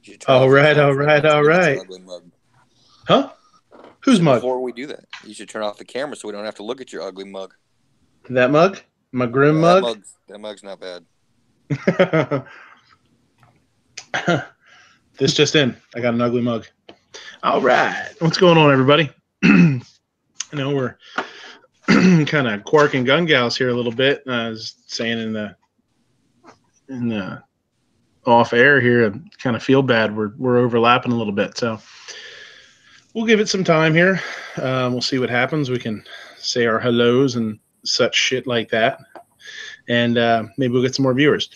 You should turn All off the right, camera all so we right, don't have all to look at right. your ugly mug. Huh? Whose mug? Before we do that, you should turn off the camera so we don't have to look at your ugly mug. That mug? My grim Yeah, mug? that mug's not bad. This just in. I got an ugly mug. All right. What's going on, everybody? I know we're kind of quarking gun gals here a little bit. I was saying in the off air here, I kind of feel bad. We're overlapping a little bit, so we'll give it some time here. We'll see what happens. We can say our hellos and such shit like that, and maybe we'll get some more viewers.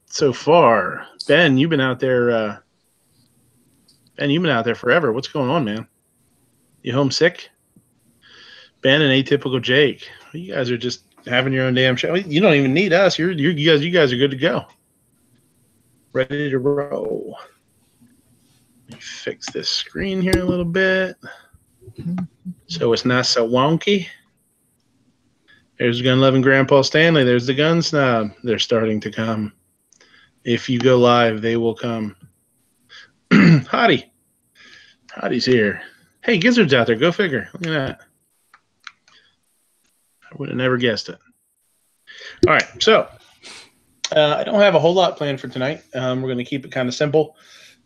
So far, Ben, you've been out there. Ben, you've been out there forever. What's going on, man? You homesick? Ben and Atypical Jake, you guys are just having your own damn show. You don't even need us. You guys are good to go. Ready to roll. Let me fix this screen here a little bit so it's not so wonky. There's gun loving Grandpa Stanley. There's the gun snob. They're starting to come. If you go live, they will come. Hottie. Hottie's here. Hey, Gizzard's out there. Go figure. Look at that. I would have never guessed it. All right, so I don't have a whole lot planned for tonight. We're going to keep it kind of simple.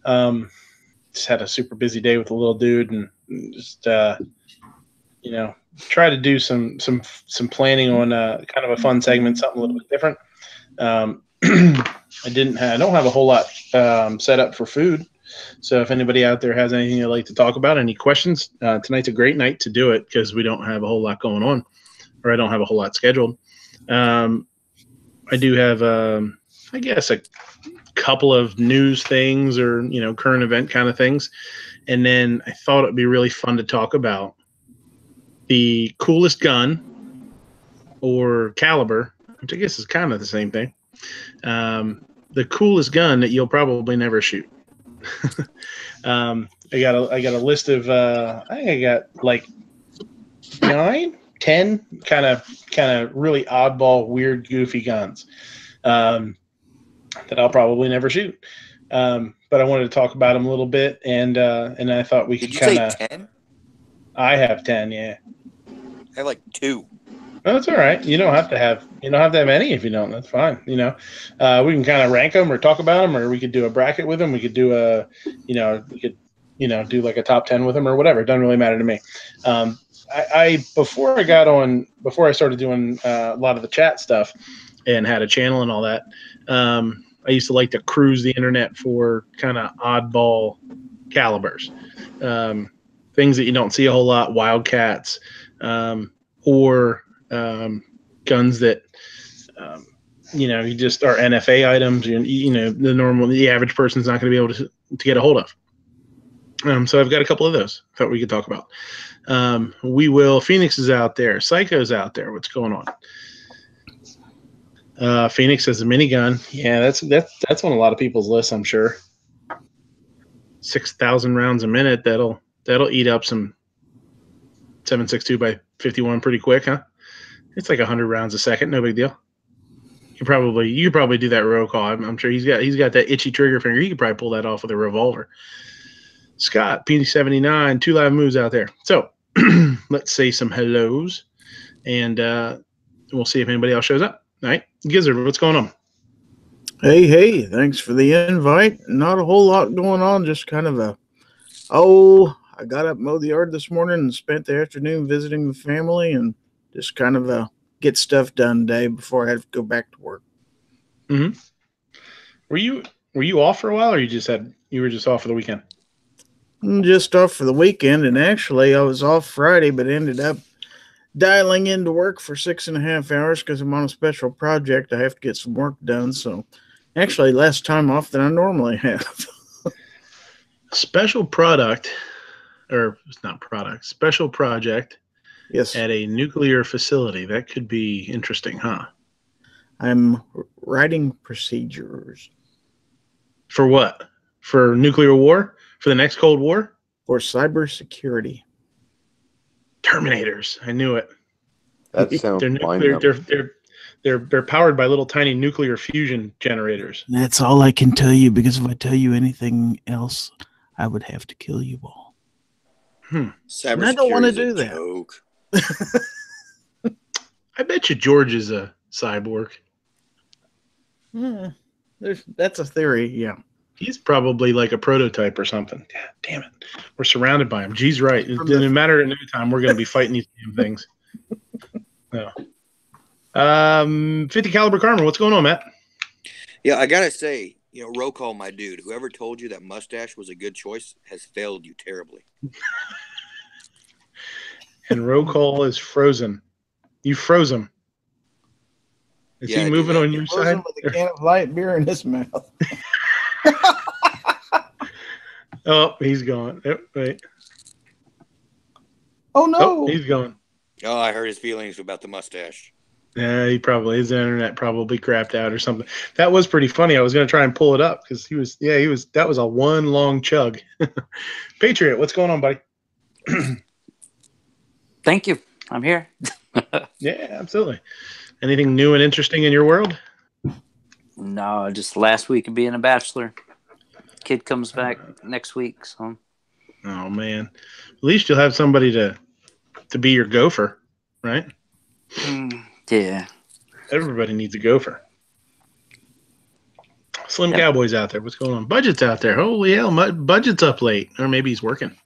Just had a super busy day with the little dude, and just try to do some planning on kind of a fun segment, something a little bit different. I don't have a whole lot set up for food. So if anybody out there has anything they'd like to talk about, any questions, tonight's a great night to do it because we don't have a whole lot going on, or I don't have a whole lot scheduled. I do have, I guess, a couple of news things or, current event kind of things. And then I thought it'd be really fun to talk about the coolest gun or caliber, which I guess is kind of the same thing. The coolest gun that you'll probably never shoot. I got a list of I think I got like 9, 10 kind of really oddball, weird, goofy guns that I'll probably never shoot. But I wanted to talk about them a little bit, and I thought we could kind of. 10? I have 10, yeah. I have like 2. No, that's all right. You don't have to have any if you don't. That's fine. We can kind of rank them or talk about them, or we could do a bracket with them. We could do do like a top 10 with them or whatever. It doesn't really matter to me. Before I started doing a lot of the chat stuff and had a channel and all that, I used to like to cruise the internet for kind of oddball calibers, things that you don't see a whole lot, wildcats, or guns that you just are NFA items. The average person's not going to be able to get a hold of. So I've got a couple of those. Thought we could talk about. Phoenix is out there. Psycho's out there. What's going on? Phoenix has a minigun. Yeah, that's on a lot of people's lists, I'm sure. 6,000 rounds a minute. That'll eat up some 7.62 by 51 pretty quick, huh? It's like 100 rounds a second. No big deal. You could probably do that roll call. I'm sure he's got that itchy trigger finger. He could probably pull that off with a revolver. Scott, P79, 2 live moves out there. So let's say some hellos, and we'll see if anybody else shows up. All right, Gizzard, what's going on? Hey, thanks for the invite. Not a whole lot going on, just kind of I got up, mowed the yard this morning, and spent the afternoon visiting the family, and just kind of get stuff done today before I have to go back to work. Mm-hmm. Were you off for a while, or you were just off for the weekend? I'm just off for the weekend, and actually I was off Friday, but ended up dialing into work for 6.5 hours because I'm on a special project. I have to get some work done, so actually less time off than I normally have. Special product, or it's not product, special project. Yes. At a nuclear facility. That could be interesting, huh? I'm writing procedures. For what? For nuclear war? For the next Cold War? For cybersecurity. Terminators. I knew it. That sounds they're nuclear. They're powered by little tiny nuclear fusion generators. That's all I can tell you, because if I tell you anything else, I would have to kill you all. And I don't want to do that. Joke. I bet you George is a cyborg. That's a theory, yeah. He's probably like a prototype or something. Yeah, damn it. We're surrounded by him. G's right. In a matter of no time, we're going to be fighting these damn things. No. 50 caliber Karma. What's going on, Matt? Yeah, I got to say, roll call, my dude. Whoever told you that mustache was a good choice has failed you terribly. And roll call is frozen. You froze him. Is he moving on your side? With a can of light beer in his mouth. Oh, he's gone. Oh, wait. Oh, no. Oh, he's gone. Oh, I hurt his feelings about the mustache. Yeah, his internet probably crapped out or something. That was pretty funny. I was going to try and pull it up because that was a one long chug. Patriot, what's going on, buddy? Thank you. I'm here. Yeah, absolutely. Anything new and interesting in your world? No, just last week of being a bachelor. Kid comes back next week. So. Oh man, at least you'll have somebody to be your gopher, right? Yeah. Everybody needs a gopher. Slim Cowboy's out there. What's going on? Budget's out there. Holy hell, Budget's up late, or maybe he's working.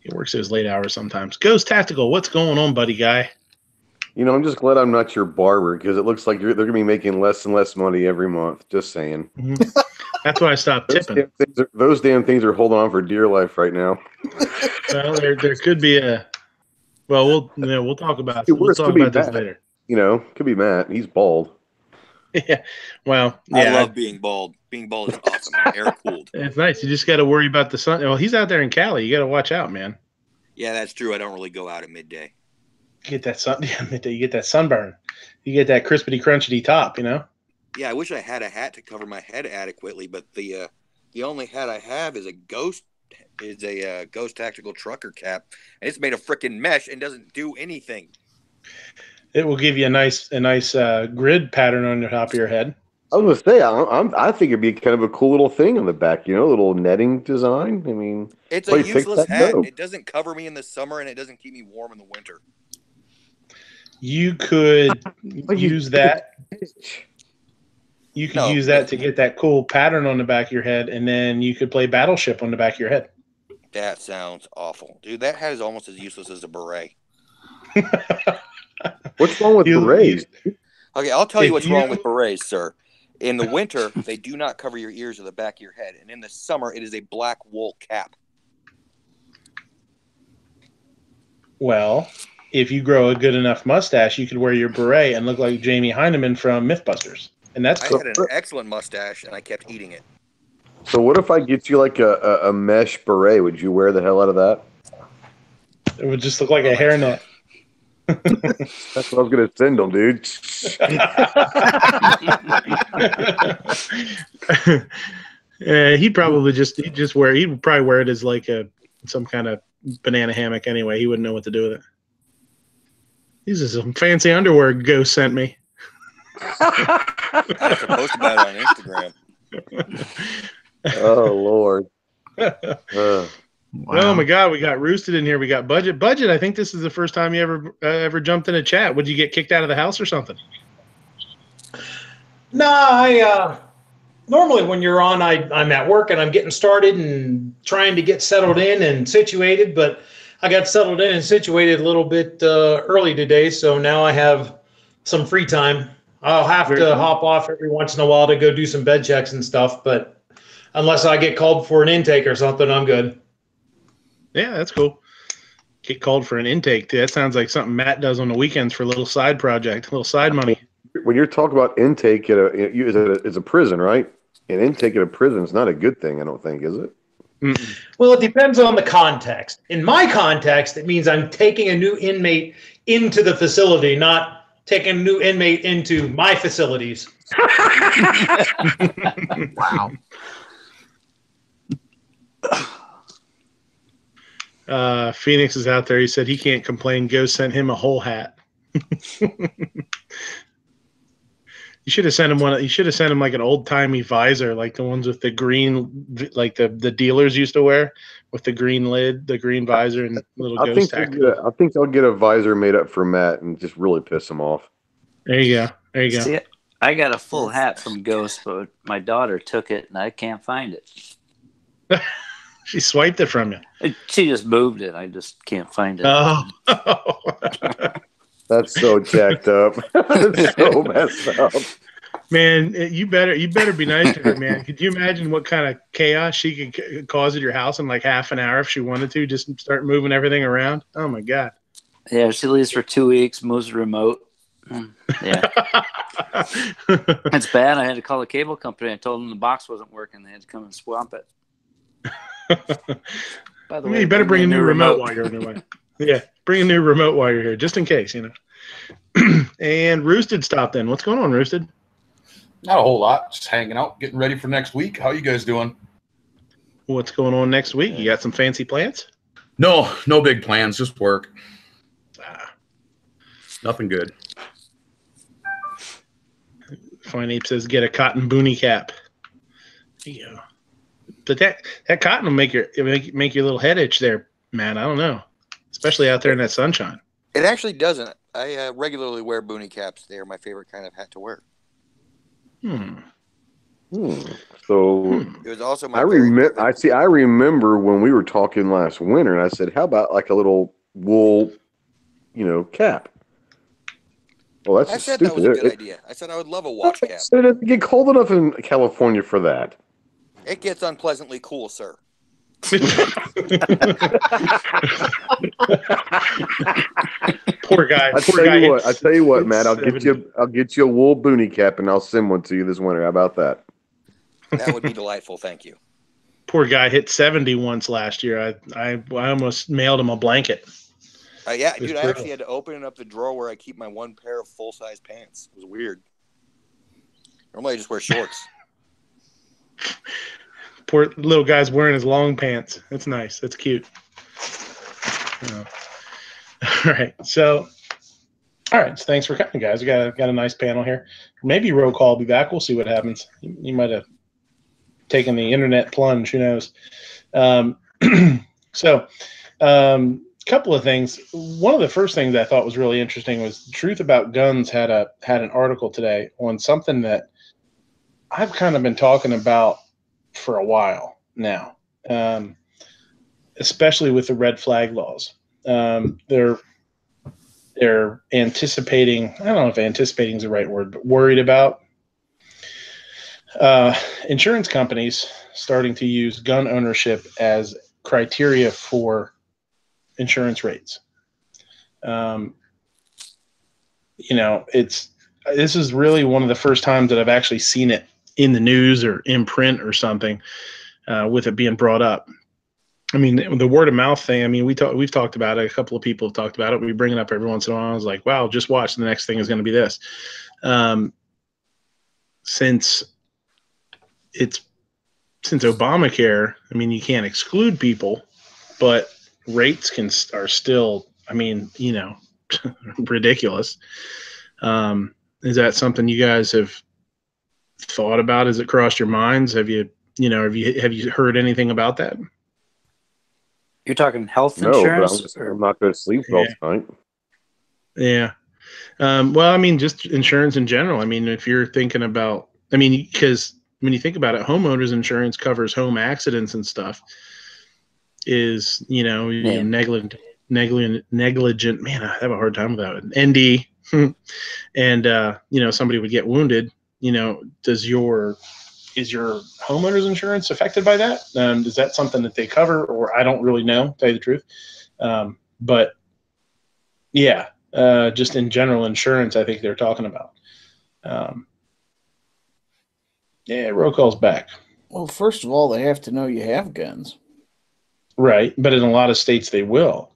He works those late hours sometimes. Ghost Tactical, what's going on, buddy guy? I'm just glad I'm not your barber, because it looks like they're going to be making less and less money every month. Just saying. Mm-hmm. That's why I stopped tipping. Those damn things are holding on for dear life right now. Well, there could be a. Well, we'll talk about we'll talk about this later. Could be Matt. He's bald. Yeah. Well, yeah. I love being bald. Being bald is awesome. Air cooled. It's nice. You just got to worry about the sun. Well, he's out there in Cali. You got to watch out, man. Yeah, that's true. I don't really go out at midday. You get that sun. Yeah, midday. You get that sunburn. You get that crispity crunchity top. Yeah, I wish I had a hat to cover my head adequately, but the only hat I have is a Ghost Tactical Trucker cap, and it's made of freaking mesh and doesn't do anything. It will give you a nice grid pattern on the top of your head. I was going to say, I think it'd be kind of a cool little thing on the back, a little netting design. I mean, it's a useless hat. It doesn't cover me in the summer, and it doesn't keep me warm in the winter. You could use that. You could use that to get that cool pattern on the back of your head, and then you could play Battleship on the back of your head. That sounds awful. Dude, that hat is almost as useless as a beret. What's wrong with berets? Okay, I'll tell you what's wrong with berets, sir. In the winter, they do not cover your ears or the back of your head. And in the summer, it is a black wool cap. Well, if you grow a good enough mustache, you could wear your beret and look like Jamie Heineman from Mythbusters. And that's I had an excellent mustache, and I kept eating it. So what if I get you like a mesh beret? Would you wear the hell out of that? It would just look like a hairnet. That's what I was going to send them, dude. He'd probably wear it as like some kind of banana hammock anyway. He wouldn't know what to do with it. These are some fancy underwear Ghost sent me. I have to post about it on Instagram. Oh Lord. Wow. Oh my God, we got Roosted in here. We got Budget. Budget, I think this is the first time you ever jumped in a chat. Would you get kicked out of the house or something? No, I normally when you're on, I'm at work and I'm getting started and trying to get settled in and situated, but I got settled in and situated a little bit early today, so now I have some free time. I'll have to hop off every once in a while to go do some bed checks and stuff, but unless I get called for an intake or something, I'm good. Yeah, that's cool. Get called for an intake too. That sounds like something Matt does on the weekends for a little side project, a little side money. When you're talking about intake it's a prison, right? An intake at a prison is not a good thing, I don't think, is it? Mm-mm. Well, it depends on the context. In my context, it means I'm taking a new inmate into the facility, not taking a new inmate into my facilities. Wow. Phoenix is out there. He said he can't complain. Ghost sent him a whole hat. You should have sent him one. You should have sent him like an old timey visor, like the ones with the green, like the dealers used to wear, with the green lid, the green visor, and little ghost tactical. I think I'll get a visor made up for Matt and just really piss him off. There you go. There you go. See, I got a full hat from Ghost, but my daughter took it and I can't find it. She swiped it from you. She just moved it. I just can't find it. Oh. That's so jacked up. That's so messed up. Man, you better be nice to her, man. Could you imagine what kind of chaos she could cause at your house in like half an hour if she wanted to? Just start moving everything around. Oh my god. Yeah, she leaves for 2 weeks, moves the remote. Yeah. It's bad. I had to call the cable company. I told them the box wasn't working. They had to come and swamp it. By the way, you better bring a new remote while you're on your way. Yeah, bring a new remote while you're here, just in case, you know. And Roosted stopped in. What's going on, Roosted? Not a whole lot. Just hanging out, getting ready for next week. How you guys doing? What's going on next week? You got some fancy plans? No big plans. Just work. Nothing good. Fine Ape says, get a cotton boonie cap. There you go. But that cotton will make your little head itch there, man. I don't know. Especially out there in that sunshine. It actually doesn't. I regularly wear boonie caps. They are my favorite kind of hat to wear. So it was also my I remember when we were talking last winter, and I said, "How about like a little wool, cap?" Well, that's I said stupid. that was a good idea. I said I would love a watch cap. It doesn't get cold enough in California for that. It gets unpleasantly cool, sir. Poor guy. I tell you what, Matt. I'll get you a wool boonie cap, and I'll send one to you this winter. How about that? That would be delightful. Thank you. Poor guy hit 70 once last year. I almost mailed him a blanket. Yeah, dude. I actually had to open up the drawer where I keep my one pair of full size pants. It was weird. Normally, I just wear shorts. Poor little guy's wearing his long pants. That's nice. That's cute. All right. So thanks for coming, guys. We got a nice panel here. Maybe roll call will be back. We'll see what happens. You might have taken the internet plunge. Who knows? Couple of things. One of the first things I thought was really interesting was Truth About Guns had an article today on something that I've kind of been talking about for a while now, especially with the red flag laws. They're anticipating, I don't know if anticipating is the right word, but worried about insurance companies starting to use gun ownership as criteria for insurance rates. This is really one of the first times that I've actually seen it in the news or in print or something, with it being brought up. I mean, the word of mouth thing, I mean, we've talked about it. A couple of people have talked about it. We bring it up every once in a while. I was like, wow, just watch. The next thing is going to be this. Since Obamacare, I mean, you can't exclude people, but rates are still, I mean, ridiculous. Is that something you guys have thought about? Has it crossed your minds? Have you heard anything about that? You're talking health insurance? But I'm not going to sleep well tonight. Yeah. Well, I mean, just insurance in general. I mean, if you're thinking about, because when you think about it, homeowners insurance covers home accidents and stuff. Is negligent. Man, I have a hard time with that. ND, and somebody would get wounded. Is your homeowner's insurance affected by that? Is that something that they cover, or I don't really know, to tell you the truth. But yeah, just in general insurance, I think they're talking about. Roll call's back. Well, first of all, they have to know you have guns. Right, but in a lot of states they will.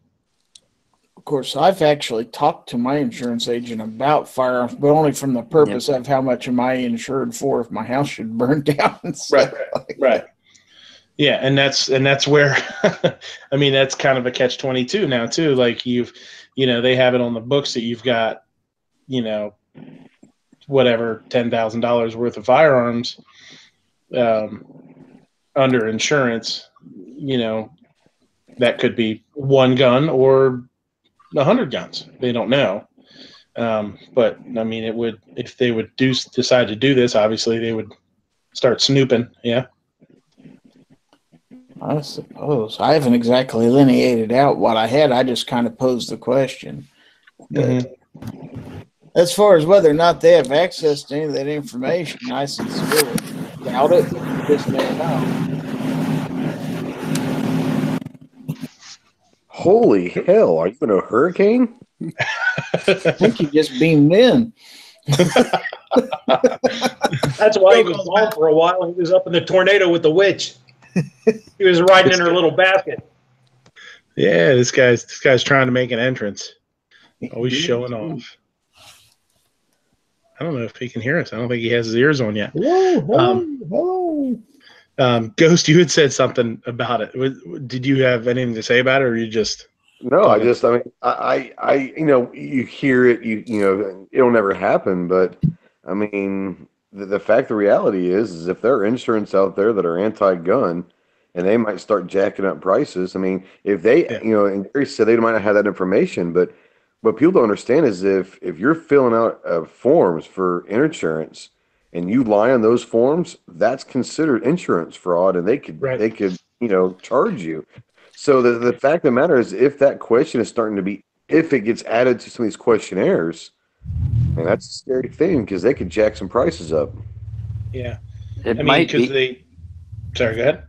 Of course, I've actually talked to my insurance agent about firearms, but only from the purpose of how much am I insured for if my house should burn down. Right. Yeah, and that's where, I mean, that's kind of a catch-22 now too. Like they have it on the books that you've got, whatever $10,000 worth of firearms under insurance, that could be one gun or 100 guns. They don't know. But I mean, it would, if they would decide to do this, obviously they would start snooping. Yeah. I suppose. I haven't exactly lineated out what I had. I just kind of posed the question. But as far as whether or not they have access to any of that information, I sincerely doubt it. But you just never know. Holy hell! Are you in a hurricane? I think you just beamed in. That's why he was gone for a while. He was up in the tornado with the witch. He was riding in her little basket. Yeah, this guy's trying to make an entrance. Always showing off. I don't know if he can hear us. I don't think he has his ears on yet. Hello. Ghost, you had said something about it. Did you have anything to say about it, or you just? No, I mean, you hear it, it'll never happen. But I mean, the fact, the reality is if there are insurance out there that are anti-gun, and they might start jacking up prices. I mean, if they, and Gary said they might not have that information, but what people don't understand is if you're filling out forms for insurance and you lie on those forms, that's considered insurance fraud, and they could charge you. So the fact of the matter is, if that question is starting to be, if it gets added to some of these questionnaires, and that's a scary thing because they could jack some prices up. Yeah, Might be. Sorry, go ahead.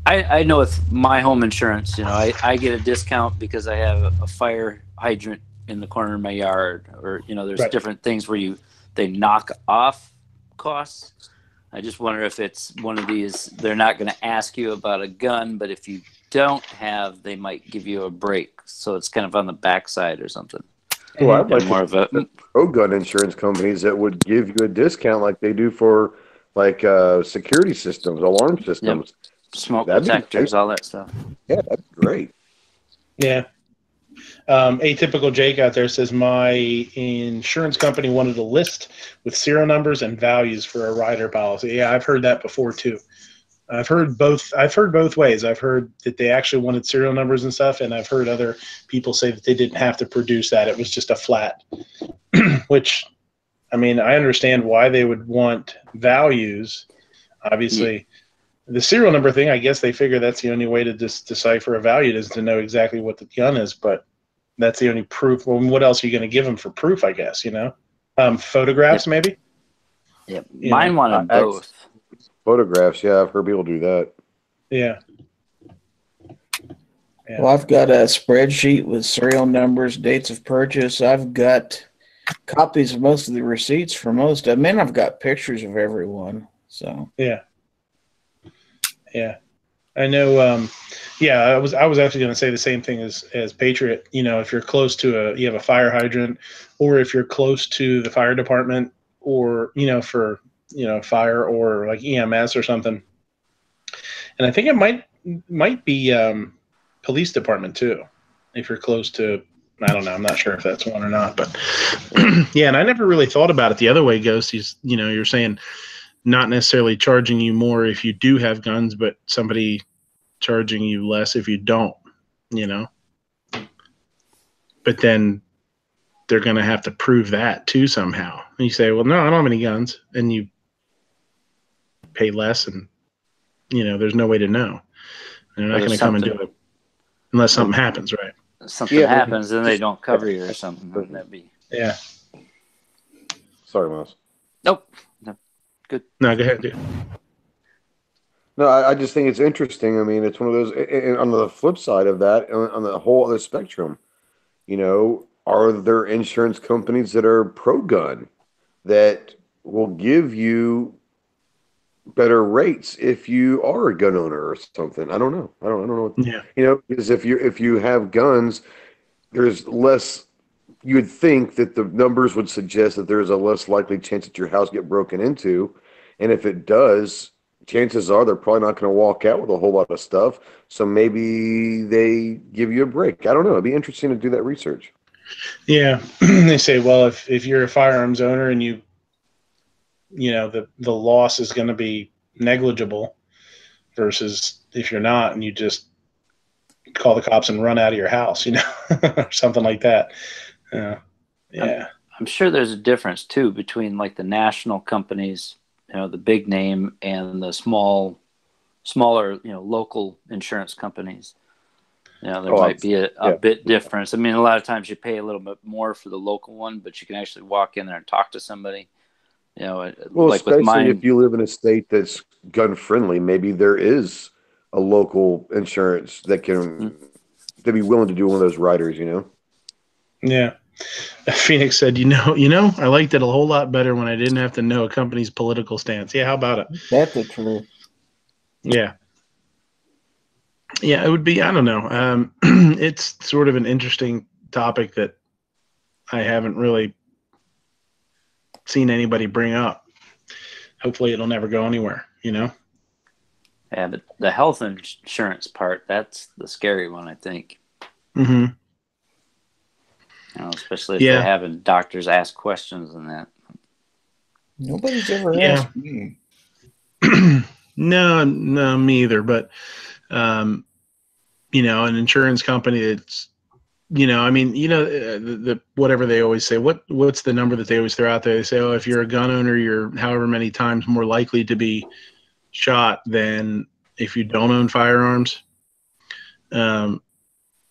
I know with my home insurance, I get a discount because I have a fire hydrant in the corner of my yard, or there's different things where they knock off costs. I just wonder if it's one of these, they're not going to ask you about a gun, but if you don't have, they might give you a break. So it's kind of on the backside or something. Well, I'd like more of a pro-gun insurance companies that would give you a discount like they do for security systems, alarm systems. Yep. Smoke detectors, all that stuff. Yeah, that's great. Yeah. Atypical Jake out there says my insurance company wanted a list with serial numbers and values for a rider policy. Yeah, I've heard that before too. I've heard both ways. I've heard that they actually wanted serial numbers and stuff, and I've heard other people say that they didn't have to produce that. It was just a flat, which, I mean, I understand why they would want values. Obviously, the serial number thing, I guess they figure that's the only way to decipher a value is to know exactly what the gun is, but that's the only proof. Well, what else are you going to give them for proof, I guess, Photographs, maybe? Yeah, mine wanted both. Photographs, yeah, I've heard people do that. Yeah. Well, I've got a spreadsheet with serial numbers, dates of purchase. I've got copies of most of the receipts for most of them, and I've got pictures of everyone. So yeah, I know. I was actually going to say the same thing as Patriot. If you're close to you have a fire hydrant, or if you're close to the fire department, or for fire or like EMS or something. And I think it might be police department too, if you're close to, I don't know, I'm not sure if that's one or not, but yeah. And I never really thought about it the other way, Ghost. You're saying not necessarily charging you more if you do have guns, but somebody charging you less if you don't, but then they're going to have to prove that too somehow. And you say, well, no, I don't have any guns, and you pay less, and there's no way to know. And they're not going to come and do it unless something happens, right? Something happens, and they don't cover you or something. Wouldn't that be? Yeah. Sorry, Mouse. Nope. No. Good. No, go ahead, dude. No, I just think it's interesting. I mean, it's one of those. And on the flip side of that, on the whole other spectrum, are there insurance companies that are pro-gun that will give you better rates if you are a gun owner or something? I don't know. I don't know. Yeah. Because if you have guns, there's less. You would think that the numbers would suggest that there's a less likely chance that your house get broken into, and if it does, chances are they're probably not going to walk out with a whole lot of stuff. So maybe they give you a break. I don't know. It'd be interesting to do that research. Yeah. They say, well, if you're a firearms owner and you the loss is going to be negligible versus if you're not and you just call the cops and run out of your house, or something like that. Yeah. I'm sure there's a difference too between like the national companies, the big name, and the smaller, local insurance companies. There might be a bit difference. I mean, a lot of times you pay a little bit more for the local one, but you can actually walk in there and talk to somebody. Well, like especially with mine, if you live in a state that's gun friendly, maybe there is a local insurance that can be willing to do one of those riders. Yeah. Phoenix said, I liked it a whole lot better when I didn't have to know a company's political stance. Yeah, how about it? That's the truth. Yeah. Yeah, it would be, I don't know. It's sort of an interesting topic that I haven't really seen anybody bring up. Hopefully it'll never go anywhere, Yeah, but the health insurance part, that's the scary one, I think. Mm-hmm. Especially if they're having doctors ask questions and that. Nobody's ever asked me. No, me either. But, an insurance company that's, the whatever they always say, what's the number that they always throw out there? They say, if you're a gun owner, you're however many times more likely to be shot than if you don't own firearms.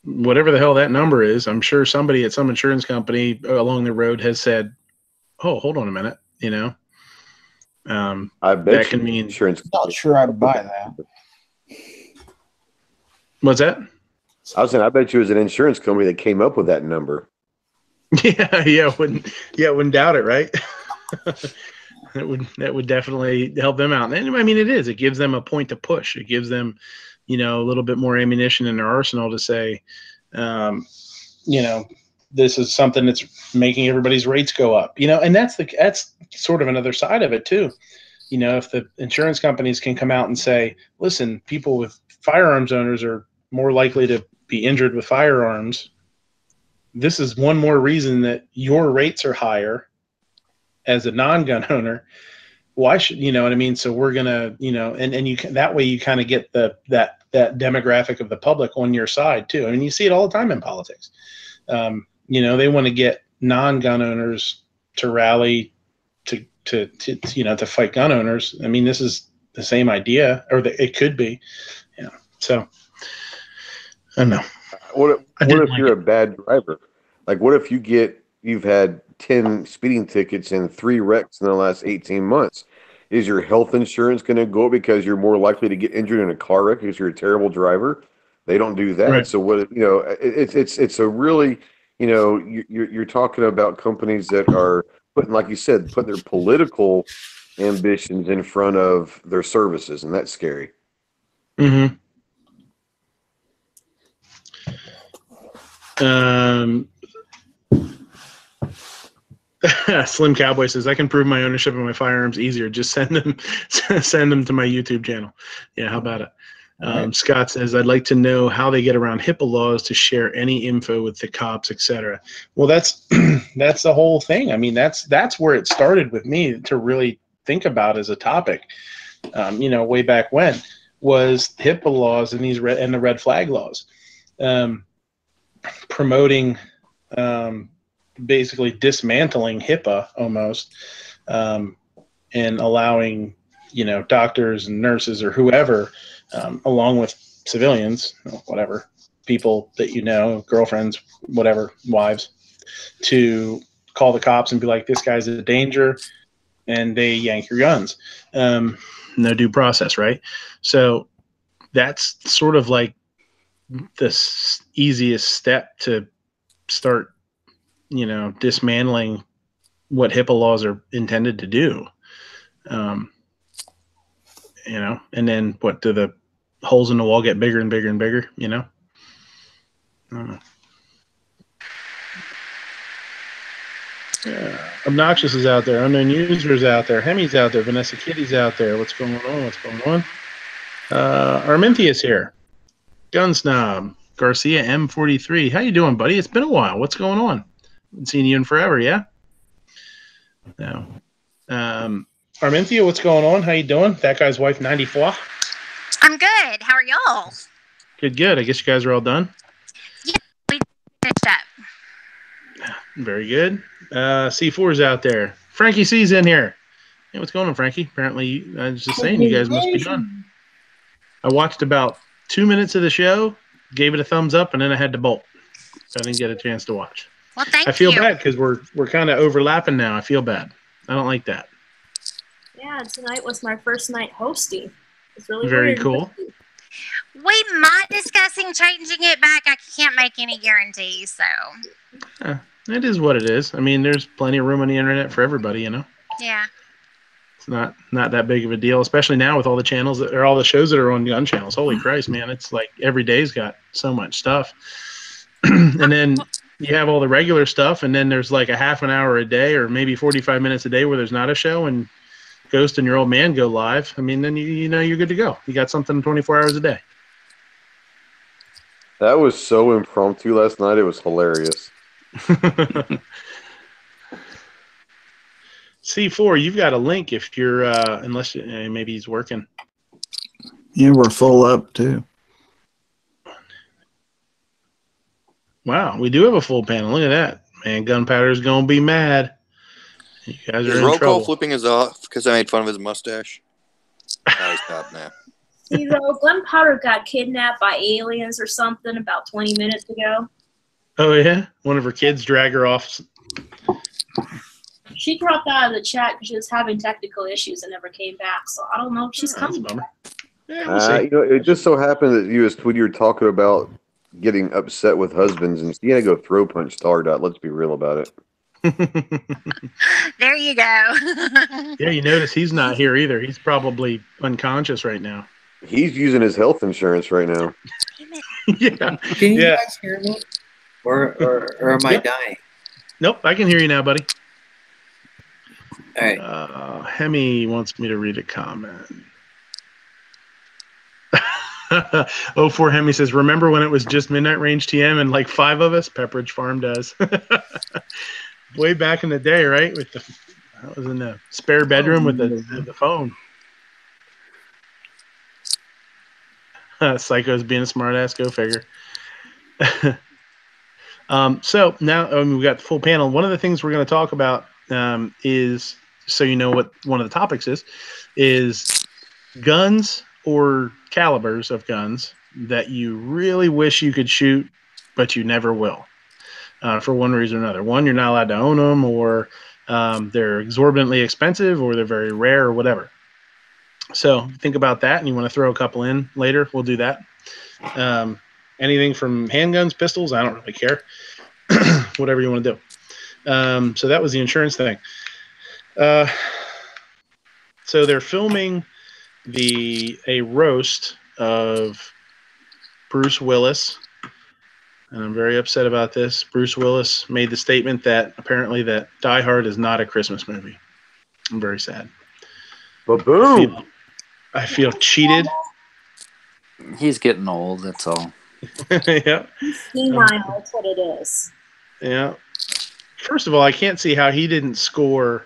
Whatever the hell that number is, I'm sure somebody at some insurance company along the road has said, "Oh, hold on a minute," I bet that can mean insurance. Not sure I'd buy that. What's that? I was saying, I bet you it was an insurance company that came up with that number. Yeah, wouldn't doubt it, right? That would definitely help them out. And I mean, it is. It gives them a point to push. It gives them, a little bit more ammunition in their arsenal to say, this is something that's making everybody's rates go up. And that's sort of another side of it too. If the insurance companies can come out and say, listen, people with firearms owners are more likely to be injured with firearms. This is one more reason that your rates are higher as a non-gun owner. Why should, you know what I mean? So we're going to, and you can, that way you kind of get that demographic of the public on your side too. I mean, you see it all the time in politics. They want to get non-gun owners to rally to fight gun owners. I mean, this is the same idea, or it could be. Yeah. So I don't know. What if you're a bad driver? Like, what if you've had 10 speeding tickets and 3 wrecks in the last 18 months? Is your health insurance going to go because you're more likely to get injured in a car wreck because you're a terrible driver? They don't do that. Right. So what, it's a really, you're talking about companies that are putting, like you said, putting their political ambitions in front of their services, and that's scary. Mm-hmm. Slim Cowboy says, I can prove my ownership of my firearms easier. Just send them to my YouTube channel. Yeah, how about it? Right. Scott says, I'd like to know how they get around HIPAA laws to share any info with the cops, etc. Well, that's the whole thing. I mean, that's where it started with me to really think about as a topic. Way back when was HIPAA laws and the red flag laws, promoting. Basically dismantling HIPAA almost, and allowing, doctors and nurses or whoever, along with civilians, whatever, people that girlfriends, whatever, wives, to call the cops and be like, this guy's a danger, and they yank your guns. No due process, right? So that's sort of like the easiest step to start dismantling what HIPAA laws are intended to do. And then what, do the holes in the wall get bigger and bigger and bigger, I don't know. Yeah. Obnoxious is out there. Unknown Users out there. Hemi's out there. Vanessa Kitty's out there. What's going on? Armintheus here. Gun Snob. Garcia M43. How you doing, buddy? It's been a while. What's going on? Haven't seen you in forever, yeah? No. Arminthia, what's going on? How you doing? That guy's wife, 94. I'm good. How are y'all? Good. I guess you guys are all done. Yeah, we finished up. Very good. C4's out there. Frankie C's in here. Hey, what's going on, Frankie? Apparently, I was just saying, you guys must be done. I watched about 2 minutes of the show, gave it a thumbs up, and then I had to bolt. I didn't get a chance to watch. Well, thank you. I feel bad because we're kind of overlapping now. I feel bad. I don't like that. Yeah, tonight was my first night hosting. It's really very weird. cool. We might discussing changing it back. I can't make any guarantees, so. It is what it is. I mean, there's plenty of room on the internet for everybody, you know. Yeah. It's not that big of a deal, especially now with all the channels or all the shows that are on gun channels. Holy Christ, man! It's like every day's got so much stuff, and then you have all the regular stuff, and then there's like a half an hour a day or maybe 45 minutes a day where there's not a show, and Ghost and your old man go live. I mean, then you know you're good to go. You got something 24 hours a day. That was so impromptu last night. It was hilarious. C4, you've got a link if you're, unless maybe he's working. Yeah, we're full up too. Wow, we do have a full panel. Look at that. Man, Gunpowder's going to be mad. You guys are His in roll trouble. call flipping is off because I made fun of his mustache. Now he's stopped now. You know, Gunpowder got kidnapped by aliens or something about 20 minutes ago. Oh, yeah? One of her kids drag her off. She dropped out of the chat because she was having technical issues and never came back. So I don't know if she's coming. That's a bummer. Yeah, we'll see. You know, it just so happened that you, as Tweety, were talking about getting upset with husbands, and she had to go throw punch Stardot. Let's be real about it. There you go. Yeah, you notice he's not here either. He's probably unconscious right now. He's using his health insurance right now. Yeah. Can you guys hear me? Or am I dying? Nope, I can hear you now, buddy. All right. Hemi wants me to read a comment. 04 Hemi says, remember when it was just Midnight Range TM and like 5 of us? Pepperidge Farm does. Way back in the day, right? That was in the spare bedroom with the phone. Psycho's being a smartass. Go figure. So now we've got the full panel. One of the things we're going to talk about is, so you know what one of the topics is guns or calibers of guns that you really wish you could shoot, but you never will, for one reason or another. One, you're not allowed to own them, or they're exorbitantly expensive, or they're very rare, or whatever. So think about that, and you want to throw a couple in later, we'll do that. Anything from handguns, pistols, I don't really care. Whatever you want to do. So that was the insurance thing. So they're filming a roast of Bruce Willis, and I'm very upset about this. Bruce Willis made the statement that apparently that Die Hard is not a Christmas movie. I'm very sad. Ba-boom! I feel cheated. He's getting old, that's all. Yeah. Senile, that's what it is. Yeah. First of all, I can't see how he didn't score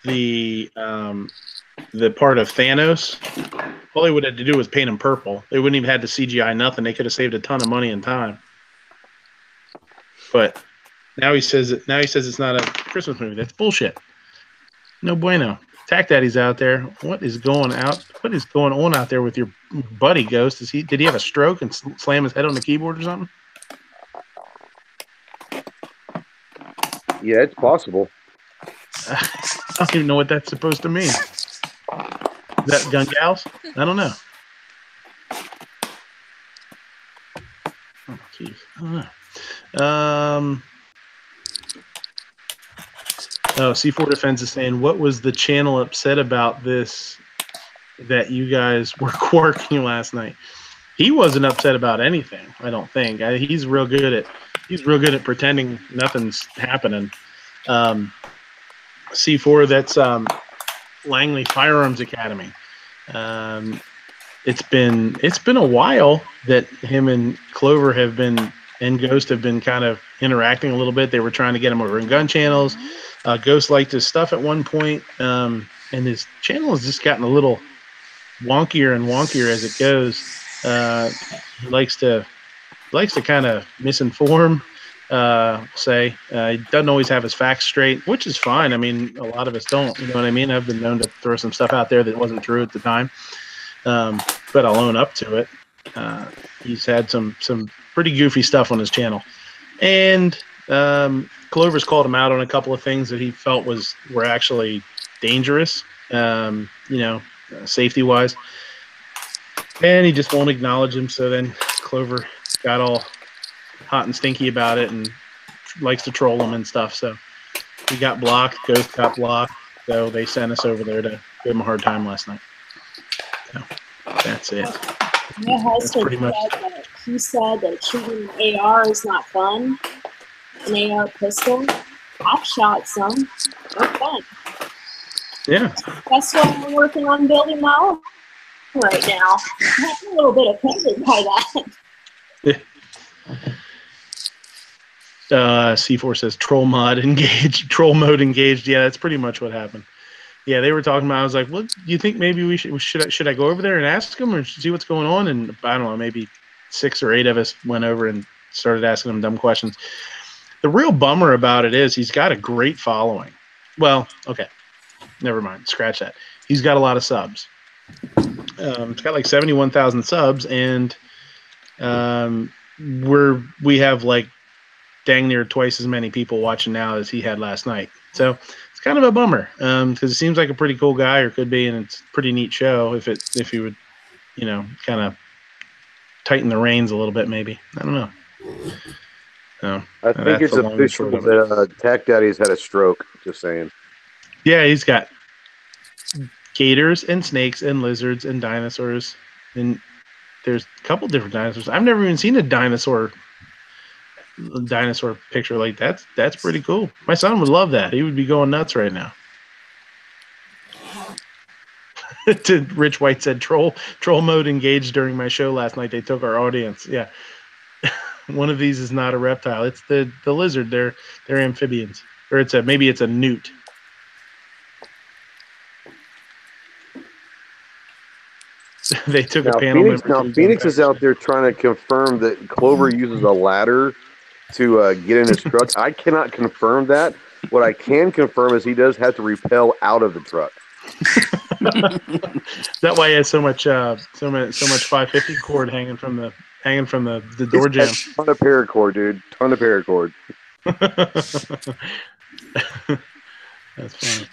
the part of Thanos. All they would have to do was paint him purple. They wouldn't even have to CGI nothing. They could have saved a ton of money and time. But now he says it's not a Christmas movie. That's bullshit. No bueno. Tack Daddy's out there. What is going on out there with your buddy, Ghost? Did he have a stroke and slam his head on the keyboard or something? Yeah, it's possible. I don't even know what that's supposed to mean. Is that gun gals? I don't know. Oh, jeez. I don't know. C4 Defense is saying, what was the channel upset about this that you guys were quarking last night? He wasn't upset about anything, I don't think. He's real good at pretending nothing's happening. C4, that's Langley Firearms Academy. It's been a while that him and Clover and Ghost have been kind of interacting a little bit. They were trying to get him over in gun channels. Ghost liked his stuff at one point, and his channel has just gotten a little wonkier and wonkier as it goes. He likes to kind of misinform. He doesn't always have his facts straight, which is fine. I mean, a lot of us don't. You know what I mean? I've been known to throw some stuff out there that wasn't true at the time, but I'll own up to it. He's had some pretty goofy stuff on his channel, and Clover's called him out on a couple of things that he felt were actually dangerous, safety wise, and he just won't acknowledge him. So then Clover got all hot and stinky about it and likes to troll him and stuff. So he got blocked. Ghost got blocked. So they sent us over there to give him a hard time last night. So that's it. My husband pretty much. said that shooting an AR is not fun. An AR pistol. I've shot some. They're fun. Yeah. That's why I'm working on building my own right now. I'm a little bit offended by that. C4 says troll mode engaged. Yeah, that's pretty much what happened. Yeah, they were talking about. I was like, "What do you think? Maybe we should I go over there and ask them or see what's going on?" And I don't know, maybe 6 or 8 of us went over and started asking him dumb questions. The real bummer about it is he's got a great following. Well, okay, never mind. Scratch that. He's got a lot of subs. It's got like 71,000 subs, and we have like dang near twice as many people watching now as he had last night. So it's kind of a bummer because it seems like a pretty cool guy, or could be, and it's a pretty neat show if he would, kind of tighten the reins a little bit, maybe. I don't know. So, I think it's official that Tack Daddy's had a stroke. Just saying. Yeah, he's got gators and snakes and lizards and dinosaurs, and there's a couple different dinosaurs. I've never even seen a dinosaur picture like that. That's pretty cool. My son would love that. He would be going nuts right now. Rich White said troll mode engaged during my show last night. They took our audience. Yeah. One of these is not a reptile. It's the lizard. They're amphibians. Or maybe it's a newt. They took a panel. Phoenix is out there trying to confirm that Clover uses a ladder to get in his truck. I cannot confirm that. What I can confirm is he does have to rappel out of the truck. That why he has so much 550 cord hanging from the door jam. Ton of paracord, dude. Ton of paracord. That's funny.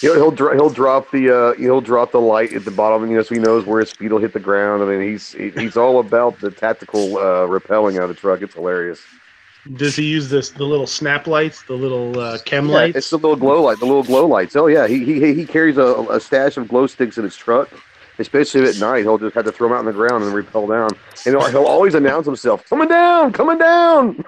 He'll drop the light at the bottom, so he knows where his feet will hit the ground. I mean, he's all about the tactical rappelling out of the truck. It's hilarious. Does he use the little snap lights, the little chem lights? It's the little glow lights. Oh yeah, he carries a stash of glow sticks in his truck. Especially at night, he'll just have to throw them out on the ground and rappel down. And he'll always announce himself, "Coming down, coming down."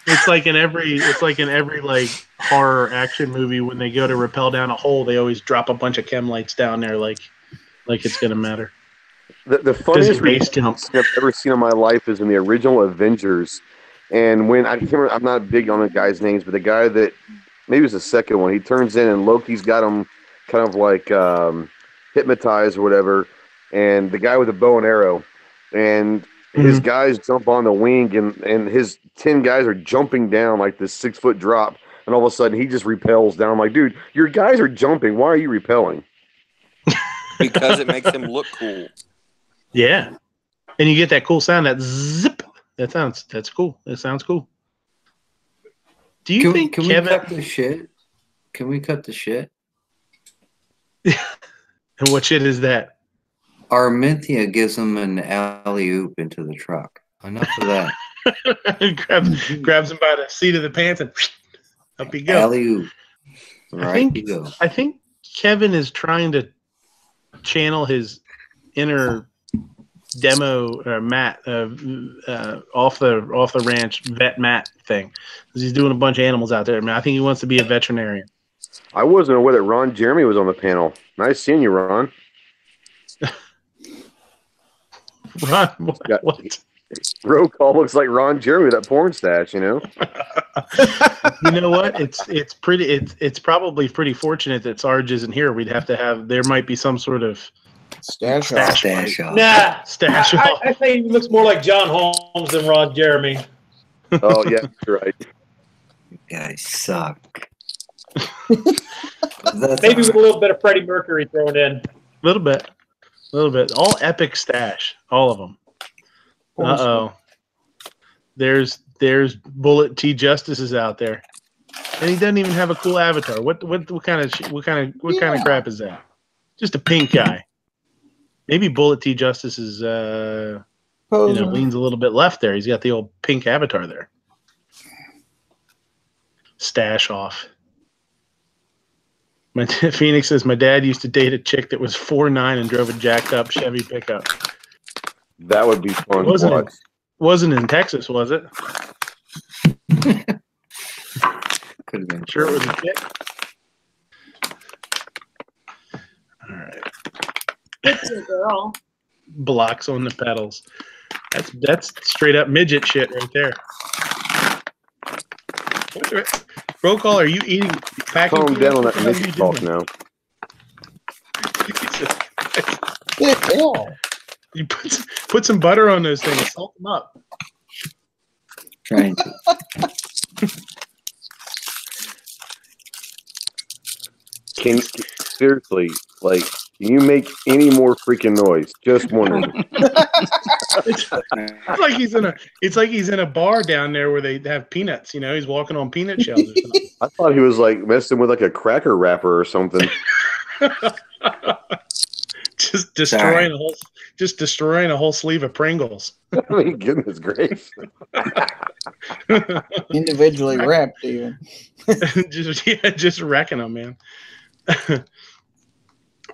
It's like in every like horror action movie when they go to rappel down a hole, they always drop a bunch of chem lights down there like it's gonna matter. The funniest base jump I've ever seen in my life is in the original Avengers, and when I can't remember, I'm not big on the guy's names, but the guy that maybe it was the second one, he turns in and Loki's got him kind of like hypnotized or whatever, and the guy with the bow and arrow, and his guys jump on the wing, and his 10 guys are jumping down like this 6-foot drop, and all of a sudden he just repels down. I'm like, dude, your guys are jumping. Why are you repelling? Because it makes him look cool. Yeah, and you get that cool sound, that zip. That's cool. That sounds cool. Do you think can Kevin? We cut the shit? Can we cut the shit? And what shit is that? Arminthia gives him an alley-oop into the truck. Enough of that. grabs him by the seat of the pants and up he goes. Alley-oop. I think Kevin is trying to channel his inner demo Matt off the ranch vet Matt thing, because he's doing a bunch of animals out there. I mean, I think he wants to be a veterinarian. I wasn't aware that Ron Jeremy was on the panel. Nice seeing you, Ron. Ron, what? Roll call looks like Ron Jeremy, that porn stash, you know? You know what? It's probably pretty fortunate that Sarge isn't here. We'd have to have, there might be some sort of Stash off. Stash off. Nah, stash off. I think he looks more like John Holmes than Ron Jeremy. Oh, yeah, you're right. You guys suck. Maybe with a little bit of Freddie Mercury thrown in. A little bit. All epic stash. All of them. Uh-oh. There's Bullet T. Justices out there. And he doesn't even have a cool avatar. What kind of crap is that? Just a pink guy. Maybe Bullet T. Justice is leans a little bit left there. He's got the old pink avatar there. Stash off. Phoenix says my dad used to date a chick that was 4'9" and drove a jacked up Chevy pickup. That would be fun. Wasn't in Texas, was it? Could have been. Sure, it was a chick. All right. It's a girl. Blocks on the pedals. That's straight up midget shit right there. Roll call, are you eating? Calm down on that midget talk now. You put some butter on those things. Salt them up. Trying to. Seriously, like, can you make any more freaking noise? Just wondering. It's like he's in a bar down there where they have peanuts. You know, he's walking on peanut shells or something. I thought he was like messing with like a cracker wrapper or something. Just destroying a whole sleeve of Pringles. I mean, goodness gracious. Individually wrapped, even. just wrecking them, man.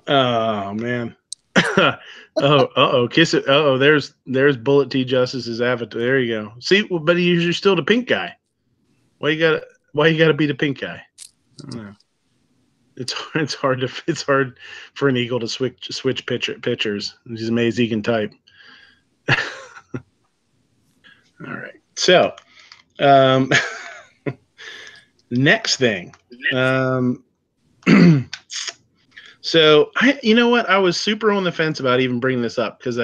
Oh man. Kiss it. There's Bullet T. Justice's avatar. There you go. See, but you're still the pink guy. Why you gotta be the pink guy? I don't know. It's hard for an eagle to switch pictures. He's amazed he can type. All right. So, next thing. So you know what? I was super on the fence about even bringing this up because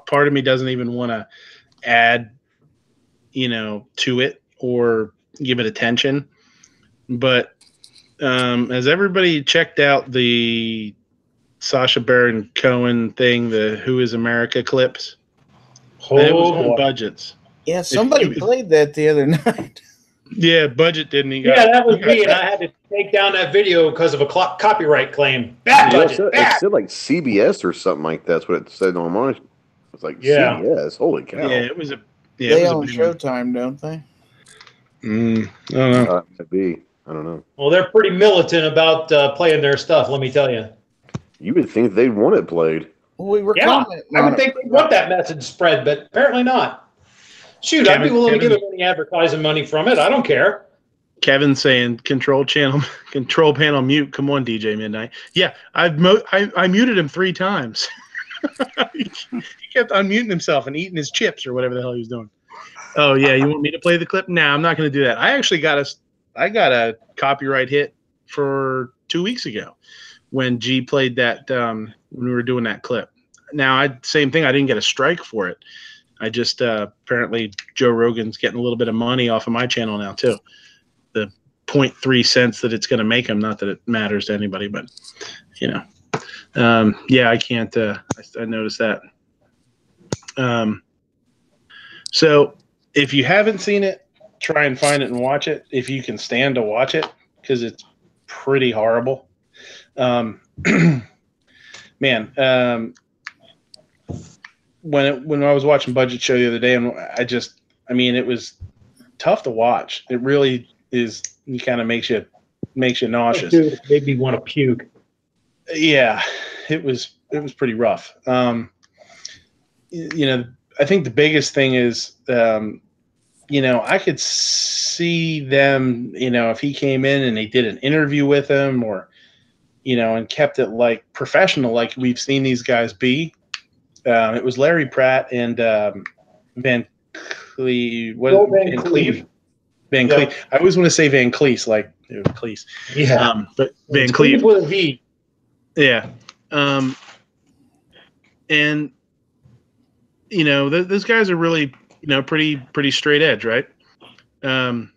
part of me doesn't even want to add, to it or give it attention. But has everybody checked out the Sacha Baron Cohen thing, the Who is America clips? It was on budgets. Yeah, somebody played that the other night. Yeah, Budget didn't. That was me, and I had to take down that video because of a copyright claim. Bad Budget. It said like CBS or something like that's what it said on mine. It was like CBS. Holy cow! Yeah, it was a. Yeah, they own Showtime, don't they? I don't know. Maybe. I don't know. Well, they're pretty militant about playing their stuff. Let me tell you. You would think they'd want it played. Well, we were commenting. I would think they'd want that message spread, but apparently not. Shoot, I'd be willing to give them any advertising money from it. I don't care. Kevin's saying control panel mute. Come on, DJ Midnight. Yeah, I muted him 3 times. He kept unmuting himself and eating his chips or whatever the hell he was doing. Oh yeah, you want me to play the clip? Nah, I'm not going to do that. I actually got a copyright hit for 2 weeks ago when G played that when we were doing that clip. Now, same thing. I didn't get a strike for it. I just apparently Joe Rogan's getting a little bit of money off of my channel now too. The 0.3 cents that it's going to make him. Not that it matters to anybody, but yeah, I can't. I noticed that. So if you haven't seen it, try and find it and watch it if you can stand to watch it because it's pretty horrible. Man. When I was watching Budget Show the other day, and it was tough to watch. It really is. It kind of makes you nauseous. It made me want to puke. Yeah, it was pretty rough. I think the biggest thing is, I could see them, if he came in and they did an interview with him or, and kept it professional, like we've seen these guys be. It was Larry Pratt and Van Cleave. Bill Van Cleave. Van Cleave. I always want to say Van Cleese, like Cleese. Yeah. But Van Cleave Cleave with a V. Yeah. And you know, those guys are really, you know, pretty straight edge, right? And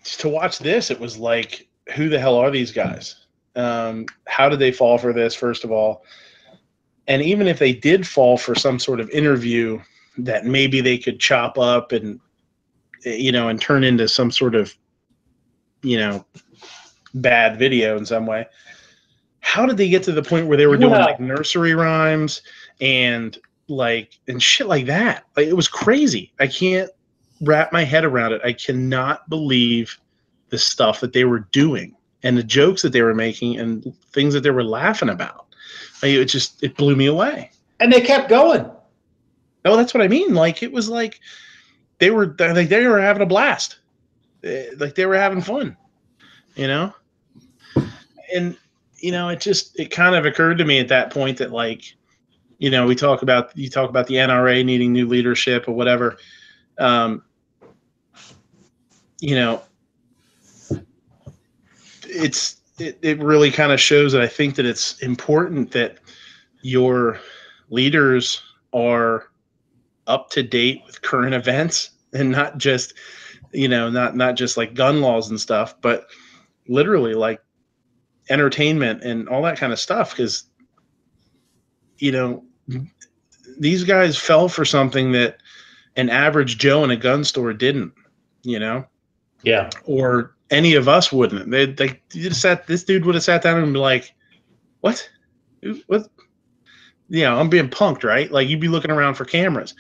to watch this, it was like, who the hell are these guys? How did they fall for this, first of all? And even if they did fall for some sort of interview that maybe they could chop up and, you know, and turn into some sort of, you know, bad video in some way, how did they get to the point where they were doing like nursery rhymes and shit like that? Like, it was crazy. I can't wrap my head around it. I cannot believe the stuff that they were doing and the jokes that they were making and things that they were laughing about. Like, it blew me away. And they kept going. Oh, that's what I mean. Like, it was like they were having a blast. Like, they were having fun, you know? And, you know, it kind of occurred to me at that point that, like, you know, you talk about the NRA needing new leadership or whatever. You know, it really kind of shows that I think that it's important that your leaders are up to date with current events and not just, you know, not just like gun laws and stuff, but literally like entertainment and all that kind of stuff. Because, you know, these guys fell for something that an average Joe in a gun store didn't, you know? Yeah. Or any of us wouldn't. This dude would have sat down and be like, what? What? You know, I'm being punked, right? Like, you'd be looking around for cameras.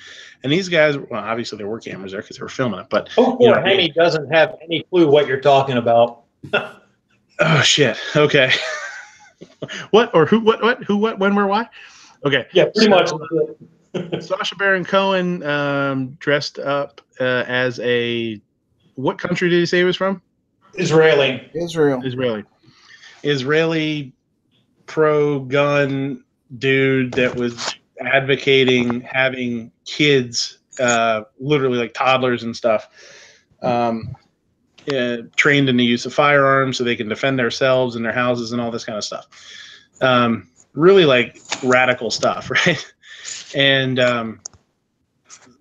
And these guys, well, obviously there were cameras there because they were filming it, but poor Henny doesn't have any clue what you're talking about. Oh shit. Okay. What or who? What? Who? What? When? Where? Why? Okay. Yeah, pretty much. Sacha Baron Cohen dressed up as a. What country did he say he was from? Israeli pro-gun dude that was advocating having kids, literally like toddlers and stuff, trained in the use of firearms so they can defend themselves and their houses and all this kind of stuff. Really like radical stuff, right? And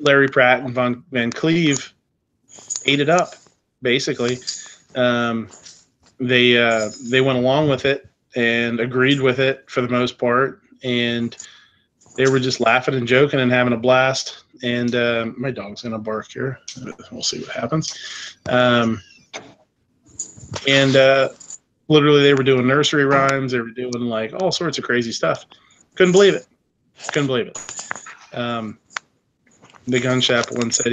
Larry Pratt and Van Cleave ate it up, basically. They went along with it and agreed with it for the most part, and they were just laughing and joking and having a blast. And my dog's gonna bark here. We'll see what happens. And literally, they were doing nursery rhymes. They were doing like all sorts of crazy stuff. Couldn't believe it. The gun shop one said,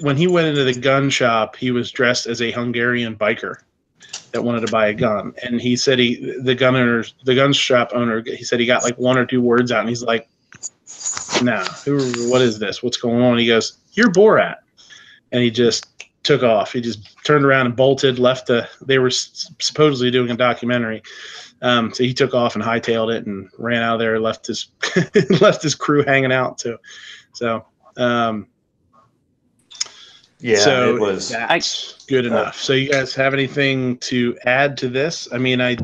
when he went into the gun shop, he was dressed as a Hungarian biker that wanted to buy a gun. And he said the gun shop owner, he said he got like one or two words out, and he's like, "Nah, what is this? What's going on?" He goes, "You're Borat," and he just took off. He just turned around and bolted. They were supposedly doing a documentary. So he took off and hightailed it and ran out of there. Left his left his crew hanging out too. So. It was. That's good enough. So you guys have anything to add to this? I mean, I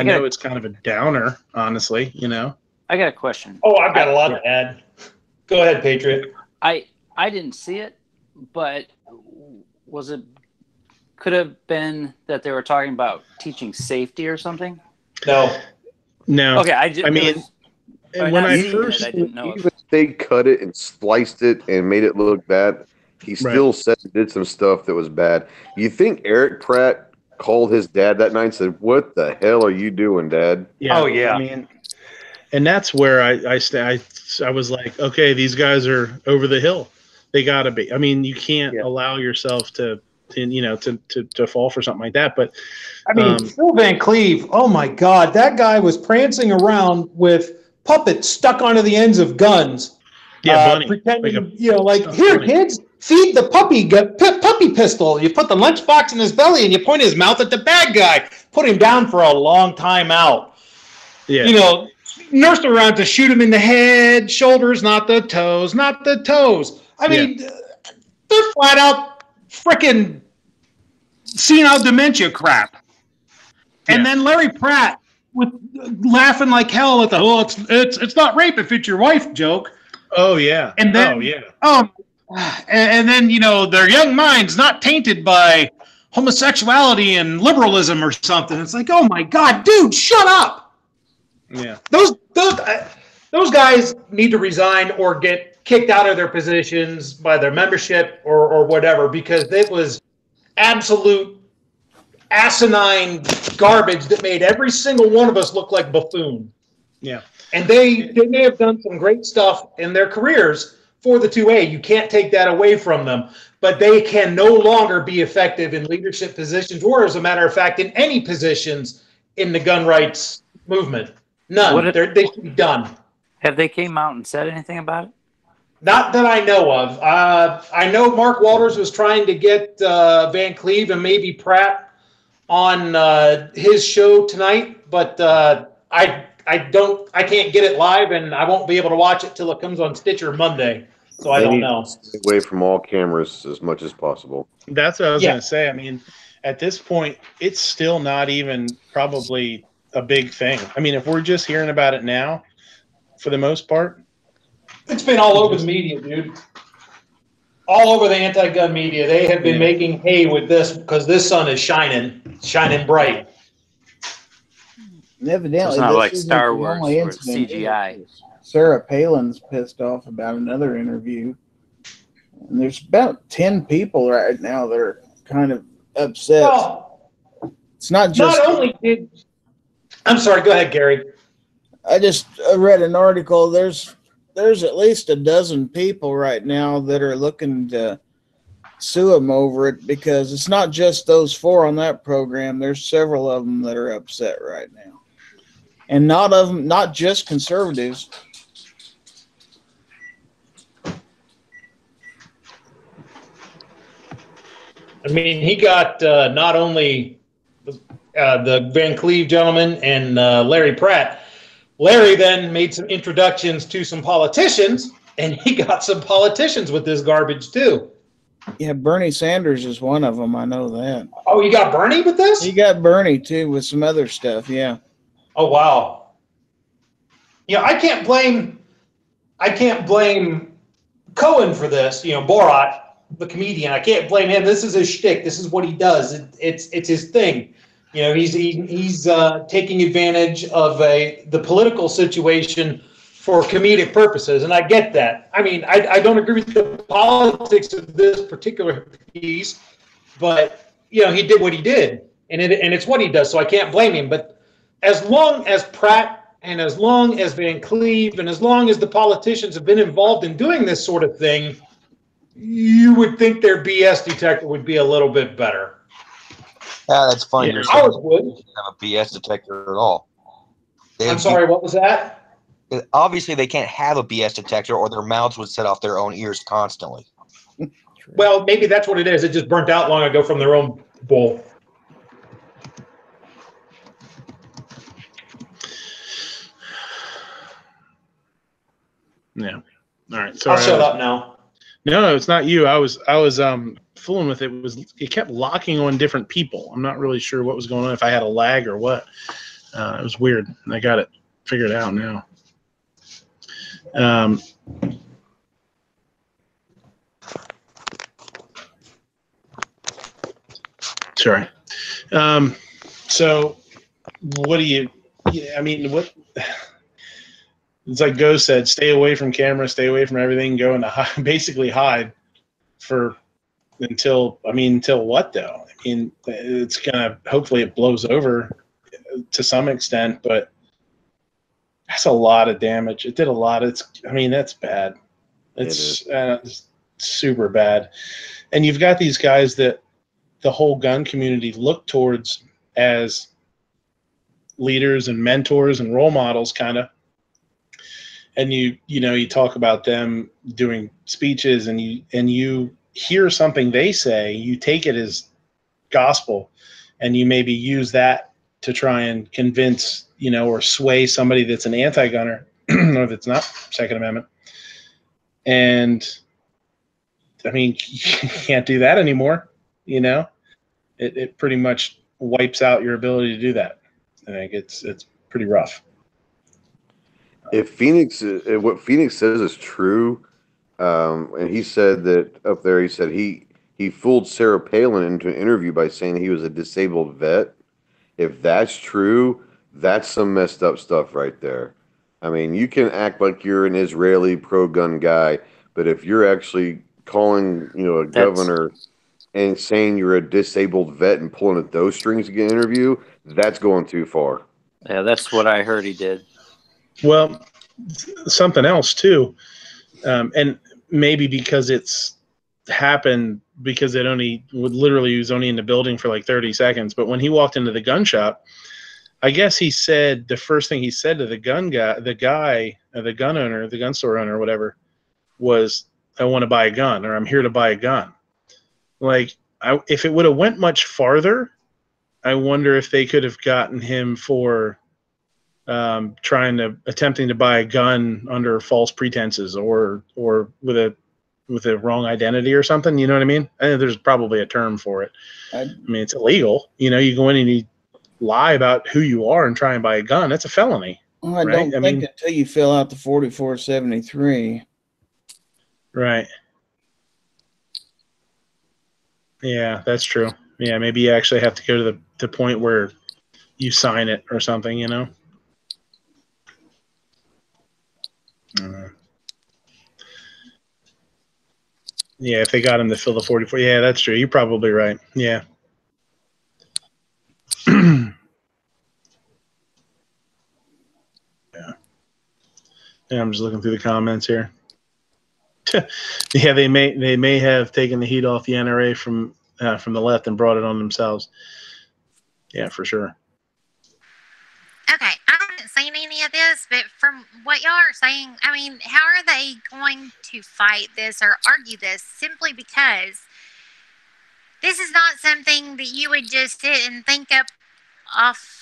know it's kind of a downer, honestly. You know. I got a question. Oh, I've got a lot to add. Go ahead, Patriot. I didn't see it, but could have been that they were talking about teaching safety or something? No. Okay, I didn't know. Even they cut it and spliced it and made it look bad, he still said he did some stuff that was bad. You think Eric Pratt called his dad that night and said, "What the hell are you doing, Dad?" Yeah. Oh yeah. I mean, and that's where I was like, okay, these guys are over the hill. They got to be. I mean, you can't allow yourself to fall for something like that. But I mean, Phil Van Cleave, oh my God, that guy was prancing around with puppets stuck onto the ends of guns. Bunny. Pretending, here, kids, feed the puppy pistol. You put the lunchbox in his belly and you point his mouth at the bad guy. Put him down for a long time out. Yeah. nursed around to shoot him in the head, shoulders, not the toes, not the toes. I mean, they're flat out freaking senile dementia crap. And then Larry Pratt with laughing like hell at the it's not rape if it's your wife joke. Oh yeah. And then and then their young minds not tainted by homosexuality and liberalism or something. It's like, oh my God, dude, shut up. Yeah. Those guys need to resign or get kicked out of their positions by their membership or whatever, because it was absolute asinine garbage that made every single one of us look like buffoons. Yeah. And they may have done some great stuff in their careers for the 2A. You can't take that away from them. But they can no longer be effective in leadership positions, or as a matter of fact, in any positions in the gun rights movement. None. They should be done. Have they came out and said anything about it? Not that I know of. I know Mark Walters was trying to get Van Cleave and maybe Pratt on his show tonight, but I can't get it live, and I won't be able to watch it till it comes on Stitcher Monday. So I don't know. Stay away from all cameras as much as possible. That's what I was going to say. I mean, at this point, it's still not even probably a big thing. I mean, if we're just hearing about it now, for the most part, it's been all over the media, dude. All over the anti-gun media. They have been making hay with this because this sun is shining bright. Evidently, it's not like Star Wars or CGI. Sarah Palin's pissed off about another interview. And there's about 10 people right now that are kind of upset. Well, it's not just... Not only did... I'm sorry, go ahead, Gary. I read an article. There's at least a dozen people right now that are looking to sue them over it, because it's not just those 4 on that program. There's several of them that are upset right now. And not just conservatives. I mean, he got not only the Van Cleave gentleman and Larry Pratt. Larry then made some introductions to some politicians, and he got some politicians with this garbage too. Yeah, Bernie Sanders is one of them. I know that. Oh, you got Bernie with this? You got Bernie too with some other stuff. Yeah. Oh wow. Yeah, I can't blame Cohen for this. Borat, the comedian. I can't blame him. This is his shtick. This is what he does. It's his thing. He's taking advantage of the political situation for comedic purposes, and I get that. I mean, I don't agree with the politics of this particular piece, but he did what he did, and it's what he does. So I can't blame him. But as long as Pratt and as long as Van Cleave and as long as the politicians have been involved in doing this sort of thing, you would think their BS detector would be a little bit better. Yeah, that's funny. Yeah, ours would have a BS detector at all. I'm sorry, what was that? Obviously, they can't have a BS detector, or their mouths would set off their own ears constantly. Well, maybe that's what it is. It just burnt out long ago from their own bowl. Yeah. All right. Sorry. I'll shut up now. No, it's not you. I was fooling with it. It kept locking on different people. I'm not really sure what was going on, if I had a lag or what. It was weird. I got it figured out now. Sorry. So what do you? I mean, what? It's like Go said, stay away from camera, stay away from everything, go into basically hide until what though? I mean, it's gonna, hopefully it blows over to some extent, but that's a lot of damage. It did a lot. That's bad. It's super bad. And you've got these guys that the whole gun community look towards as leaders and mentors and role models, kind of. And you talk about them doing speeches, and you hear something they say, you take it as gospel, and you maybe use that to try and convince, or sway somebody that's an anti-gunner or that's not Second Amendment. And I mean, you can't do that anymore. It pretty much wipes out your ability to do that. I think it's pretty rough. If what Phoenix says is true, and he said that up there, he said he fooled Sarah Palin into an interview by saying he was a disabled vet. If that's true, that's some messed up stuff right there. I mean, you can act like you're an Israeli pro-gun guy, but if you're actually calling, a governor and saying you're a disabled vet and pulling at those strings to get an interview, that's going too far. Yeah, that's what I heard he did. Well, something else too, and maybe because it's happened because he was only in the building for like 30 seconds. But when he walked into the gun shop, I guess he said the first thing he said to the gun owner, the gun store owner, or whatever, was, "I want to buy a gun," or "I'm here to buy a gun." Like, if it would have went much farther, I wonder if they could have gotten him for attempting to buy a gun under false pretenses or with a wrong identity or something. You know what I mean? I think there's probably a term for it. I mean, it's illegal. You go in and you lie about who you are and try and buy a gun. That's a felony. Well, I don't think until you fill out the 4473. Right. Yeah, that's true. Yeah, maybe you actually have to go to the point where you sign it or something, Yeah, if they got him to fill the 44. Yeah, that's true. You're probably right. Yeah. Yeah, I'm just looking through the comments here. Yeah, they may have taken the heat off the NRA from the left and brought it on themselves. Yeah, for sure. Okay, I haven't seen any of this, but from what y'all are saying, I mean, how are they going to fight this or argue this simply because this is not something that you would just sit and think up off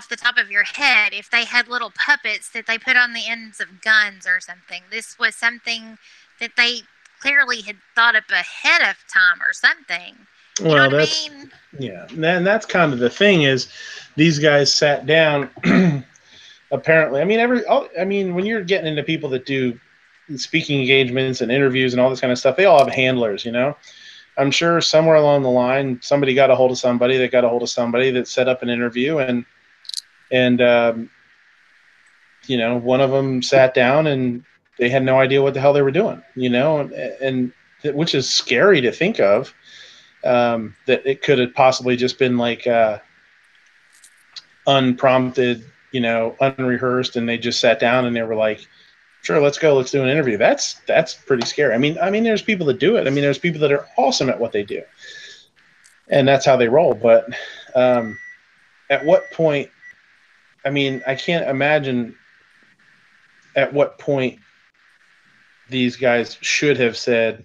the top of your head if they had little puppets that they put on the ends of guns or something. This was something that they clearly had thought up ahead of time or something. Well, that's, yeah, and that's kind of the thing is these guys sat down. Apparently, I mean, when you're getting into people that do speaking engagements and interviews and all this kind of stuff, they all have handlers, I'm sure somewhere along the line, somebody got a hold of somebody that got a hold of somebody that set up an interview, and one of them sat down and they had no idea what the hell they were doing, and which is scary to think of, that it could have possibly just been like unprompted, unrehearsed, and they just sat down and they were like, "Sure, let's go. Let's do an interview." That's pretty scary. I mean, there's people that do it. I mean, there's people that are awesome at what they do, and that's how they roll. But at what point? I mean, I can't imagine at what point these guys should have said,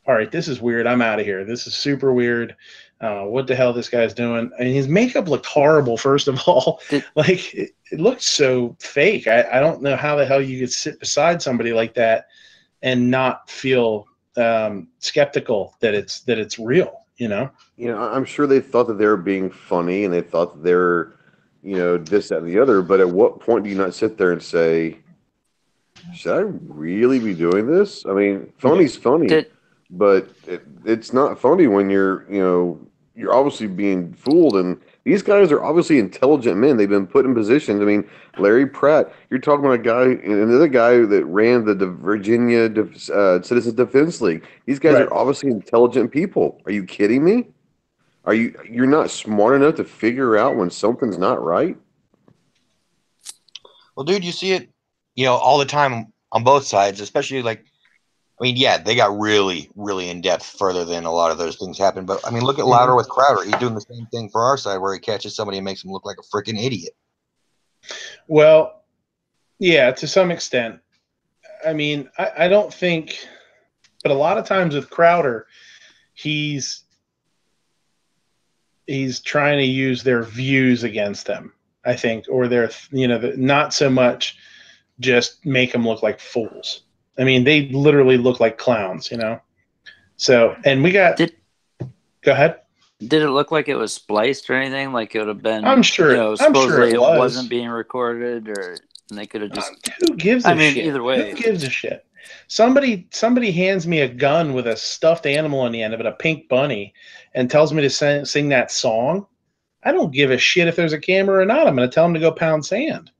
"All right, this is weird. I'm out of here. This is super weird. What the hell this guy's doing?" I mean, his makeup looked horrible, first of all. Like, it looked so fake. I don't know how the hell you could sit beside somebody like that and not feel skeptical that it's real, I'm sure they thought that they were being funny and they thought that they were, this, that, and the other. But at what point do you not sit there and say, should I really be doing this? I mean, funny's funny. But it's not funny when you're obviously being fooled. And these guys are obviously intelligent men. They've been put in positions. I mean, Larry Pratt, you're talking about a guy, another guy that ran the Virginia Citizens Defense League. These guys are obviously intelligent people. Are you kidding me? You're not smart enough to figure out when something's not right? Well, dude, you see it, all the time on both sides, especially yeah, they got really, really in depth further than a lot of those things happen. But I mean, look at Louder with Crowder. He's doing the same thing for our side where he catches somebody and makes him look like a freaking idiot. Well, yeah, to some extent. I mean, I don't think, but a lot of times with Crowder, he's he's trying to use their views against them, I think, or their, not so much just make them look like fools. I mean, they literally look like clowns, So, and we got. Go ahead. Did it look like it was spliced or anything? Like it would have been. I'm sure. Supposedly it was. wasn't being recorded, and they could have just. Who gives a shit? Either way. Who gives a shit? Somebody hands me a gun with a stuffed animal on the end of it, a pink bunny, and tells me to sing that song. I don't give a shit if there's a camera or not. I'm going to tell them to go pound sand.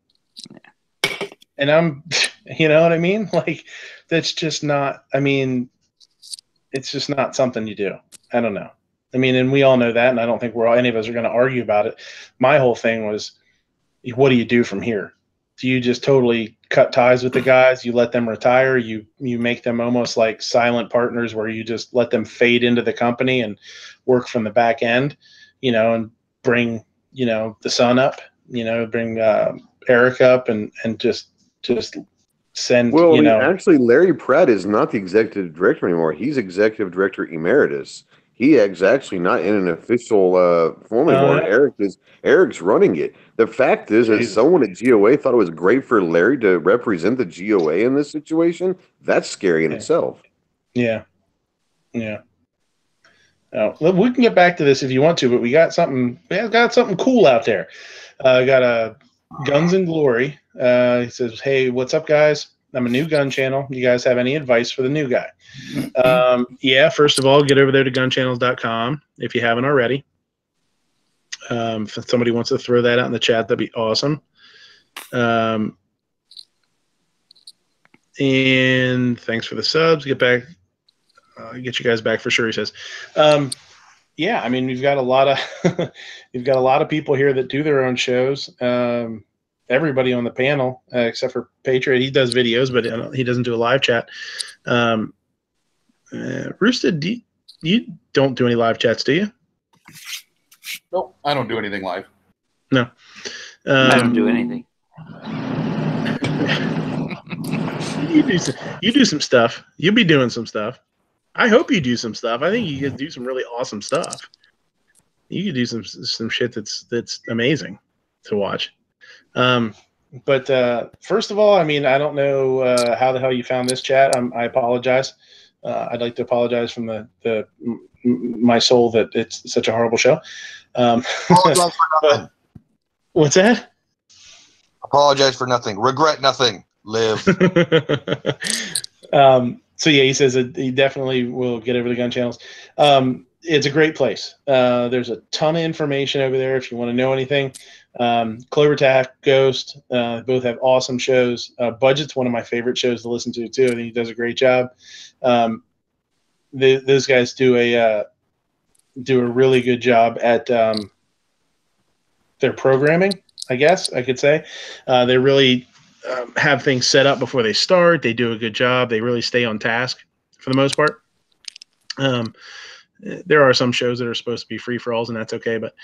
Yeah. And I'm, you know what I mean? Like, that's just not, it's just not something you do. I don't know. And we all know that, and I don't think any of us are going to argue about it. My whole thing was, what do you do from here? Do you just totally cut ties with the guys? You let them retire? You make them almost like silent partners where you just let them fade into the company and work from the back end, and bring, the son up, bring Eric up and just send, actually, Larry Pratt is not the executive director anymore. He's executive director emeritus. He is actually not in an official form anymore. Eric's running it. The fact is that someone at GOA thought it was great for Larry to represent the GOA in this situation. That's scary in itself. Yeah. Yeah. We can get back to this if you want to, but we got something cool out there. Got a Guns and Glory. He says, "Hey, what's up, guys? I'm a new gun channel. You guys have any advice for the new guy?" First of all, get over there to gunchannels.com if you haven't already. If somebody wants to throw that out in the chat, that'd be awesome. And thanks for the subs. Get you guys back for sure, he says. We've got a lot of people here that do their own shows. Everybody on the panel, except for Patriot, he does videos, but he doesn't do a live chat. Roosted, you don't do any live chats, do you? Nope, I don't do anything live. No. I don't do anything. You do some stuff. You'll be doing some stuff. I hope you do some stuff. I think you could do some really awesome stuff. You could do some shit that's amazing to watch. But first of all, I don't know how the hell you found this chat. I apologize. I'd like to apologize from my soul that it's such a horrible show. Apologize for nothing. What's that? Apologize for nothing. Regret nothing. Live. So yeah, he says that he definitely will get over the gun channels. It's a great place. There's a ton of information over there if you want to know anything. Clover Tack, Ghost, both have awesome shows. Budget's one of my favorite shows to listen to too. I think he does a great job. Those guys do a really good job at their programming, I guess I could say. They really have things set up before they start. They do a good job. They really stay on task for the most part. There are some shows that are supposed to be free-for-alls, and that's okay, but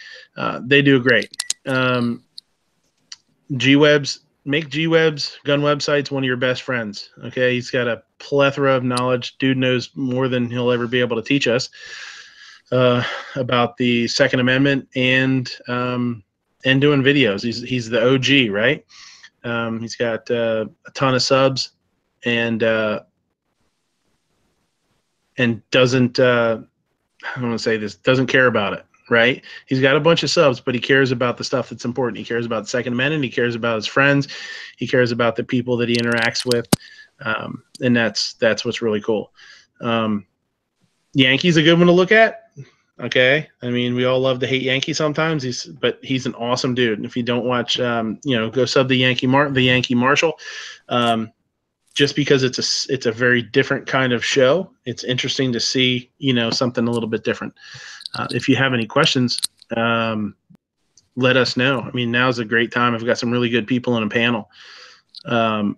they do great. G-Webs, make G-Webs gun websites one of your best friends, okay? He's got a plethora of knowledge. Dude knows more than he'll ever be able to teach us about the Second Amendment and doing videos. He's the OG, right? He's got a ton of subs and doesn't I don't want to say this, doesn't care about it, right? He's got a bunch of subs, but he cares about the stuff that's important. He cares about the Second Amendment. He cares about his friends. He cares about the people that he interacts with, and that's what's really cool. Yankee's a good one to look at. Okay, we all love to hate Yankee sometimes. But he's an awesome dude. And if you don't watch, go sub the Yankee Marshal. Just because it's a very different kind of show, it's interesting to see something a little bit different. If you have any questions, let us know. Now's a great time. I've got some really good people on a panel. And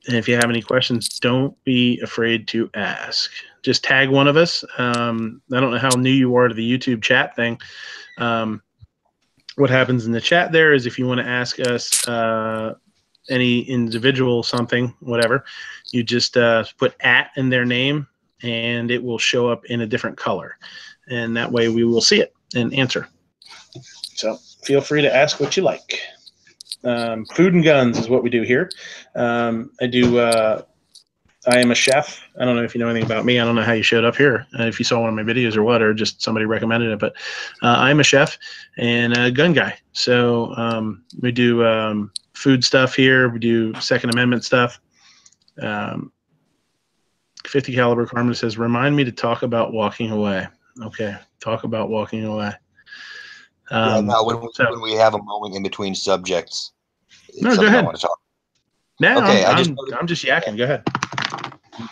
if you have any questions, don't be afraid to ask. Just tag one of us. I don't know how new you are to the YouTube chat thing. What happens in the chat there is if you want to ask us any individual something, whatever, you just put @ in their name, and it will show up in a different color. And that way we will see it and answer. So feel free to ask what you like. Food and guns is what we do here. I am a chef. I don't know if you know anything about me. I don't know how you showed up here, if you saw one of my videos or what, or just somebody recommended it. But I'm a chef and a gun guy. So we do food stuff here. We do Second Amendment stuff. 50 caliber Carmen says, remind me to talk about walking away. Okay, talk about walking away. No, when we have a moment in between subjects, no, go ahead. I want to talk. No, okay, I'm just yakking. Go ahead.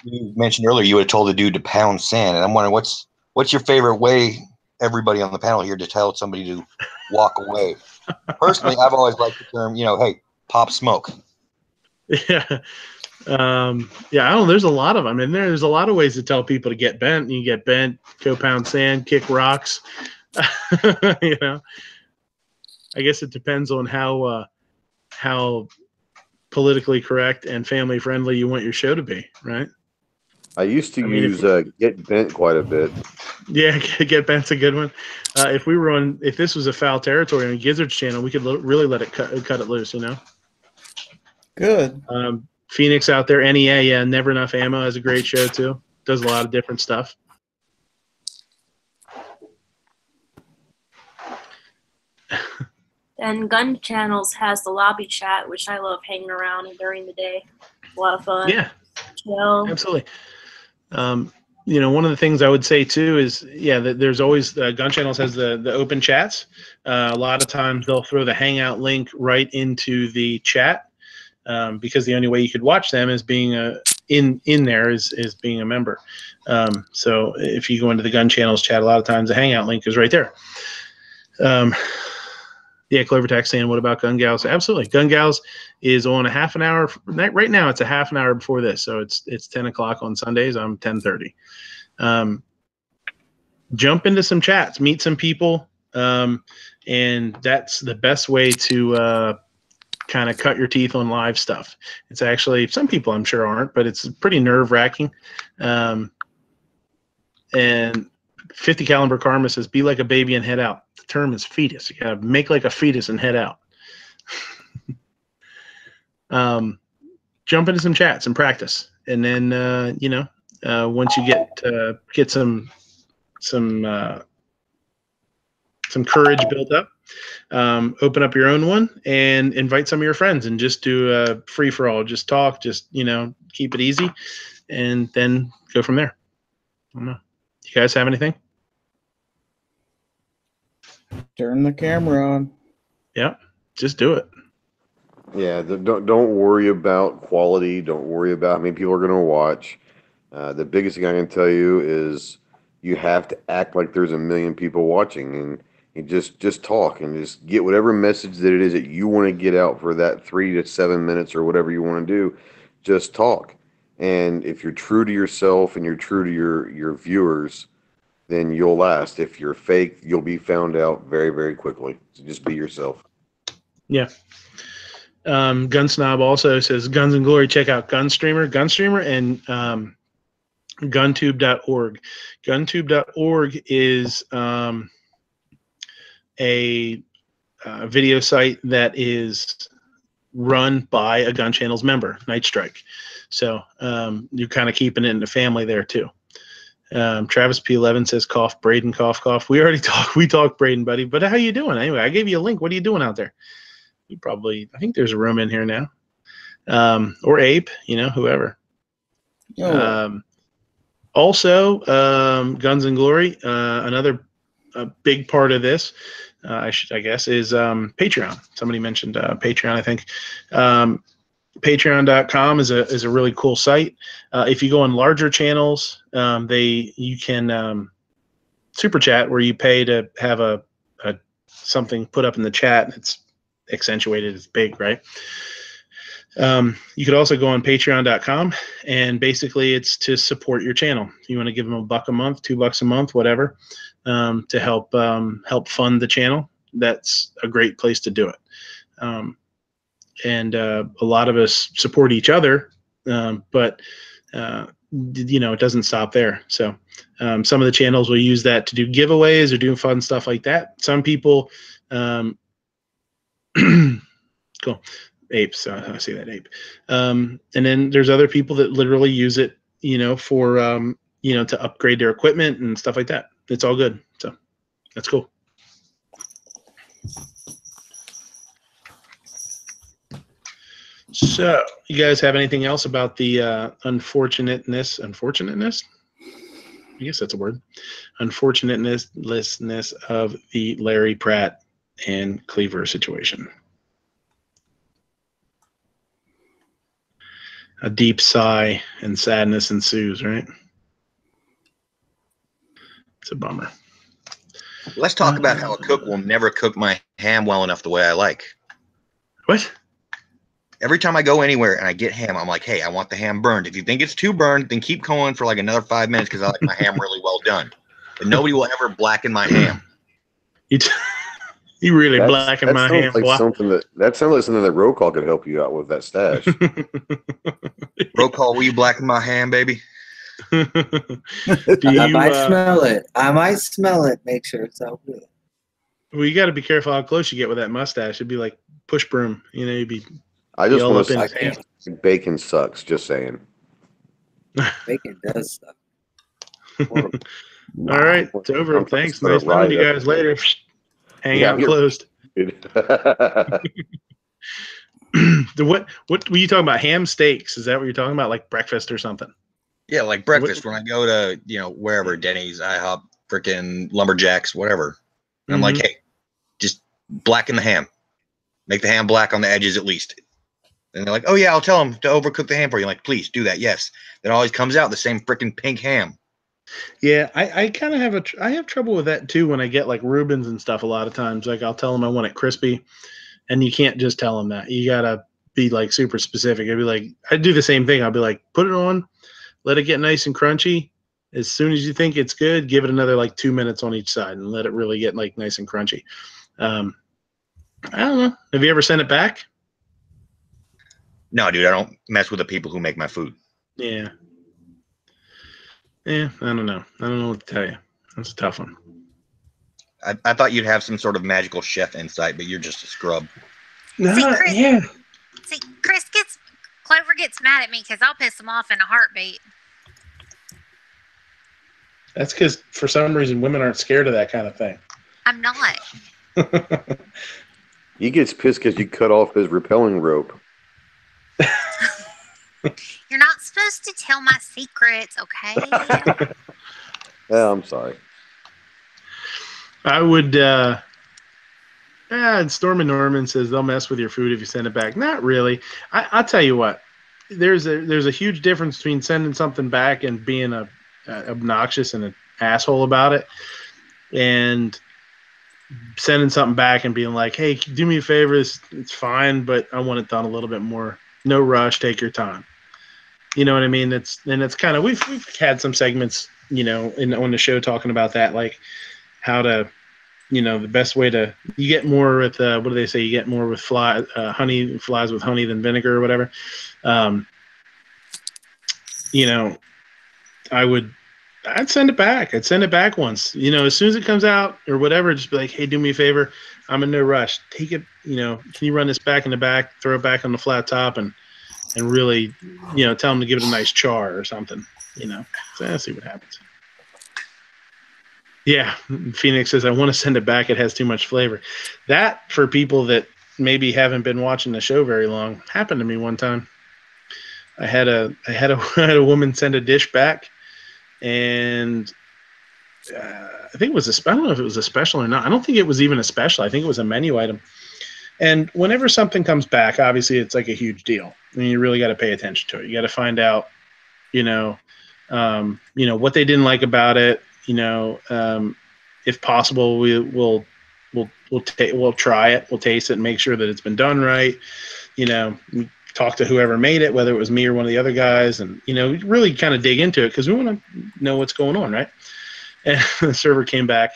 You mentioned earlier you would have told the dude to pound sand, and I'm wondering what's your favorite way, everybody on the panel here, to tell somebody to walk away. Personally, I've always liked the term, hey, pop smoke. Yeah. I don't know. There's a lot of them. And there's a lot of ways to tell people to get bent. You get bent, go pound sand, kick rocks. I guess it depends on how politically correct and family friendly you want your show to be, right? I used to use get bent quite a bit. Yeah, get bent's a good one. If this was a foul territory on Gizzard's channel, we could really let it cut it loose, Good. Phoenix out there, NEA, yeah, Never Enough Ammo has a great show too. Does a lot of different stuff. And Gun Channels has the lobby chat, which I love hanging around during the day. A lot of fun. Yeah, chill. Absolutely. One of the things I would say too is, that there's always Gun Channels has the open chats. A lot of times they'll throw the Hangout link right into the chat because the only way you could watch them is being in there is being a member. So if you go into the Gun Channels chat, a lot of times the Hangout link is right there. Clover Tax saying, what about Gun Gals? Absolutely. Gun Gals is on a half an hour. Right now, it's a half an hour before this. So it's 10 o'clock on Sundays. I'm 10:30. Jump into some chats, meet some people. And that's the best way to kind of cut your teeth on live stuff. It's actually, some people I'm sure aren't, but it's pretty nerve-wracking. And 50 caliber Karma says, be like a baby and head out. The term is fetus. You gotta make like a fetus and head out. Jump into some chats and practice. And then, once you get some courage built up, open up your own one and invite some of your friends and just do a free for all. Just talk, keep it easy, and then go from there. I don't know. You guys have anything? Turn the camera on. Yeah, just do it. Yeah, don't worry about quality. Don't worry about how many people are going to watch. The biggest thing I can tell you is you have to act like there's a million people watching, and you just talk and just get whatever message that it is that you want to get out for that 3 to 7 minutes or whatever you want to do. Just talk. And if you're true to yourself and you're true to your viewers, then you'll last. If you're fake, you'll be found out very, very quickly. So just be yourself. Yeah. Gunsnob also says, Guns and Glory, check out Gunstreamer and guntube.org. Guntube.org is a video site that is run by a Gun Channels member, Night Strike. So you're kind of keeping it in the family there too. Travis P11 says, cough, Braden, cough, cough. We talked, Braden, buddy. But how you doing? Anyway, I gave you a link. What are you doing out there? I think there's a room in here now. Or Ape, whoever. Also, Guns and Glory, another big part of this, I guess, is Patreon. Somebody mentioned Patreon, I think. Patreon.com is a really cool site. If you go on larger channels, you can super chat where you pay to have a something put up in the chat. It's accentuated, it's big, right? You could also go on patreon.com, and basically it's to support your channel. You want to give them $1 a month, $2 a month, whatever, to help fund the channel. That's a great place to do it. And a lot of us support each other, but it doesn't stop there. So some of the channels will use that to do giveaways or do fun stuff like that. Some people Cool. Apes. I see that ape. And then there's other people that literally use it, for, to upgrade their equipment and stuff like that. It's all good. So that's cool. So you guys have anything else about the unfortunateness? I guess that's a word. Unfortunateness of the Larry Pratt and Cleaver situation. A deep sigh and sadness ensues, right? It's a bummer. Let's talk about how a cook will never cook my ham well enough the way I like. What? Every time I go anywhere and I get ham, I'm like, hey, I want the ham burned. If you think it's too burned, then keep going for like another 5 minutes because I like my ham really well done. But nobody will ever blacken my ham. You really blacken my ham. Like that sounds like something that roll call could help you out with, that stash. Roll call, will you blacken my ham, baby? I might smell it. I might smell it. Make sure it's all good. Well, you got to be careful how close you get with that mustache. It'd be like push broom. You'd be. I just want to say bacon sucks. Just saying. Bacon does suck. All right, it's over. Thanks. Nice knowing you guys. Later. Hangout closed. What were you talking about? Ham steaks? Is that what you're talking about? Like breakfast or something? Yeah, like breakfast. When I go to wherever, Denny's, IHOP, frickin' Lumberjacks, whatever. And I'm like, hey, just blacken the ham. Make the ham black on the edges at least. And they're like, oh yeah, I'll tell them to overcook the ham for you. I'm like, please do that. Yes. Then it always comes out the same frickin' pink ham. Yeah, I kind of have trouble with that too when I get like Reubens and stuff. A lot of times, like I'll tell them I want it crispy, and you can't just tell them that. You gotta be like super specific. I'd be like, I do the same thing. I'll be like, put it on, let it get nice and crunchy. As soon as you think it's good, give it another like 2 minutes on each side and let it really get like nice and crunchy. I don't know. Have you ever sent it back? No, dude, I don't mess with the people who make my food. Yeah. Yeah, I don't know. I don't know what to tell you. That's a tough one. I thought you'd have some sort of magical chef insight, but you're just a scrub. No, Clover gets mad at me because I'll piss him off in a heartbeat. That's because for some reason women aren't scared of that kind of thing. I'm not. He gets pissed because you cut off his rappelling rope. You're not supposed to tell my secrets, okay? Yeah, I'm sorry. I would. Storm and Norman says they'll mess with your food if you send it back. Not really. I'll tell you what. There's a huge difference between sending something back and being obnoxious and an asshole about it, and sending something back and being like, "Hey, do me a favor. It's fine, but I want it done a little bit more. No rush. Take your time." You know what I mean? It's kind of we've had some segments, on the show talking about that, like how to, the best way to you get more with what do they say? You get more with honey flies with honey than vinegar or whatever. I'd send it back. I'd send it back once. As soon as it comes out or whatever, just be like, hey, do me a favor. I'm in no rush. Take it. Can you run this back in the back? Throw it back on the flat top and really, tell them to give it a nice char or something, So let's see what happens. Yeah, Phoenix says, I want to send it back. It has too much flavor. That, for people that maybe haven't been watching the show very long, happened to me one time. I had a woman send a dish back, and I think it was I don't know if it was a special or not. I don't think it was even a special. I think it was a menu item. And whenever something comes back, obviously it's like a huge deal. I mean, you really got to pay attention to it. You got to find out, what they didn't like about it. If possible, we'll try it. We'll taste it and make sure that it's been done right. We talk to whoever made it, whether it was me or one of the other guys, and really kind of dig into it because we want to know what's going on, right? And the server came back,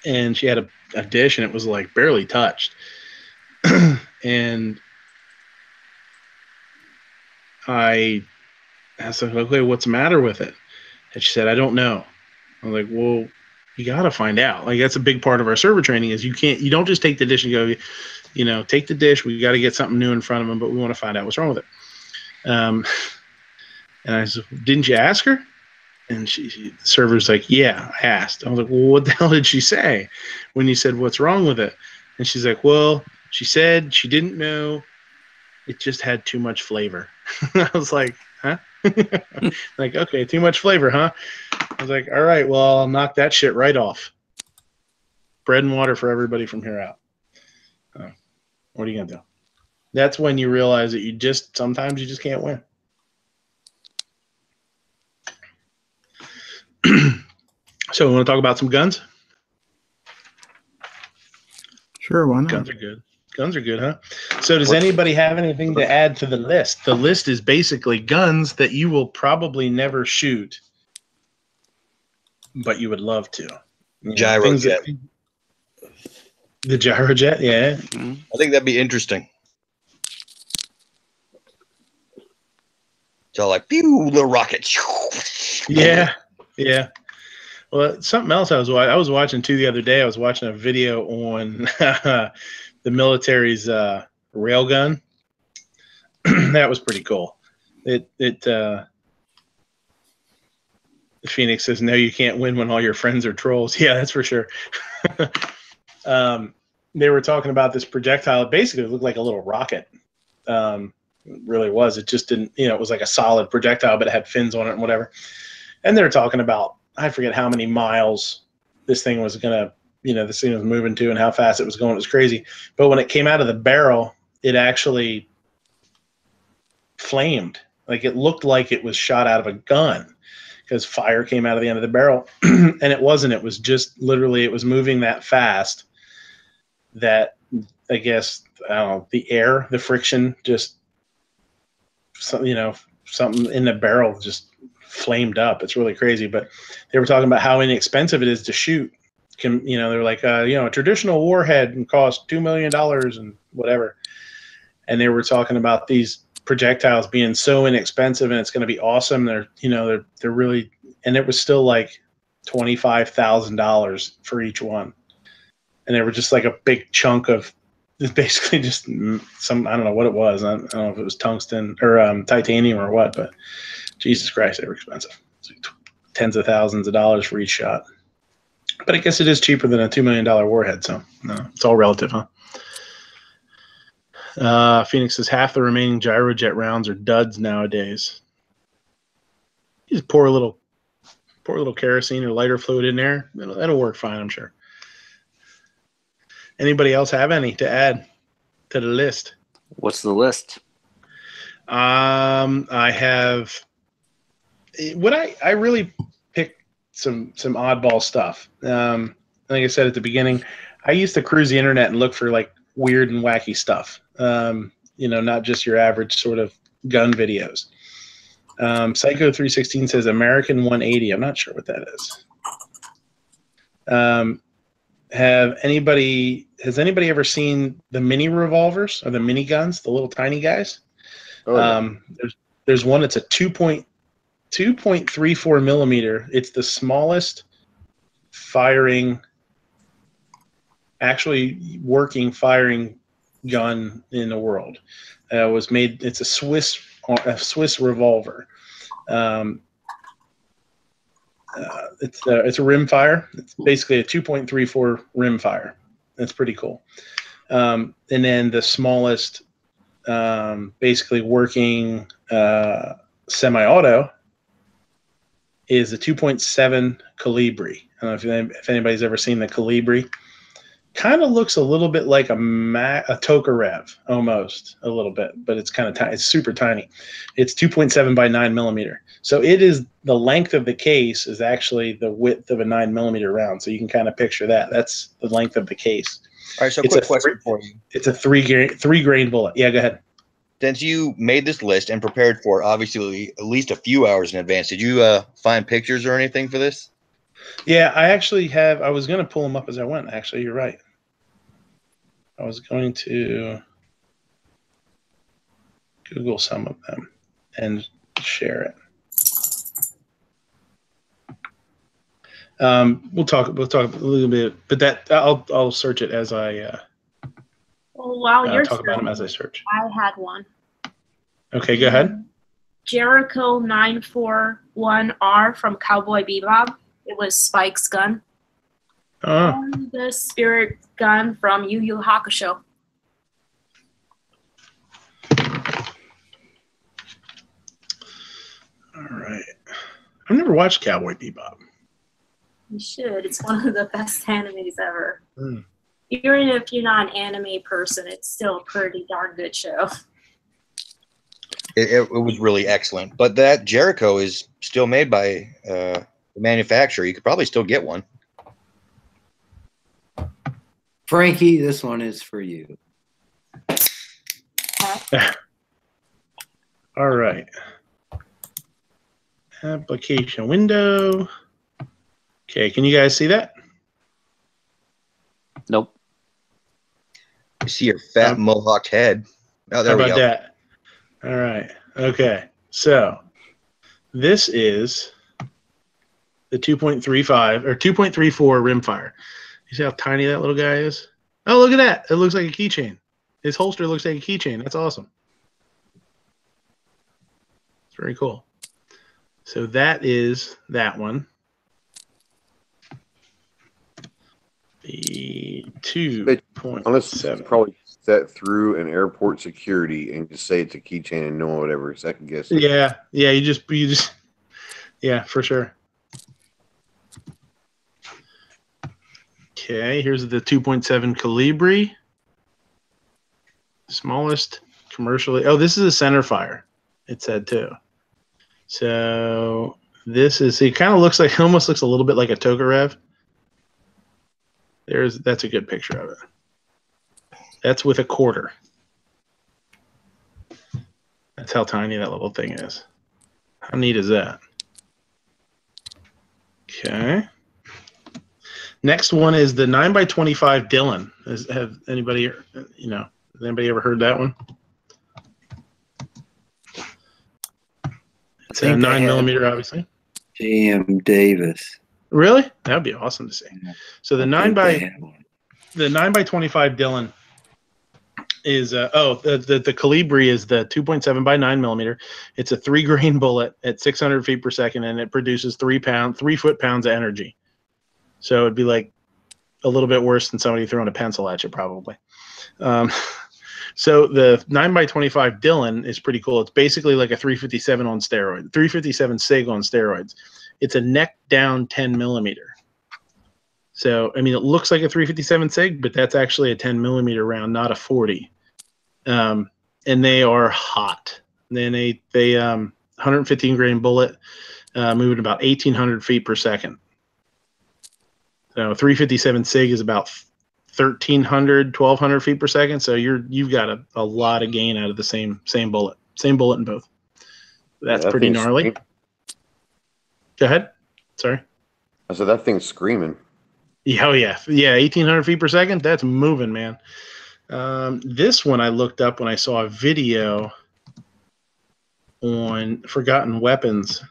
and she had a dish, and it was like barely touched. And I asked her, okay, what's the matter with it? And she said, I don't know. I was like, well, You got to find out. Like, that's a big part of our server training is you don't just take the dish and go, take the dish. We got to get something new in front of them, but we want to find out what's wrong with it. And I said, didn't you ask her? And the server's like, yeah, I asked. I was like, well, what the hell did she say when you said, what's wrong with it? And she's like, well, she said she didn't know. It just had too much flavor. I was like, huh? Like, okay, too much flavor, huh? I was like, all right, well, I'll knock that shit right off. Bread and water for everybody from here out. What are you going to do? That's when you realize that sometimes you just can't win. So we want to talk about some guns? Sure, why not? Guns are good. Guns are good, huh? So does anybody have anything to add to the list? The list is basically guns that you will probably never shoot, but you would love to. Gyrojet. The gyrojet, yeah. I think that'd be interesting. So like, pew, the rocket. Yeah. Well, something else I was watching too the other day. I was watching a video on the military's railgun. That was pretty cool. Phoenix says, no, you can't win when all your friends are trolls. Yeah, that's for sure. They were talking about this projectile. It basically looked like a little rocket. It really was. It just didn't, it was like a solid projectile, but it had fins on it and whatever. And they were talking about, I forget how many miles this thing was going to, this thing was moving to and how fast it was going. It was crazy. But when it came out of the barrel, it actually flamed. Like, it looked like it was shot out of a gun because fire came out of the end of the barrel. And it wasn't. It was just literally, it was moving that fast that, I guess, I don't know, the friction just, something in the barrel just flamed up. It's really crazy. But they were talking about how inexpensive it is to shoot. They were like, a traditional warhead can cost $2 million and whatever. And they were talking about these projectiles being so inexpensive and it's going to be awesome. They're really, and it was still like $25,000 for each one. And they were just like a big chunk of basically just some, I don't know what it was. I don't know if it was tungsten or titanium or what, but Jesus Christ, they were expensive. It's like tens of thousands of dollars for each shot. But I guess it is cheaper than a $2 million warhead. So no, it's all relative, huh? Phoenix says half the remaining gyrojet rounds are duds nowadays. You just pour a little kerosene or lighter fluid in there. That'll work fine, I'm sure. Anybody else have any to add to the list? What's the list? I have. I really picked some oddball stuff. Like I said at the beginning, I used to cruise the internet and look for like weird and wacky stuff. Not just your average sort of gun videos. Psycho 316 says American 180. I'm not sure what that is. Has anybody ever seen the mini revolvers or the mini guns, the little tiny guys? There's one that's a 2.34 millimeter. It's the smallest actually working firing gun in the world. It's a Swiss revolver. It's a rim fire. It's basically a 2.34 rim fire. That's pretty cool. And then the smallest, basically working semi-auto is a 2.7 Calibri. I don't know if anybody's ever seen the Calibri. Kind of looks a little bit like a Tokarev, almost a little bit, but it's kind of tiny. It's super tiny. It's 2.7 by 9 millimeter. So it is the length of the case is actually the width of a 9 millimeter round. So you can kind of picture that. That's the length of the case. All right. So quick question for you. It's a three grain bullet. Yeah, go ahead. Since you made this list and prepared for obviously at least a few hours in advance, did you find pictures or anything for this? Yeah, I actually have. I was going to pull them up as I went. Actually, you're right. I was going to Google some of them and share it. We'll talk a little bit, but that I'll search it as I Well, while you're talk about them as I search. I had one. Okay, go ahead. Jericho 941R from Cowboy Bebop. It was Spike's gun. Oh. And the spirit gun from Yu Yu Hakusho. All right. I've never watched Cowboy Bebop. You should. It's one of the best animes ever. Mm. Even if you're not an anime person, it's still a pretty darn good show. It was really excellent. But that Jericho is still made by the manufacturer. You could probably still get one. Frankie, this one is for you. All right. Application window. Okay, can you guys see that? Nope. You see your fat mohawked head. Oh, there How we about go. that? All right. Okay. So this is the 2.35 or 2.34 rimfire. You see how tiny that little guy is? Oh, look at that. It looks like a keychain. His holster looks like a keychain. That's awesome. It's very cool. So that is that one. The 2.7. Honestly, probably set through an airport security and just say it's a keychain and no one would ever second guess it. Yeah. You just yeah, for sure. Okay, here's the 2.7 Calibri. Smallest commercially. Oh, this is a center fire. It said too. So this is. It kind of looks like, almost looks a little bit like a Tokarev. That's a good picture of it. That's with a quarter. That's how tiny that little thing is. How neat is that? Okay. Next one is the 9x25 Dylan. Have anybody, has anybody ever heard that one? It's a 9mm, obviously. J.M. Davis. Really? That would be awesome to see. So the 9x25 Dylan is the Calibri is the 2.7 by 9mm. It's a 3-grain bullet at 600 feet per second, and it produces 3 foot-pounds of energy. So it'd be like a little bit worse than somebody throwing a pencil at you, probably. So the 9x25 Dylan is pretty cool. It's basically like a 357 on steroids, 357 SIG on steroids. It's a neck down 10mm. So, I mean, it looks like a 357 SIG, but that's actually a 10mm round, not a 40. And they are hot. Then they 115 grain bullet, moving about 1,800 feet per second. So 357 SIG is about 1,300, 1,200 feet per second. So you've got a lot of gain out of the same bullet. Same bullet in both. That's pretty gnarly. Go ahead. Sorry. I said that thing's screaming. Yeah, oh yeah. Yeah, 1,800 feet per second. That's moving, man. This one I looked up when I saw a video on Forgotten Weapons.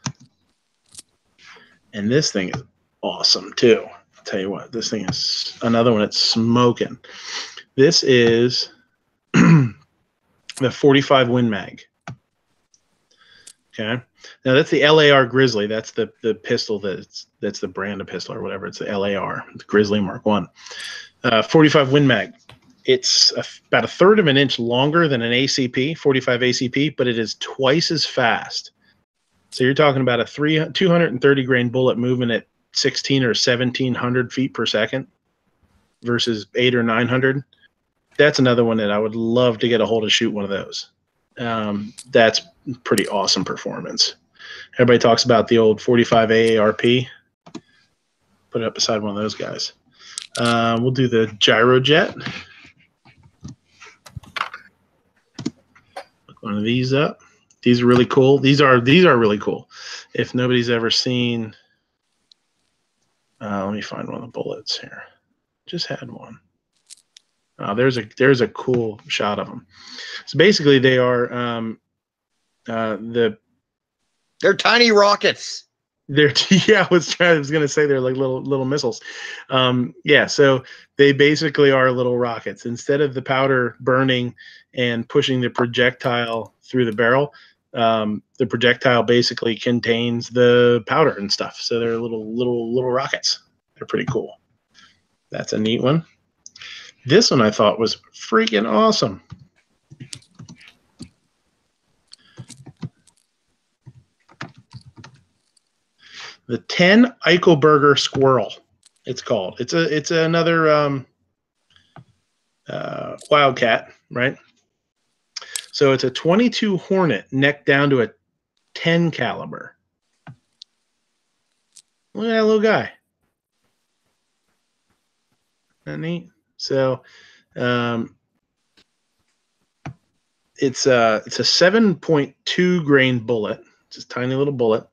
And this thing is awesome, too. I'll tell you what. This thing is another one that's smoking. This is the 45 Win Mag. Okay. Now that's the LAR Grizzly. That's the pistol that's the brand of pistol or whatever. It's the LAR, the Grizzly Mark 1. 45 Win Mag. It's about a third of an inch longer than an ACP, 45 ACP, but it is twice as fast. So you're talking about a 230 grain bullet moving at 16 or 1,700 feet per second versus 800 or 900. That's another one that I would love to get a hold of, shoot one of those. That's pretty awesome performance. Everybody talks about the old 45 AARP. Put it up beside one of those guys. We'll do the Gyrojet. Look one of these up. These are really cool. These are really cool. If nobody's ever seen, let me find one of the bullets here. Just had one. There's a cool shot of them. So basically, they are they're tiny rockets. They're I was gonna say they're like little missiles. Yeah, so they basically are little rockets. Instead of the powder burning and pushing the projectile through the barrel, the projectile basically contains the powder and stuff. So they're little rockets. They're pretty cool. That's a neat one. This one I thought was freaking awesome. The 10 Eichelberger squirrel, it's called. It's another wildcat, right? So it's a 22 Hornet neck down to a 10 caliber. Look at that little guy. Isn't that neat? So it's a 7.2 grain bullet. It's a tiny little bullet.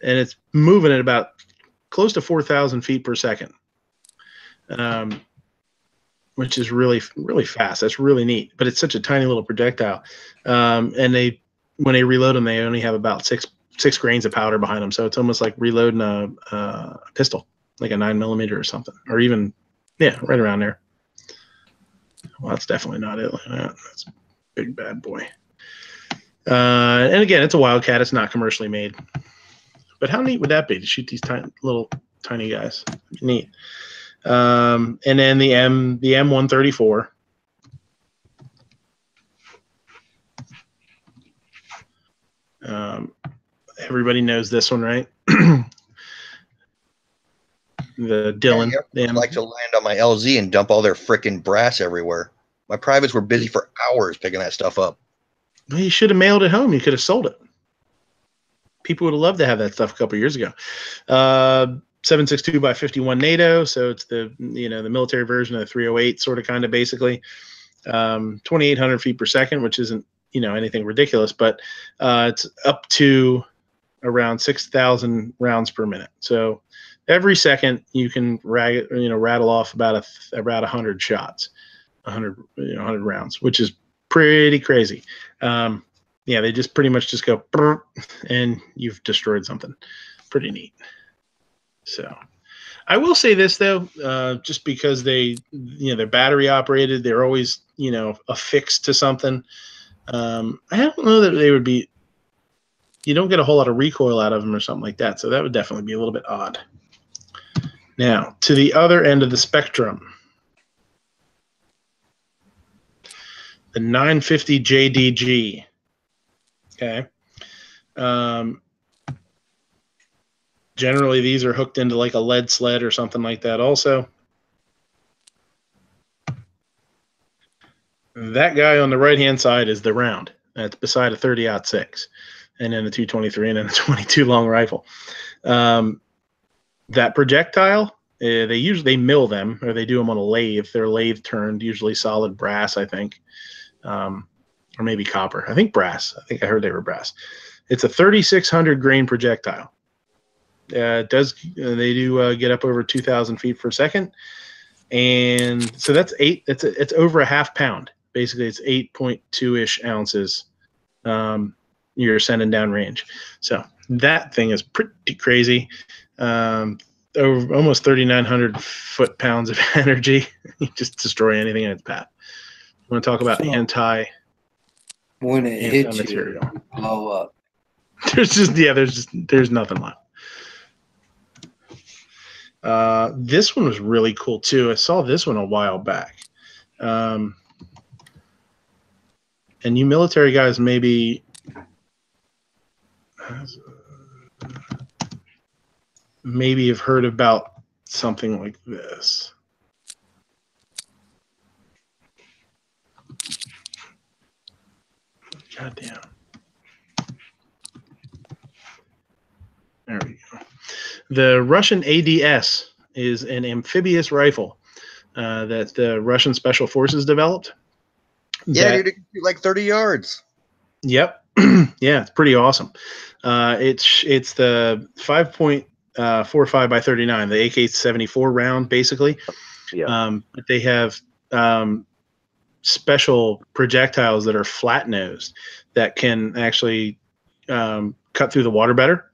And it's moving at about close to 4,000 feet per second, which is really, really fast. That's really neat. But it's such a tiny little projectile. And when they reload them, they only have about six grains of powder behind them. So it's almost like reloading a pistol, like a 9mm or something, or even, yeah, right around there. Well, that's definitely not it. Like that. That's a big bad boy. And again, it's a wildcat. It's not commercially made. But how neat would that be to shoot these tiny guys? Neat. And then the M134. Everybody knows this one, right? The Dylan. Yeah, I'd like to land on my LZ and dump all their frickin' brass everywhere. My privates were busy for hours picking that stuff up. Well, you should have mailed it home. You could have sold it. People would have loved to have that stuff a couple of years ago. 7.62 by 51 NATO, so it's the military version of the 308, sort of, kind of, basically. 2,800 feet per second, which isn't anything ridiculous, but it's up to around 6,000 rounds per minute. So every second you can rattle off about 100 shots, 100 rounds, which is pretty crazy. Yeah, they just pretty much just go and you've destroyed something. Pretty neat. So I will say this, though, just because they're battery operated, they're always, affixed to something. I don't know that they would be, you don't get a whole lot of recoil out of them or something like that. So that would definitely be a little bit odd. Now, to the other end of the spectrum, the 950 JDG. Okay. Generally, these are hooked into like a lead sled or something like that also. That guy on the right-hand side is the round. That's beside a 30-06, and then a 223 and then a 22 long rifle. That projectile, they mill them, or they do them on a lathe. They're lathe turned, usually solid brass, I think. Or maybe copper. I think brass. I think I heard they were brass. It's a 3,600 grain projectile. They do get up over 2,000 feet per second, and so that's it's over a half pound. Basically, it's 8.2-ish ounces. You're sending down range. So that thing is pretty crazy. Over almost 3,900 foot-pounds of energy. You just destroy anything in its path. You want to talk about when it hits material. You blow up. There's nothing left. This one was really cool too. I saw this one a while back. And you military guys maybe have heard about something like this. Goddamn. There we go. The Russian ADS is an amphibious rifle that the Russian Special Forces developed. Yeah, dude, it can shoot like 30 yards. Yep. Yeah, it's pretty awesome. It's the 5.45 by 39, the AK-74 round, basically. Yeah. But they have special projectiles that are flat nosed that can actually cut through the water better.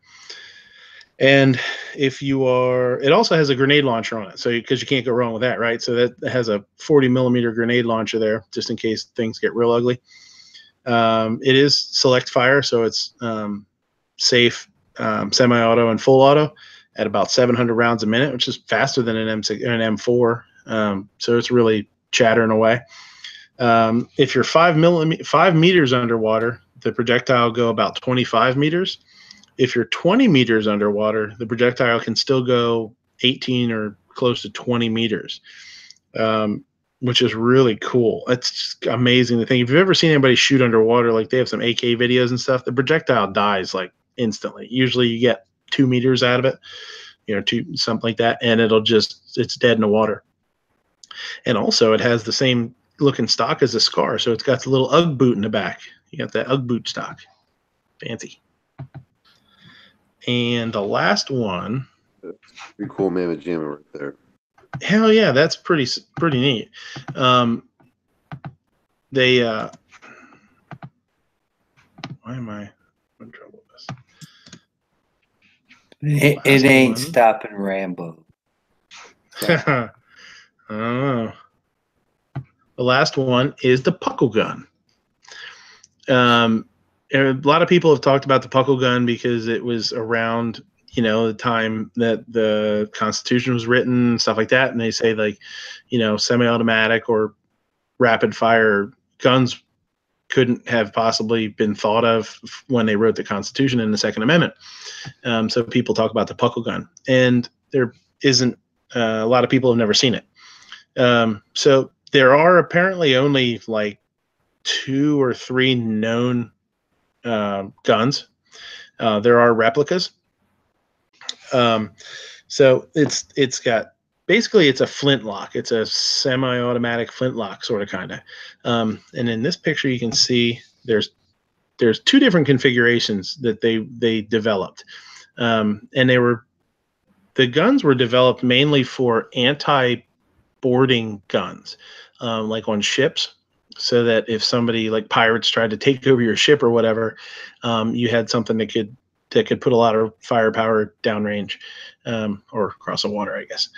And if you are, it also has a grenade launcher on it. So, because you can't go wrong with that, right? So that has a 40 millimeter grenade launcher there, just in case things get real ugly. It is select fire, so it's safe, semi-auto and full auto at about 700 rounds a minute, which is faster than an M4. So it's really chattering away. If you're 5 meters underwater, the projectile will go about 25 meters. If you're 20 meters underwater, the projectile can still go 18 or close to 20 meters, which is really cool. It's amazing to think. If you've ever seen anybody shoot underwater, like they have some AK videos and stuff, the projectile dies like instantly. Usually you get 2 meters out of it, something like that, and it's dead in the water. And also it has the same looking stock as a Scar, so it's got the little UGG boot in the back. You got that UGG boot stock. Fancy. And the last one. Pretty cool mammoth jammer right there. Hell yeah, that's pretty neat. They why am I in trouble with this? It ain't stopping Rambo. I don't know. The last one is the puckle gun. A lot of people have talked about the puckle gun because it was around, the time that the Constitution was written, stuff like that. And they say semi-automatic or rapid fire guns couldn't have possibly been thought of when they wrote the Constitution and the Second Amendment. So people talk about the puckle gun, and there isn't a lot of people have never seen it. So there are apparently only like 2 or 3 known guns. There are replicas. So it's got, basically it's a flintlock. It's a semi-automatic flintlock sort of kind of. And in this picture you can see there's 2 different configurations that they developed. And the guns were developed mainly for anti-boarding guns, like on ships. So that if somebody like pirates tried to take over your ship or whatever, you had something that could put a lot of firepower downrange, or across the water, I guess.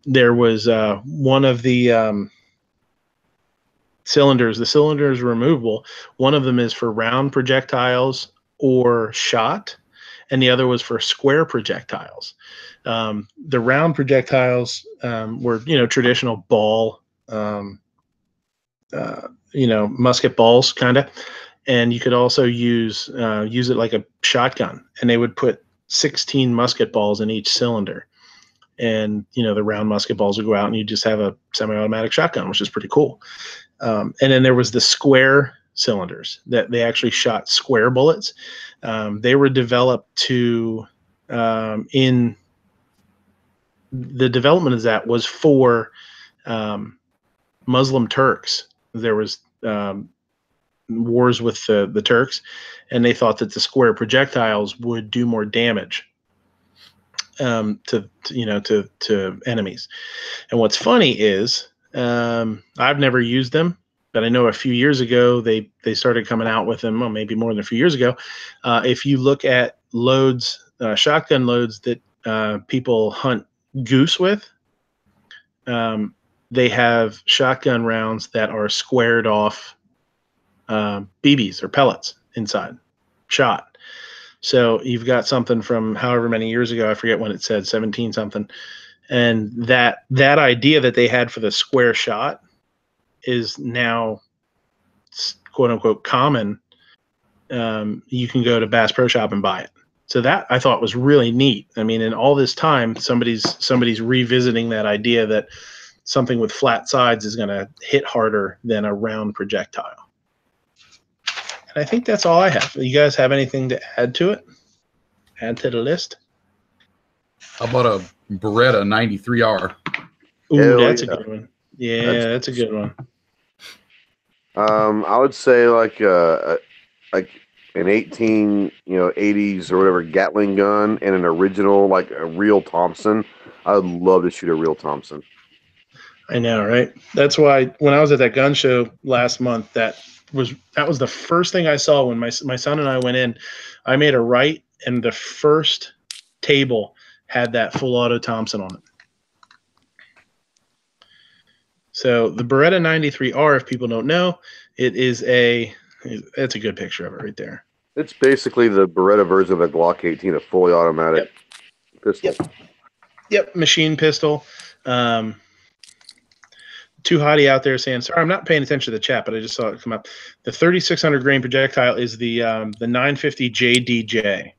There was one of the cylinders. The cylinder is removable. One of them is for round projectiles or shot, and the other was for square projectiles. The round projectiles were traditional ball. Musket balls kind of, and you could also use it like a shotgun, and they would put 16 musket balls in each cylinder, and the round musket balls would go out and you just have a semi-automatic shotgun, which is pretty cool. And then there was the square cylinders that they actually shot square bullets. They were developed to in the development of that was for Muslim Turks. There was wars with the Turks, and they thought that the square projectiles would do more damage to enemies. And what's funny is I've never used them, but I know a few years ago they started coming out with them. Well, maybe more than a few years ago. If you look at loads, shotgun loads that people hunt goose with, they have shotgun rounds that are squared off BBs or pellets inside, shot. So you've got something from however many years ago, I forget when it said, 17 something, and that idea that they had for the square shot is now quote unquote common. You can go to Bass Pro Shop and buy it. So that I thought was really neat. I mean, in all this time, somebody's revisiting that idea that something with flat sides is going to hit harder than a round projectile. And I think that's all I have. You guys have anything to add to it? Add to the list? How about a Beretta 93R? Ooh, that's a good one. Yeah, that's a good one. I would say like an 80s or whatever Gatling gun and an original, like a real Thompson. I would love to shoot a real Thompson. I know, right? That's why when I was at that gun show last month, that was the first thing I saw when my son and I went in. I made a right, and the first table had that full auto Thompson on it. So the Beretta 93R, if people don't know, it's a good picture of it right there. It's basically the Beretta version of a Glock 18, a fully automatic pistol. Yep, machine pistol. Too hottie out there saying, sorry, I'm not paying attention to the chat, but I just saw it come up. The 3,600 grain projectile is the 950 JDJ.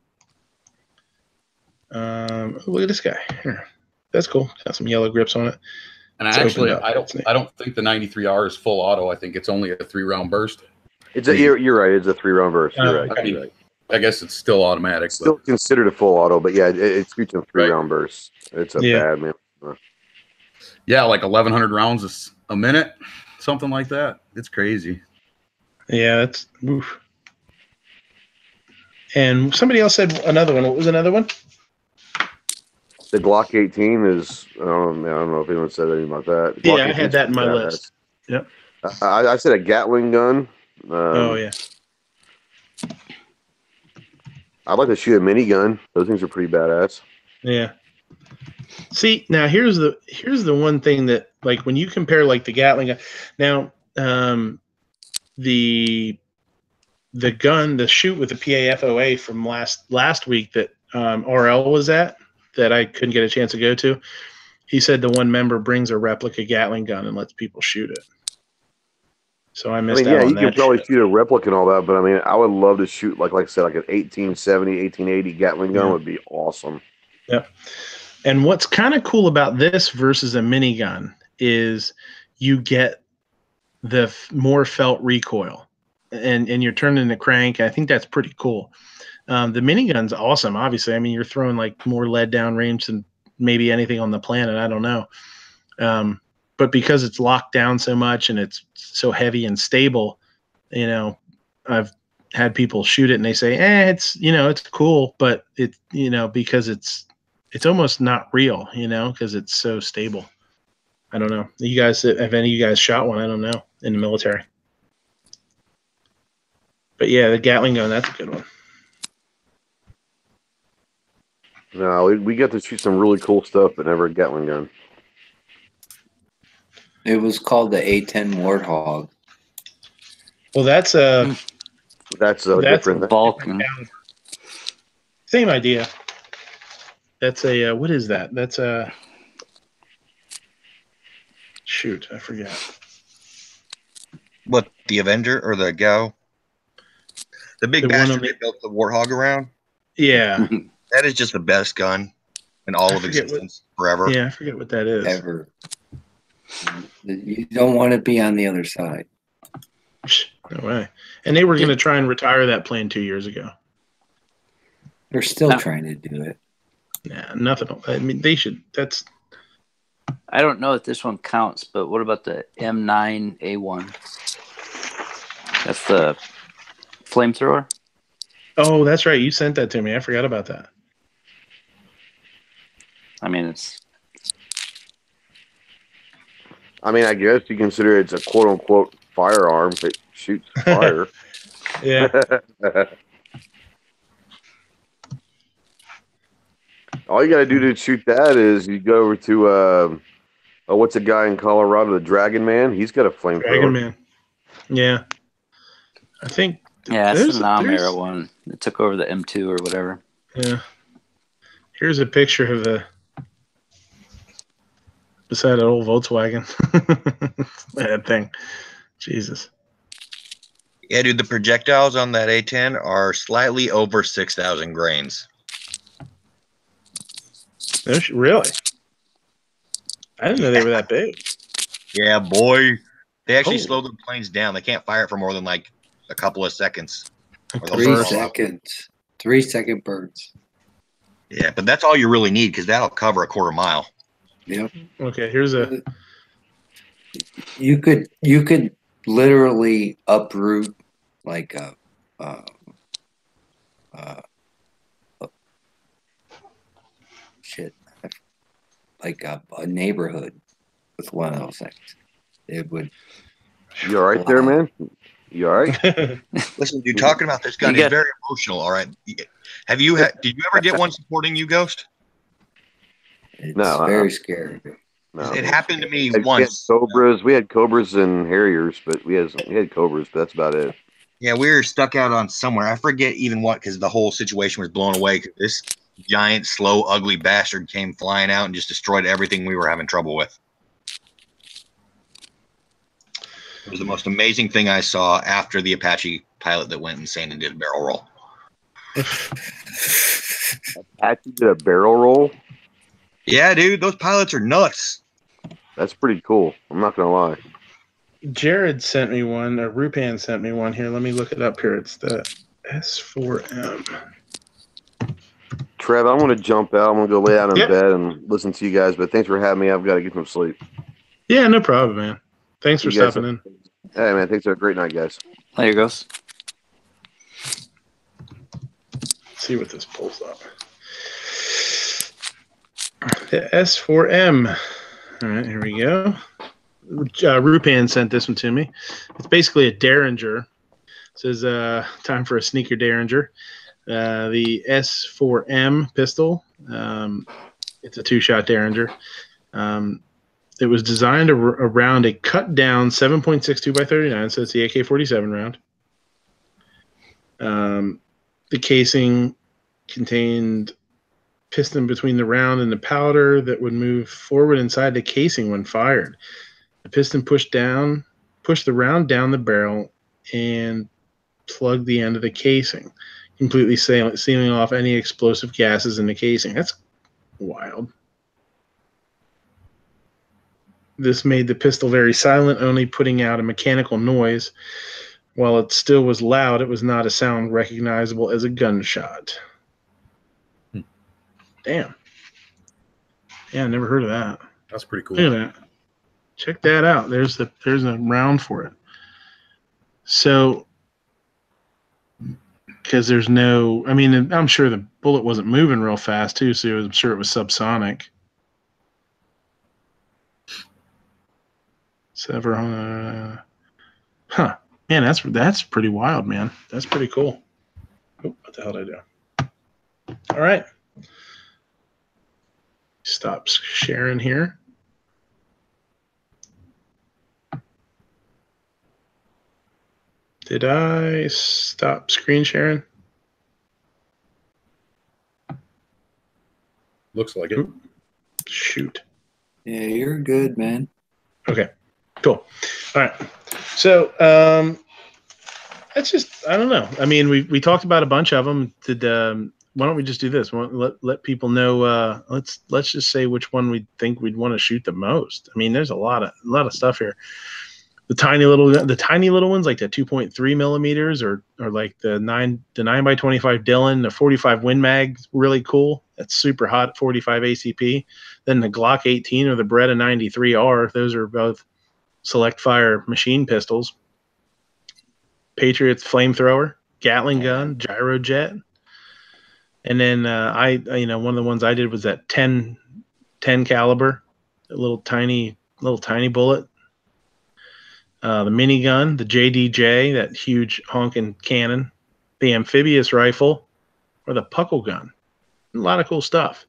Look at this guy. Here. That's cool. Got some yellow grips on it. And actually, I don't think the 93R is full auto. I think it's only a 3-round burst. You're right. It's a 3-round burst. You're right. I mean, I guess it's still automatic. Still considered a full auto, but yeah, it's reaching 3-round bursts. It's a bad man. Yeah, like 1,100 rounds a minute, something like that. It's crazy. Yeah, that's. Oof. And somebody else said another one. What was another one? The Glock 18 is. I don't know if anyone said anything about that. Glock I had that in my list. Yep. I said a Gatling gun. Oh yeah. I'd like to shoot a minigun. Those things are pretty badass. Yeah. See, now here's the one thing that, like, when you compare like the Gatling gun, now the gun, the shoot with the PAFOA from last week that RL was at, that I couldn't get a chance to go to, he said the one member brings a replica Gatling gun and lets people shoot it. So I missed out on that. Yeah, you can probably shoot a replica and all that, but I mean, I would love to shoot, like I said, like an 1870, 1880 Gatling gun would be awesome. Yep. And what's kind of cool about this versus a minigun is you get the more felt recoil, and you're turning the crank. I think that's pretty cool. The minigun's awesome, obviously. I mean, you're throwing like more lead down range than maybe anything on the planet. I don't know. But because it's locked down so much and it's so heavy and stable, you know, I've had people shoot it and they say, it's, you know, it's cool, but it, you know, because it's almost not real, you know, because it's so stable. I don't know. You guys, have any of you guys shot one? I don't know, in the military. But yeah, the Gatling gun, that's a good one. No, we got to shoot some really cool stuff, but never a Gatling gun. It was called the A10 Warthog. Well, that's different. Vulcan. Same idea. That's a what is that? That's a shoot. I forget. What, the Avenger or the Go? The big bastard they built the Warthog around. Yeah, that is just the best gun in all of existence forever. Yeah, I forget what that is. Ever. You don't want to be on the other side. No way. And they were going to try and retire that plane 2 years ago. They're still trying to do it. Nah, nothing. I mean, they should. That's. I don't know if this one counts, but what about the M9A1? That's the flamethrower. Oh, that's right. You sent that to me. I forgot about that. I mean, it's. I mean, I guess you consider it's a quote unquote firearm that shoots fire. Yeah. All you got to do to shoot that is you go over to what's a guy in Colorado, the Dragon Man? He's got a flamethrower. Dragon Man. Yeah. I think. Yeah, it's the Nam era one. It took over the M2 or whatever. Yeah. Here's a picture of the. Beside that old Volkswagen. That thing. Jesus. Yeah, dude, the projectiles on that A10 are slightly over 6,000 grains. Really? I didn't know they were that big. Yeah, boy. They actually slow the planes down. They can't fire it for more than like a couple of seconds. 3 seconds. 3-second bursts. Yeah, but that's all you really need because that'll cover a quarter mile. Yep. Okay, here's a. You could literally uproot like a neighborhood with one of those things. It would. You all right there, man? You all right? Listen, dude, talking about this gun is very emotional. All right, Did you ever get one supporting you, Ghost? It's No, very scary. No. It happened to me We had once. cobras. We had cobras and harriers, but we had cobras, but that's about it. Yeah, we were stuck out on somewhere. I forget even what, because the whole situation was blown away. 'Cause this giant, slow, ugly bastard came flying out and just destroyed everything we were having trouble with. It was the most amazing thing I saw after the Apache pilot that went insane and did a barrel roll. Apache did a barrel roll? Yeah, dude, those pilots are nuts. That's pretty cool. I'm not going to lie. Jared sent me one, or Rupan sent me one here. Let me look it up here. It's the S4M. Trev, I'm going to jump out. I'm going to go lay out in Yep. bed and listen to you guys, but thanks for having me. I've got to get some sleep. Yeah, no problem, man. Thanks for You guys stopping in. Hey, man, thanks. Have a great night, guys. There goes. Let's see what this pulls up. The S4M. All right, here we go. Rupan sent this one to me. It's basically a Derringer. It says time for a sneaker Derringer. The S4M pistol. It's a 2-shot Derringer. It was designed around a cut down 7.62 by 39, so it's the AK-47 round. The casing contained piston between the round and the powder that would move forward inside the casing when fired. The piston pushed the round down the barrel and plugged the end of the casing, completely sealing off any explosive gases in the casing. That's wild. This made the pistol very silent, only putting out a mechanical noise. While it still was loud, it was not a sound recognizable as a gunshot. Damn. Yeah, I never heard of that. That's pretty cool. Look at that. Check that out. There's a round for it. So, because there's no, I mean, I'm sure the bullet wasn't moving real fast too, so I'm sure it was subsonic. Huh. Man, that's pretty wild, man. That's pretty cool. Oh, what the hell did I do? All right. Stop sharing here. Did I stop screen sharing? Looks like it. Shoot. Yeah, you're good, man. Okay, cool. All right. So that's just, I don't know. I mean, we talked about a bunch of them. Why don't we just do this? Let people know. Let's just say which one we think we'd want to shoot the most. I mean, there's a lot of stuff here. The tiny little ones, like the 2.3 millimeters, or like the 9x25 Dillon, the 45 Win Mag, really cool. That's super hot at 45 ACP. Then the Glock 18 or the Beretta 93R. Those are both select fire machine pistols. Patriots flamethrower, Gatling gun, gyro jet. And then one of the ones I did was that 10 caliber, a little tiny bullet. The minigun, the JDJ, that huge honking cannon, the amphibious rifle, or the puckle gun. A lot of cool stuff.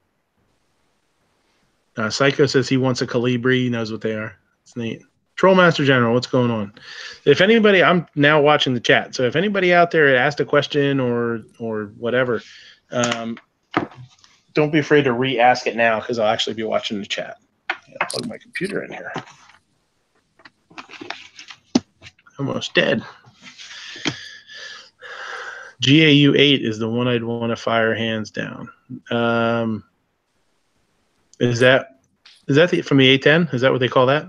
Psycho says he wants a Calibri. He knows what they are. It's neat. Trollmaster General, what's going on? If anybody, I'm now watching the chat. So if anybody out there asked a question or whatever, don't be afraid to re-ask it now, because I'll actually be watching the chat. I'll plug my computer in here. Almost dead. GAU 8 is the one I'd want to fire hands down. Is that from the A10? Is that what they call that?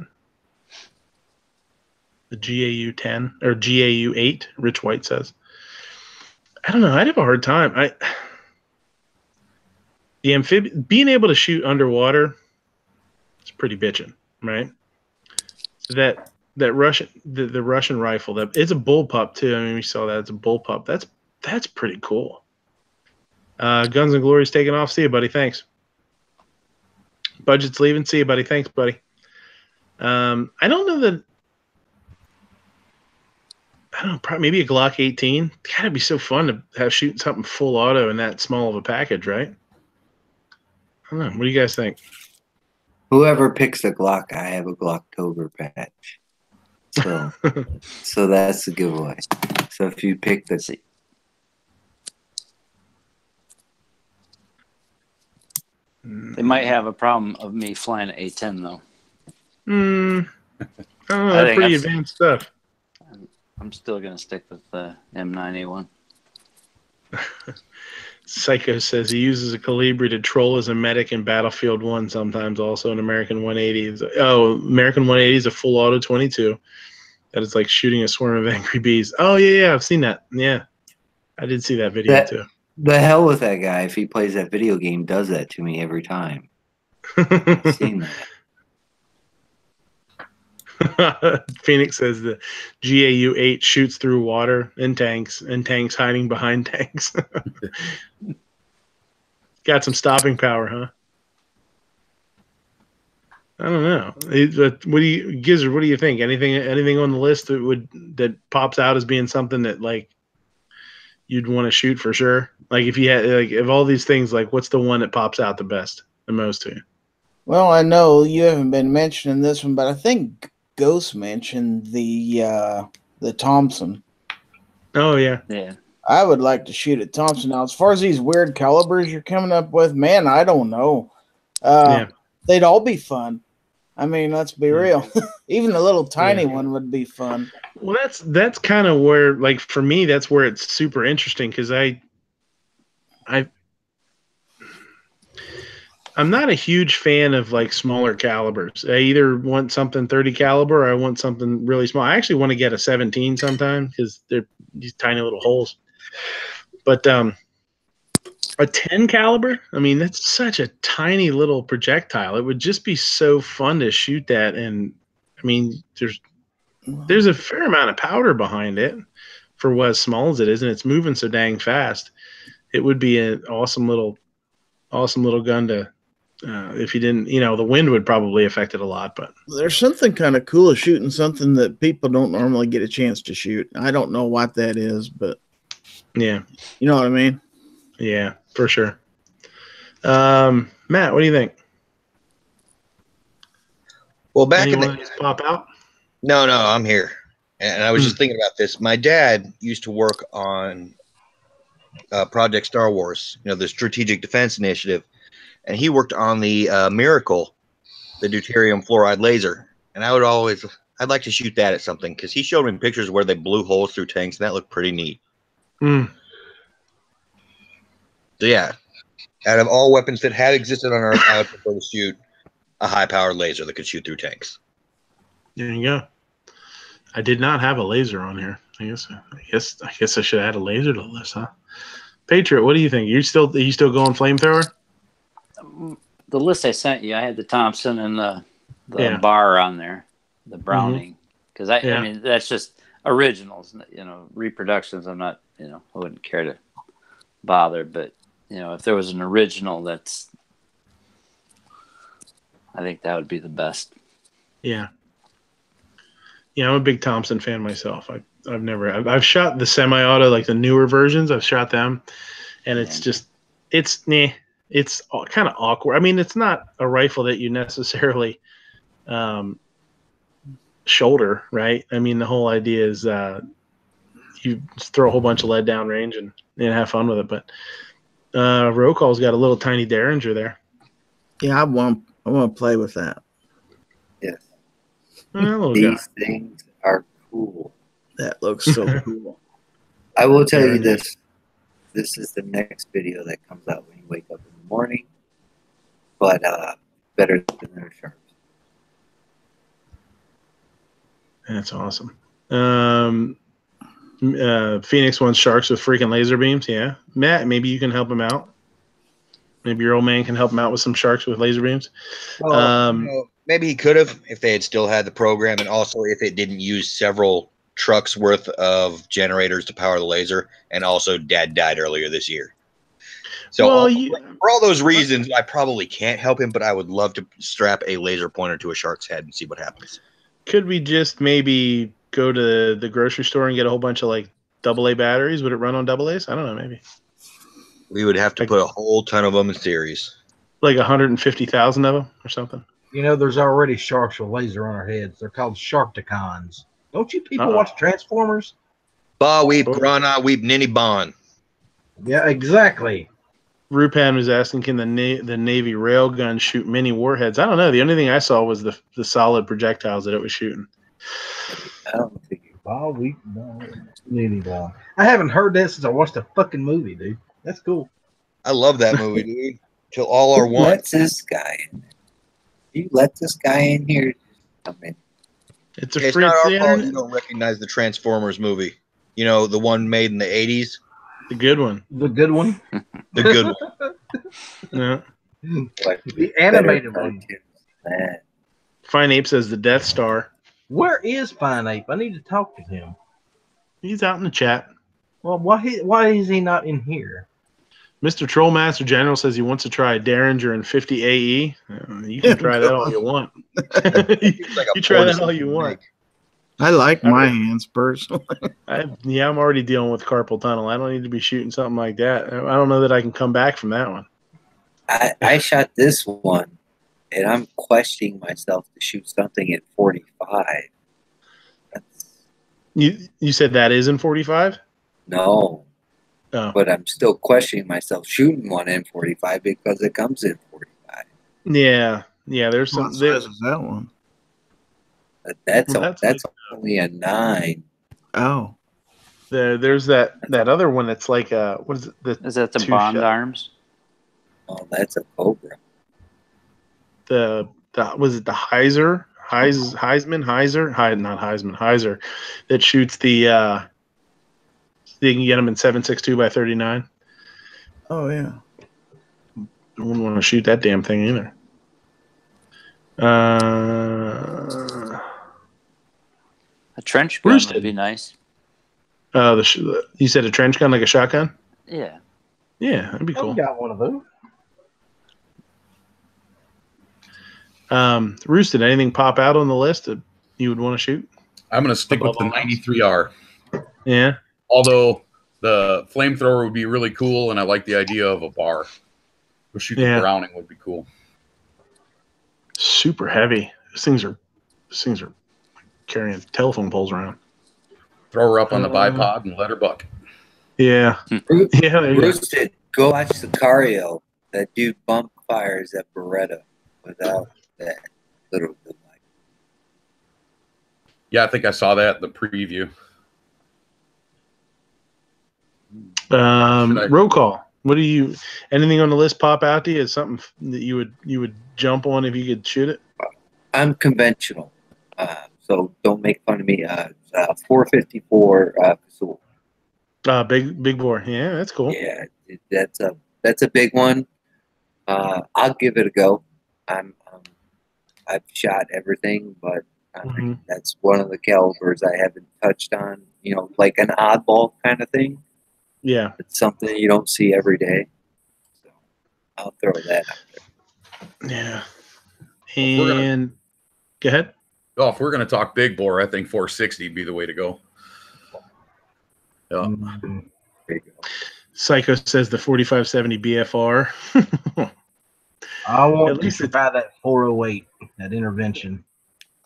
The GAU 10 or GAU 8? Rich White says. I don't know. I'd have a hard time. The amphibian, being able to shoot underwater, it's pretty bitching, right? That Russian, the Russian rifle, it's a bullpup too. I mean, we saw that it's a bullpup. That's pretty cool. Guns and Glory's taking off. See you, buddy. Thanks. Budget's leaving. See you, buddy. Thanks, buddy. I don't know that. I don't know, probably maybe a Glock 18. Gotta be so fun to have shooting something full auto in that small of a package, right? I don't know. What do you guys think? Whoever picks a Glock, I have a Glocktober patch. So, so that's the giveaway. So if you pick the, They might have a problem of me flying an A10 though. I don't know. I That's think pretty I'm- advanced stuff. I'm still gonna stick with the M9A1. Psycho says he uses a Calibri to troll as a medic in Battlefield 1, sometimes also an American 180. Oh, American 180 is a full auto 22. That is like shooting a swarm of angry bees. Oh, yeah, I've seen that. Yeah, I did see that video too. the hell with that guy. If he plays that video game, does that to me every time. I've seen that. Phoenix says the GAU-8 shoots through water and tanks hiding behind tanks. Got some stopping power, huh? I don't know. What do you, Gizzard? What do you think? Anything on the list that pops out as being something that like you'd want to shoot for sure? Like if you had like of all these things, like what's the one that pops out the most to you? Well, I know you haven't been mentioning this one, but I think Ghost mentioned the Thompson. Oh yeah. I would like to shoot at Thompson. Now, as far as these weird calibers you're coming up with, man, I don't know. They'd all be fun. I mean, let's be real. Even a little tiny one would be fun. Well, that's kind of where, like, for me, that's where it's super interesting because I'm not a huge fan of like smaller calibers. I either want something 30 caliber or I want something really small. I actually want to get a 17 sometime because they're these tiny little holes. But a 10 caliber, I mean, that's such a tiny little projectile. It would just be so fun to shoot that. And I mean, there's a fair amount of powder behind it for what as small as it is, and it's moving so dang fast. It would be an awesome little gun to. If you didn't, the wind would probably affect it a lot, but there's something kind of cool of shooting something that people don't normally get a chance to shoot. I don't know what that is, but yeah, you know what I mean? Yeah, for sure. Matt, what do you think? Well, back Anyone in the pop out? No, I'm here, and I was just thinking about this. My dad used to work on Project Star Wars, the Strategic Defense Initiative. And he worked on the Miracle, the deuterium fluoride laser. And I'd like to shoot that at something because he showed me pictures where they blew holes through tanks, and that looked pretty neat. So yeah, out of all weapons that had existed on Earth, I would prefer to shoot a high-powered laser that could shoot through tanks. There you go. I did not have a laser on here. I guess I should have had a laser to the list, huh? Patriot, what do you think? Are you still going flamethrower? The list I sent you, I had the Thompson and the bar on there, the Browning, because I mean that's just originals, reproductions. I'm not, I wouldn't care to bother, but if there was an original, I think that would be the best. Yeah, I'm a big Thompson fan myself. I've shot the semi-auto, like the newer versions. I've shot them, and it's kind of awkward. I mean, it's not a rifle that you necessarily shoulder, right? I mean, the whole idea is you just throw a whole bunch of lead down range and have fun with it. But Roll Call's got a little tiny Derringer there. Yeah, I want to play with that. Yes. These things are cool. That looks so cool. I will tell you this. This is the next video that comes out when you wake up in the morning. But better than their sharks. That's awesome. Phoenix wants sharks with freaking laser beams. Yeah. Matt, maybe you can help him out. Maybe your old man can help him out with some sharks with laser beams. Well, maybe he could have if they had still had the program, and also if it didn't use several trucks worth of generators to power the laser, and also Dad died earlier this year. So for all those reasons, I probably can't help him, but I would love to strap a laser pointer to a shark's head and see what happens. Could we just maybe go to the grocery store and get a whole bunch of like AA batteries? Would it run on AA's? I don't know, maybe. We would have to put a whole ton of them in series. Like 150,000 of them or something. You know, there's already sharks with laser on our heads. They're called Sharkticons. Don't you people watch Transformers? Ba weep, grana weep, ninny bon. Yeah, exactly. Rupan was asking, can the Navy railgun shoot mini warheads? I don't know. The only thing I saw was the solid projectiles that it was shooting. I don't think Ba weep, ninny bon. I haven't heard that since I watched the fucking movie, dude. That's cool. I love that movie, dude. Till all are Who one. lets this guy in? You let this guy in here? Come in. It's a It's free. not our The fault internet. you don't recognize the Transformers movie. You know, the one made in the 80s. The good one. The good one. The good one. Yeah. The animated one. Fine Ape says the Death Star. Where is Fine Ape? I need to talk to him. He's out in the chat. Well, why is he not in here? Mr. Trollmaster General says he wants to try a Derringer in 50 AE. You can try that all you want. You try that all you want. I like my hands personally. I'm already dealing with carpal tunnel. I don't need to be shooting something like that. I don't know that I can come back from that one. I shot this one, and I'm questioning myself to shoot something at 45. You said that is in 45? No. Oh. But I'm still questioning myself shooting one in 45 because it comes in 45. Yeah. There's some. What size is that one? That's only a 9. Oh. There's that other one that's like what is it? Is that the Bond arms? Oh, that's a Cobra. Was it the Heiser? Heiser that shoots the you can get them in 7.62 by 39. Oh yeah. I wouldn't want to shoot that damn thing either. A trench gun would be nice. You said a trench gun like a shotgun? Yeah. Yeah, that'd be cool. I got one of those. Roosted, anything pop out on the list that you would want to shoot? I'm going to stick with the 93R. Yeah. Although the flamethrower would be really cool, and I like the idea of a bar. Or shoot the Browning would be cool. Super heavy. These things are carrying telephone poles around. Throw her up on the bipod and let her buck. Yeah. Roosted, go watch Sicario. That dude bump fires at Beretta without that little good light. Yeah, I think I saw that in the preview. Roll call. What do you? Anything on the list pop out to you? Is something that you would jump on if you could shoot it? I'm conventional, so don't make fun of me. 454 Casull. Big bore. Yeah, that's cool. Yeah, that's a big one. I'll give it a go. I've shot everything, but that's one of the calibers I haven't touched on. You know, like an oddball kind of thing. Yeah, it's something you don't see every day. So I'll throw that out there. Yeah, and go ahead. Oh, if we're going to talk big bore, I think 460 would be the way to go. Yeah. There you go. Psycho says the 4570 BFR. I want to buy that 408, that intervention.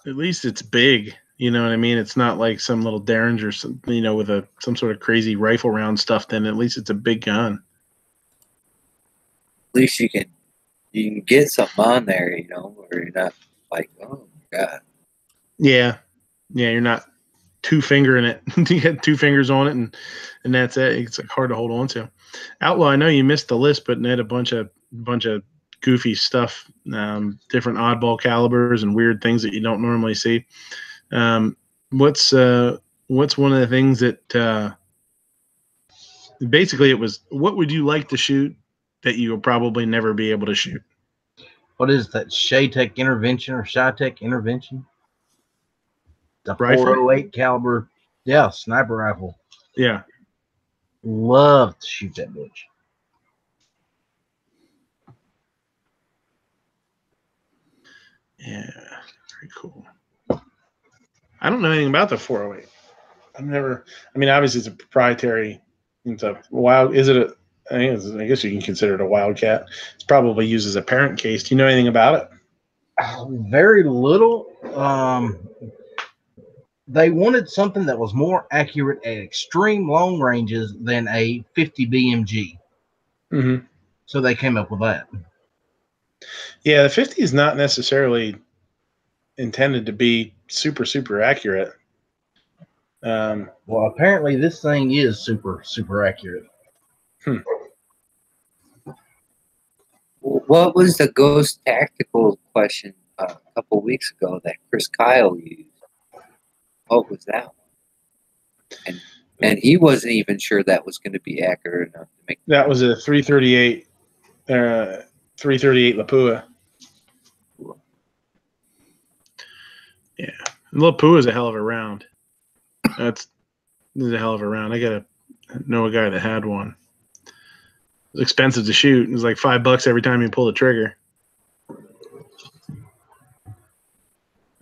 At least it's big. You know what I mean? It's not like some little Derringer, with some sort of crazy rifle round stuff. Then at least it's a big gun. At least you can get something on there, where you're not like, oh my god. Yeah, you're not two fingering it. You get two fingers on it, and that's it. It's like hard to hold on to. Outlaw, I know you missed the list, but it had a bunch of goofy stuff, different oddball calibers and weird things that you don't normally see. What's one of the things that basically it was, what would you like to shoot that you will probably never be able to shoot? What is that? Shaytech intervention or Shytech intervention? The Rifle? 408 caliber, yeah, sniper rifle. Yeah, love to shoot that bitch. Yeah, very cool. I don't know anything about the 408. I've never. I mean, obviously it's a proprietary. It's a wild. Is it a? I guess you can consider it a Wildcat. It's probably used as a parent case. Do you know anything about it? Very little. They wanted something that was more accurate at extreme long ranges than a 50 BMG. Mm-hmm. So they came up with that. Yeah, the 50 is not necessarily intended to be super, super accurate. Well, apparently this thing is super, super accurate. What was the Ghost Tactical question a couple weeks ago that Chris Kyle used? What was that one? And he wasn't even sure that was going to be accurate enough to make. That was a 338, 338 Lapua. Yeah, Lapua is a hell of a round. This is a hell of a round. I gotta know a guy that had one. It was expensive to shoot. It was like $5 every time you pull the trigger.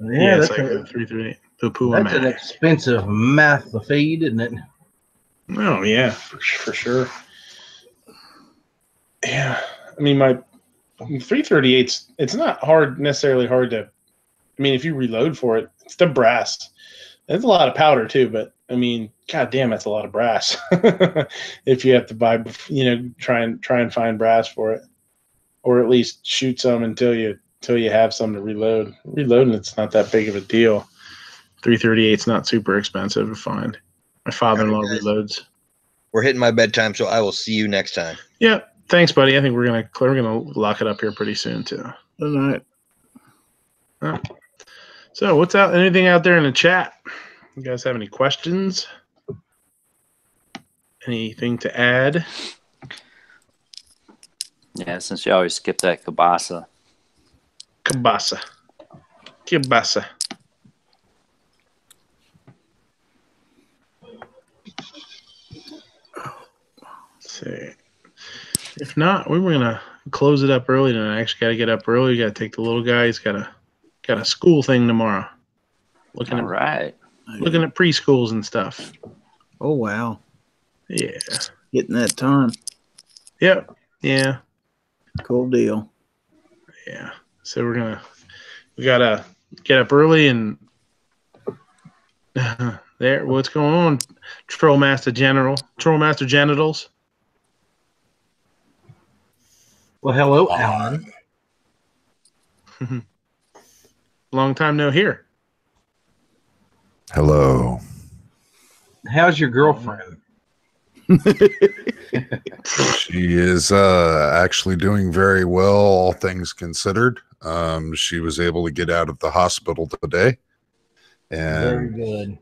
Yeah, it's that's like a 338 Lapua. That's an expensive math to feed, isn't it? Oh yeah, for sure. Yeah, I mean my 338's. It's not necessarily hard to. I mean, if you reload for it, it's the brass. It's a lot of powder too, but I mean, god damn, it's a lot of brass. If you have to buy, try and find brass for it, or at least shoot some until you have some to reload. Reloading, it's not that big of a deal. 338's not super expensive to find. My father-in-law reloads. We're hitting my bedtime, so I will see you next time. Yeah, thanks, buddy. I think we're gonna lock it up here pretty soon too. Good night. So, what's out? Anything out there in the chat? You guys have any questions? Anything to add? Yeah, since you always skip that kielbasa. Kielbasa. Let's see. If not, we were gonna close it up early tonight. I actually got to get up early. Got to take the little guy. He's got a school thing tomorrow. Looking at preschools and stuff. Oh wow. Yeah. Getting that time. Yep. Yeah. Cool deal. Yeah. So we gotta get up early and there. What's going on? Trollmaster Genitals. Well, hello, Alan. Long time no hear. Hello. How's your girlfriend? She is actually doing very well, all things considered. She was able to get out of the hospital today. And very good.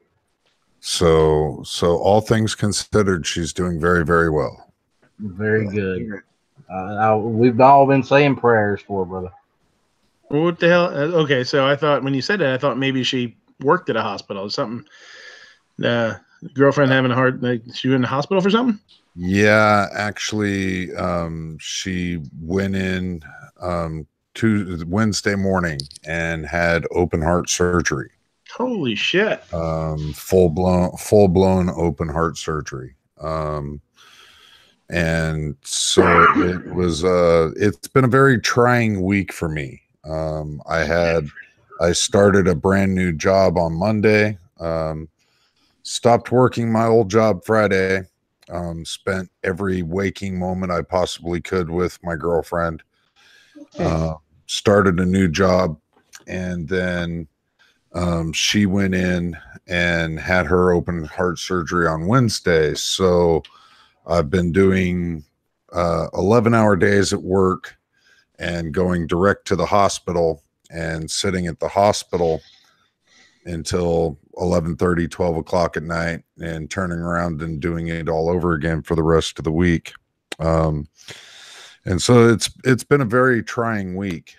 So all things considered, she's doing very, very well. Very good. We've all been saying prayers for her, brother. What the hell? Okay, so I thought when you said that, I thought maybe she worked at a hospital or something. Girlfriend having a hard, she in the hospital for something? Yeah, actually, she went in Wednesday morning and had open heart surgery. Holy shit! Full blown open heart surgery. And so it was. It's been a very trying week for me. I started a brand new job on Monday. Stopped working my old job Friday. Spent every waking moment I possibly could with my girlfriend. Started a new job, and then she went in and had her open heart surgery on Wednesday. So I've been doing 11-hour days at work and going direct to the hospital and sitting at the hospital until 11:30, 12 o'clock at night, and turning around and doing it all over again for the rest of the week. And so it's been a very trying week.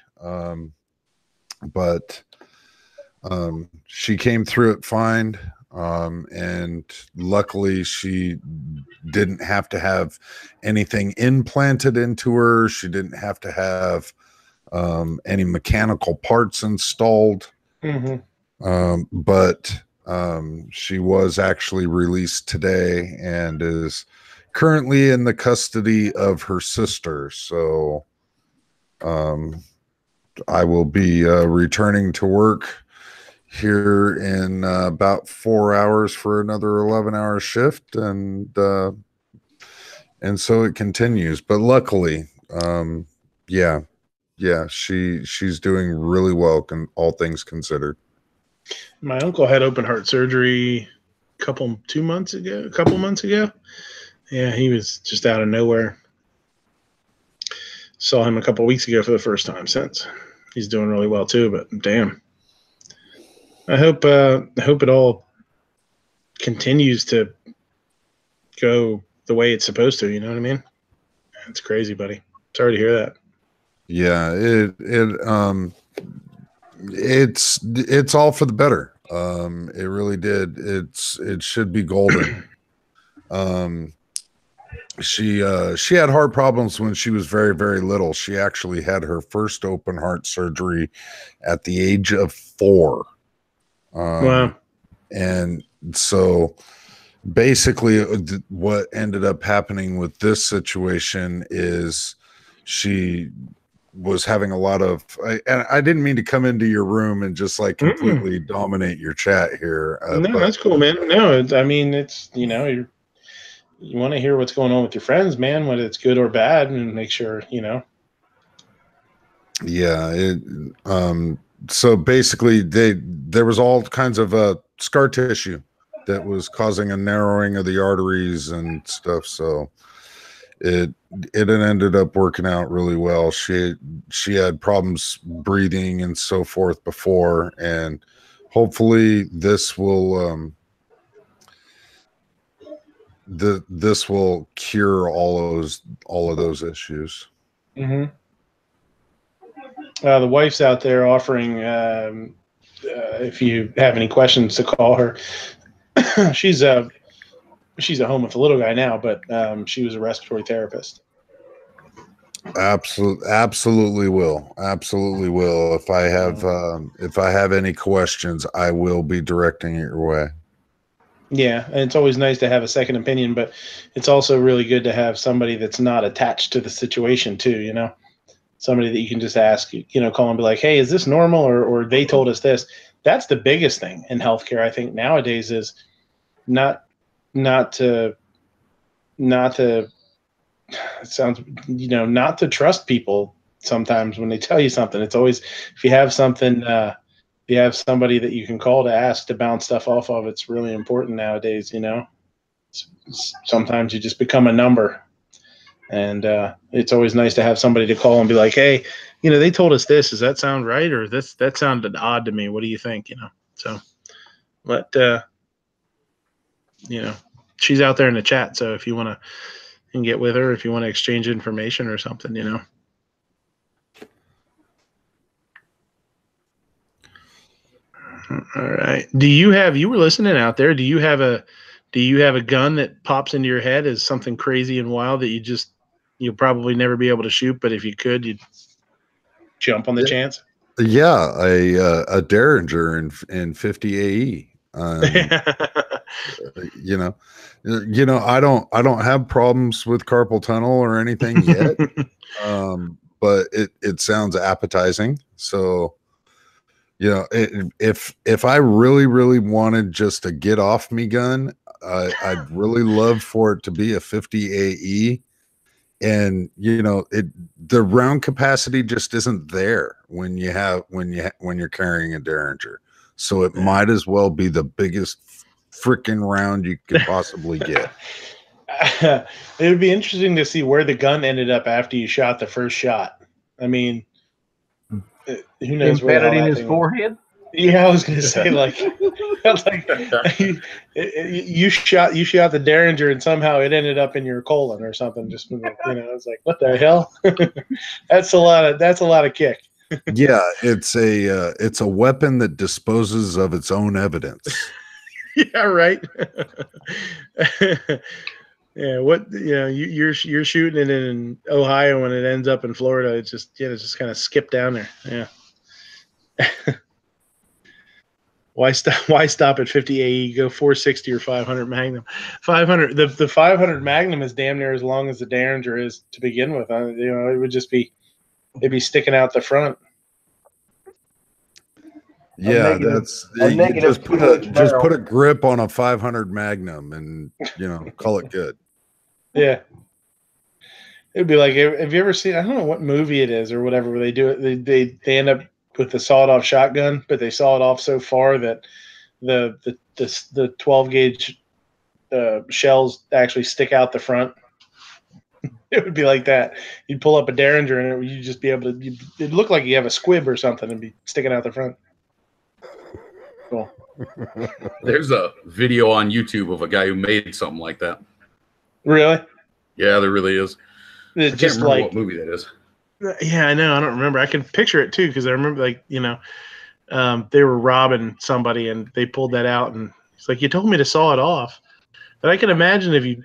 But she came through it fine. And luckily she didn't have to have anything implanted into her. She didn't have to have any mechanical parts installed. Mm-hmm. But she was actually released today and is currently in the custody of her sister. So I will be returning to work here in about 4 hours for another 11-hour shift, and so it continues. But luckily, yeah, she's doing really well, all things considered. My uncle had open heart surgery a couple months ago. Yeah, he was just out of nowhere. Saw him a couple weeks ago for the first time since. He's doing really well too, but damn. I hope it all continues to go the way it's supposed to, you know what I mean? It's crazy, buddy. Sorry to hear that. Yeah, it's all for the better. It really did. It should be golden. She had heart problems when she was very, very little. She actually had her first open heart surgery at the age of 4. Wow. And so basically what ended up happening with this situation is she was having a lot of, and I didn't mean to come into your room and just like completely dominate your chat here. No, that's cool, man. No, I mean, it's, you know, you want to hear what's going on with your friends, man, whether it's good or bad, and make sure, you know. Yeah. So basically there was all kinds of scar tissue that was causing a narrowing of the arteries and stuff. So it ended up working out really well. She had problems breathing and so forth before, and hopefully this will this will cure all of those issues. Mm-hmm. The wife's out there offering, if you have any questions, to call her. She's at home with the little guy now, but she was a respiratory therapist. Absolutely will. If I have any questions, I will be directing it your way. Yeah, and it's always nice to have a second opinion, but it's also really good to have somebody that's not attached to the situation too, you know? Somebody that you can just ask, you know, call and be like, hey, is this normal? Or they told us this. That's the biggest thing in healthcare, I think, nowadays, is not to it sounds, you know, not to trust people sometimes when they tell you something. It's always, if you have something, you have somebody that you can call to ask to bounce stuff off of, it's really important nowadays, you know. Sometimes you just become a number, and it's always nice to have somebody to call and be like, hey, you know, they told us this, does that sound right? Or that sounded odd to me, what do you think? You know, so you know, she's out there in the chat, so if you want to get with her, if you want to exchange information or something, you know. All right. You were listening out there. Do you have a gun that pops into your head as something crazy and wild that you'll probably never be able to shoot, but if you could, you'd jump on the chance? Yeah, a Derringer in 50 AE. You know, I don't have problems with carpal tunnel or anything yet. But it sounds appetizing. So, you know, if I really, really wanted just a get off me gun, I'd really love for it to be a 50 AE. And you know, the round capacity just isn't there when you're carrying a Derringer. So it might as well be the biggest freaking round you could possibly get. It would be interesting to see where the gun ended up after you shot the first shot. I mean, who knows where embedded in his forehead? Yeah, I was going to say, like you shot the Derringer and somehow it ended up in your colon or something. Just, you know, it's like, what the hell? That's a lot of kick. Yeah, it's a weapon that disposes of its own evidence. Yeah, right. Yeah, you're shooting it in Ohio and it ends up in Florida. It's just kind of skip down there. Yeah. Why stop at 50 AE? Go 460 or 500 Magnum. 500. The 500 Magnum is damn near as long as the Derringer is to begin with. It would just be it'd be sticking out the front. Yeah, that's you just put a grip on a 500 Magnum and call it good. Yeah. It'd be like, have you ever seen, I don't know what movie it is or whatever, where they do it, they end up with the sawed off shotgun, but they saw it off so far that the 12 gauge shells actually stick out the front. It would be like that. You'd pull up a Derringer and you'd just be able to, it'd look like you have a squib or something and be sticking out the front. Cool. There's a video on YouTube of a guy who made something like that. Really? Yeah, there really is. It's I just can't remember like, what movie that is. Yeah, I know. I don't remember. I can picture it too because I remember, they were robbing somebody and they pulled that out, and it's like, you told me to saw it off. But I can imagine if you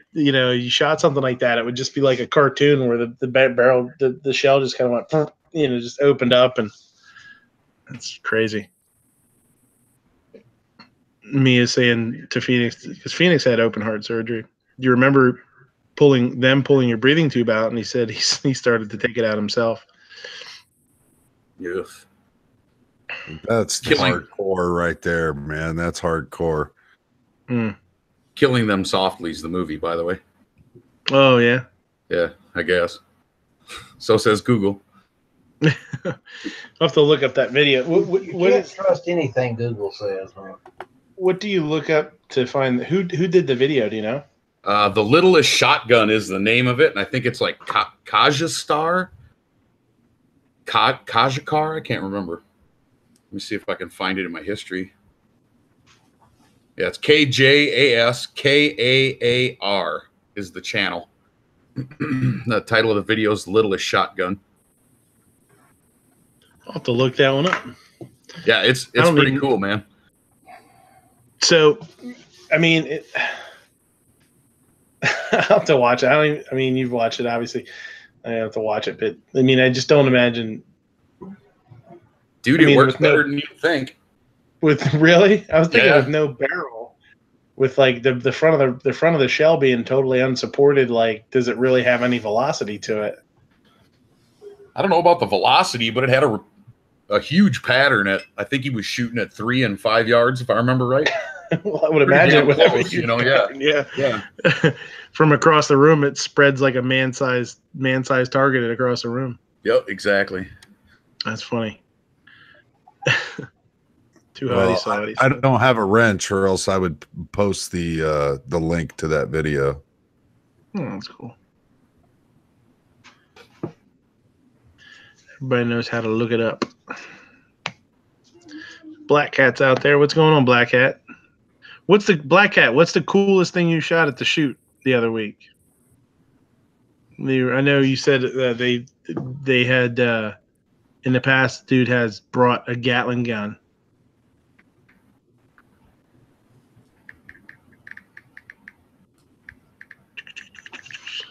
shot something like that, it would just be like a cartoon where the barrel, the shell just kind of went, just opened up, and that's crazy. Mia saying to Phoenix, because Phoenix had open heart surgery. Do you remember pulling your breathing tube out? And he said he started to take it out himself. Yes. That's hardcore right there, man. That's hardcore. Killing Them Softly is the movie, by the way. Oh, yeah. Yeah, I guess. So says Google. I'll have to look up that video. You can't trust anything Google says, man. What do you look up to find who did the video? Do you know? The Littlest Shotgun is the name of it, and I think it's like Kajakar. I can't remember. Let me see if I can find it in my history. Yeah, it's KJASKAAR is the channel. The title of the video is Littlest Shotgun. I'll have to look that one up. Yeah, it's pretty cool, man. So, I mean, I'll have to watch it. You've watched it, obviously. I have to watch it, but I just don't imagine. Dude, it works better than you think. Really? I was thinking with no barrel, with like the front of the shell being totally unsupported. Like, does it really have any velocity to it? I don't know about the velocity, but it had a huge pattern at. I think he was shooting at 3 and 5 yards, if I remember right. Well, I would imagine it would have a huge pattern, yeah. From across the room, it spreads like a man-sized target across the room. Yep, exactly. That's funny. I don't have a wrench, or else I would post the link to that video. That's cool. Everybody knows how to look it up. Black Cat's out there. What's going on, Black Cat? What's the coolest thing you shot at the shoot the other week? I know you said they had in the past, dude has brought a Gatling gun.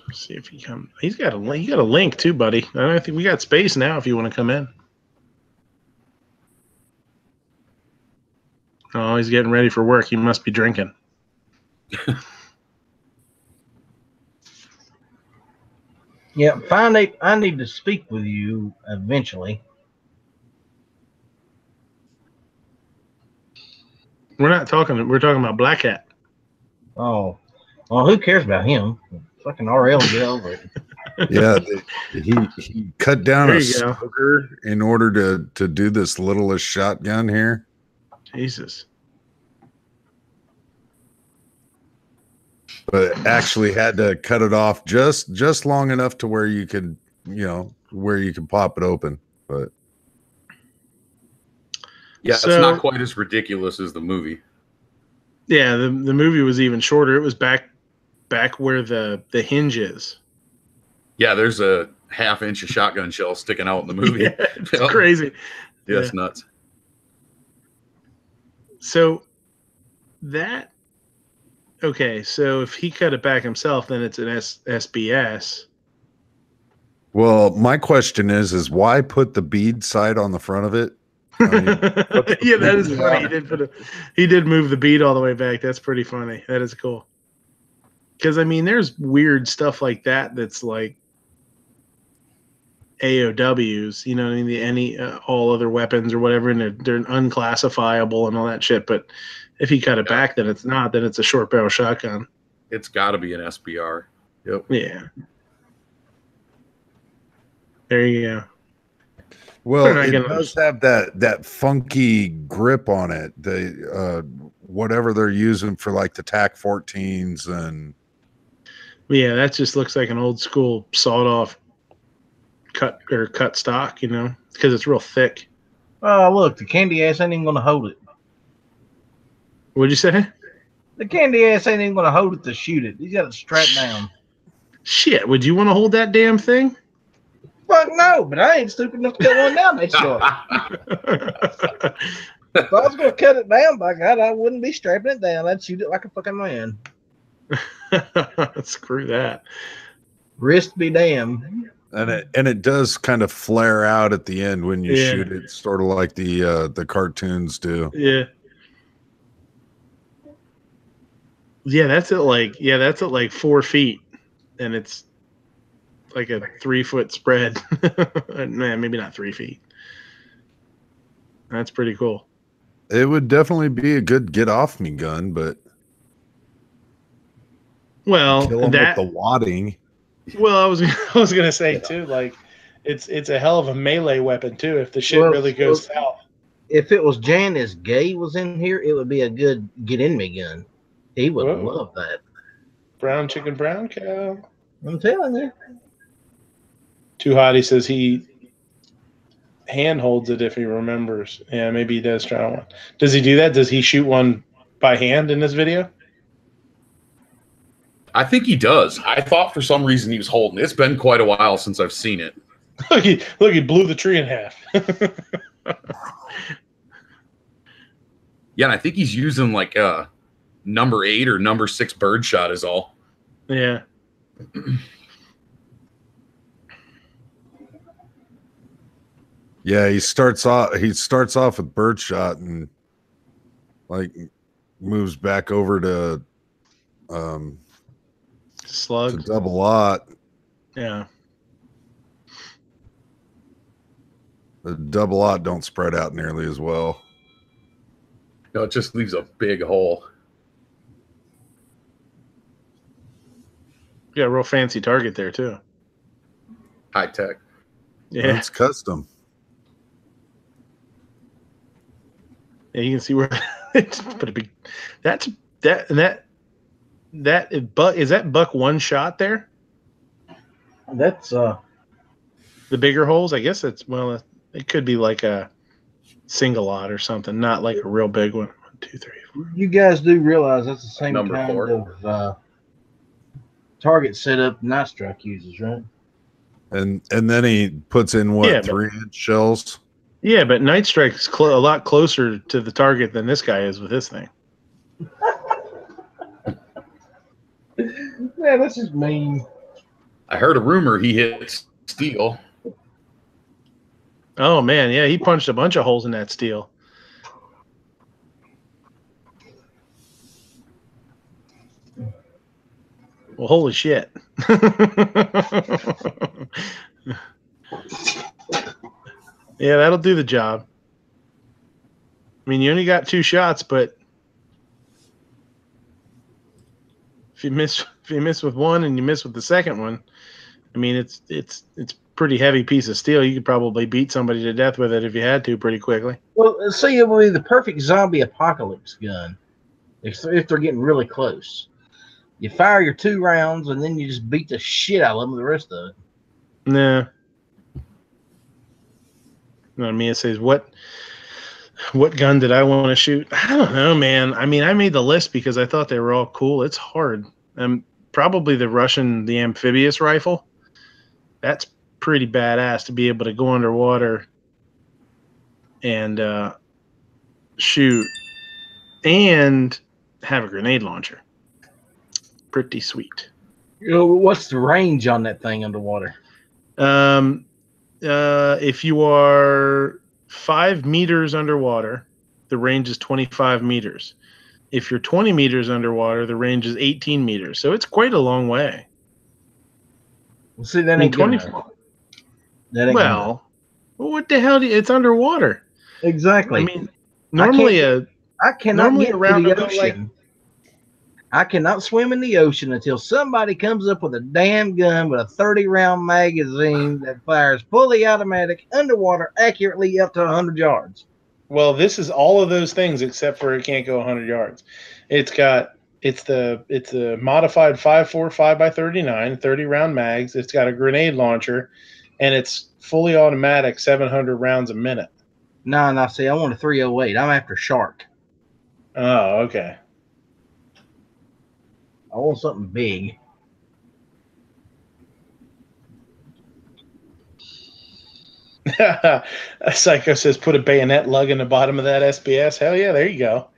Let's see if he comes. He's got a link too, buddy. I don't think we got space now if you want to come in. Oh, he's getting ready for work. He must be drinking. Yeah, I need to speak with you eventually. We're talking about Black Cat. Oh, well, who cares about him? Fucking RL, get over it. Yeah, he cut down a smoker in order to do this Littlest Shotgun here. Jesus. But actually had to cut it off just long enough to where you could, where you can pop it open. But yeah, it's not quite as ridiculous as the movie. Yeah, the movie was even shorter. It was back where the hinge is. Yeah, there's a half-inch of shotgun shell sticking out in the movie. Yeah, it's crazy. Yeah, it's nuts. So so if he cut it back himself, then it's an SBS. Well, my question is why put the bead sight on the front of it Yeah, that is funny. He did move the bead all the way back. That's pretty funny. That is cool. Because I mean, there's weird stuff like that. That's like AOWs. You know what I mean? All other weapons or whatever, and they're unclassifiable and all that shit. But if he cut it back, then it's not. Then it's a short barrel shotgun. It's got to be an SBR. Yep. Yeah. There you go. Well, it does have that funky grip on it. Whatever they're using for like the TAC 14s and. Yeah, that just looks like an old school sawed off cut stock, because it's real thick. Oh, look, the candy ass ain't even gonna hold it. What'd you say? The candy ass ain't even gonna hold it to shoot it. He's got it strapped down. Shit, would you want to hold that damn thing? Fuck no, but I ain't stupid enough to cut one down that short. If I was gonna cut it down, by God, I wouldn't be strapping it down. I'd shoot it like a fucking man. Screw that. Wrist be damned. And it does kind of flare out at the end when you shoot it, sort of like the cartoons do. Yeah. Yeah, that's at like 4 feet, and it's like a 3 foot spread. Man, maybe not 3 feet. That's pretty cool. It would definitely be a good get off me gun, but kill 'em with the wadding. Well, I was gonna say too, like it's a hell of a melee weapon too. If the shit really goes south. If it was Janice Gay was in here, it would be a good get in me gun. He would love that. Brown chicken, brown cow. I'm telling you. Too Hot, he says he hand holds it if he remembers. Yeah, maybe he does try one. Does he do that? Does he shoot one by hand in this video? I think he does. I thought for some reason he was holding. It's been quite a while since I've seen it. Look, he blew the tree in half. Yeah, and I think he's using like number 8 or number 6 birdshot is all. Yeah. Yeah, he starts off with birdshot and like moves back over to slug to double lot. Yeah. The double lot don't spread out nearly as well. No, it just leaves a big hole. Yeah, real fancy target there too. High tech. Yeah, it's custom. Yeah, you can see where it's put a big. Is that buck one shot there? That's the bigger holes. I guess it could be like a single lot or something, not like a real big one. 1, 2, 3, 4. You guys do realize that's the same Number kind 4. of target setup Night Strike uses, right? And then he puts in 3-inch shells. Yeah, but Night Strike's a lot closer to the target than this guy is with this thing. Yeah, this is mean. I heard a rumor he hit steel. Oh man, yeah, he punched a bunch of holes in that steel. Well, holy shit. Yeah, that'll do the job. I mean, you only got 2 shots, but if you miss with one and you miss with the second one, I mean, it's pretty heavy piece of steel. You could probably beat somebody to death with it if you had to pretty quickly. Well, see, it would be the perfect zombie apocalypse gun if they're getting really close. You fire your 2 rounds and then you just beat the shit out of them with the rest of it. Nah. Mia says, what gun did I want to shoot? I don't know, man. I mean, I made the list because I thought they were all cool. It's hard. Probably the amphibious rifle. That's pretty badass to be able to go underwater and shoot and have a grenade launcher. Pretty sweet. What's the range on that thing underwater? If you are 5 meters underwater, the range is 25 meters. If you're 20 meters underwater, the range is 18 meters. So it's quite a long way. Well, see, that ain't 20. Well, what the hell? It's underwater. Exactly. I mean, normally I cannot get around to the ocean. I cannot swim in the ocean until somebody comes up with a damn gun with a 30-round magazine that fires fully automatic underwater accurately up to 100 yards. Well, this is all of those things except for it can't go 100 yards. It's the modified 5.45 by 39 30-round mags. It's got a grenade launcher, and it's fully automatic 700 rounds a minute. No, see, I want a 308. I'm after Shark. Oh, okay. I want something big. Psycho says, put a bayonet lug in the bottom of that SBS. Hell yeah, there you go.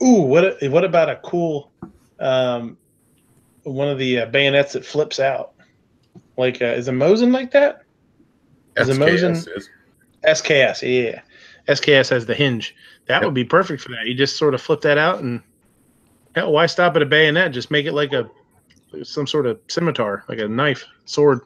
Ooh, what about a cool one of the bayonets that flips out? Like, is a Mosin like that? Is a Mosin? SKS, yeah. SKS has the hinge. That would be perfect for that. You just sort of flip that out, and hell, why stop at a bayonet? Just make it like some sort of scimitar, like a knife, sword.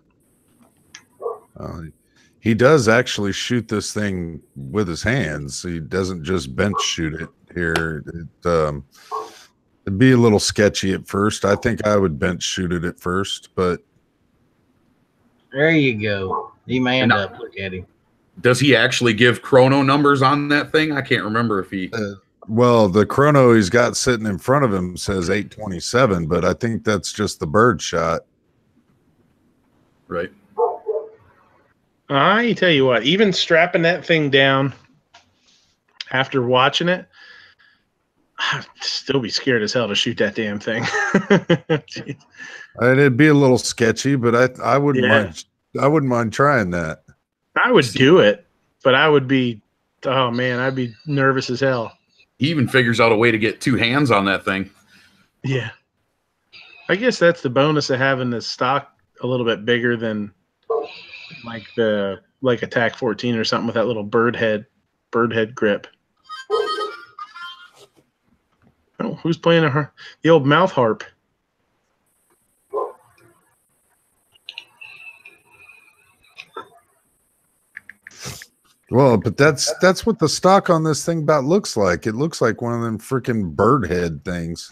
He does actually shoot this thing with his hands. He doesn't just bench shoot it here. It'd be a little sketchy at first. I think I would bench shoot it at first, but there you go. He manned up. Look at him. Does he actually give chrono numbers on that thing? I can't remember if he. Well, the chrono he's got sitting in front of him says 8:27, but I think that's just the bird shot. Right. I tell you what, even strapping that thing down after watching it, I'd still be scared as hell to shoot that damn thing. It'd be a little sketchy, but I wouldn't mind. I wouldn't mind trying that. I would do it, but I would be, oh man, I'd be nervous as hell. He even figures out a way to get two hands on that thing. Yeah. I guess that's the bonus of having the stock a little bit bigger than like a TAC 14 or something with that little bird head grip. Oh, who's playing the old mouth harp? Well, but that's what the stock on this thing about looks like. It looks like one of them freaking bird head things.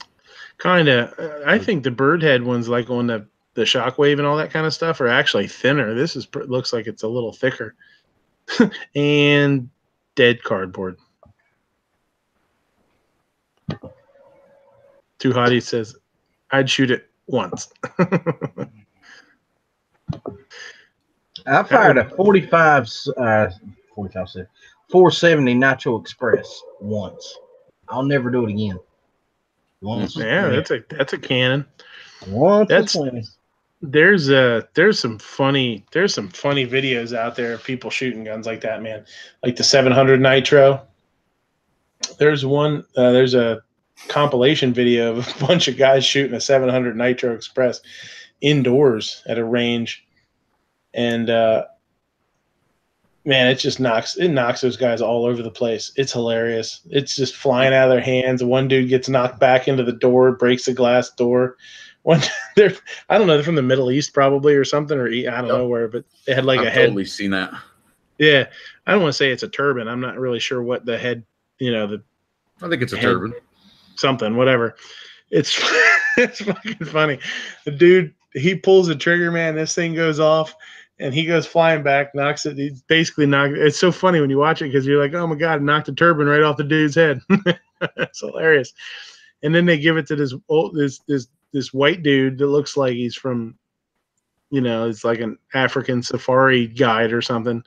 Kind of. I think the bird head ones, like on the Shockwave and all that kind of stuff, are actually thinner. This looks like it's a little thicker. And dead cardboard. Too Hottie says, I'd shoot it once. I fired a 470 Nitro Express once. I'll never do it again. Once. Yeah, that's a cannon. Once. There's some funny videos out there of people shooting guns like that, man. Like the 700 Nitro. There's a compilation video of a bunch of guys shooting a 700 Nitro Express indoors at a range, and man, it knocks those guys all over the place. It's hilarious. It's just flying out of their hands. One dude gets knocked back into the door, breaks the glass door. I don't know, they're from the Middle East probably or something, or I don't know where, but they had like a head. I've totally seen that. Yeah, I don't want to say it's a turban. I'm not really sure what the head. I think it's a turban. Something, whatever. It's fucking funny. The dude, he pulls the trigger, man. This thing goes off, and he goes flying back, knocks it. He's basically knocked. It's so funny when you watch it because you're like, oh my god, knocked the turban right off the dude's head. It's hilarious. And then they give it to this white dude that looks like he's from, it's like an African safari guide or something.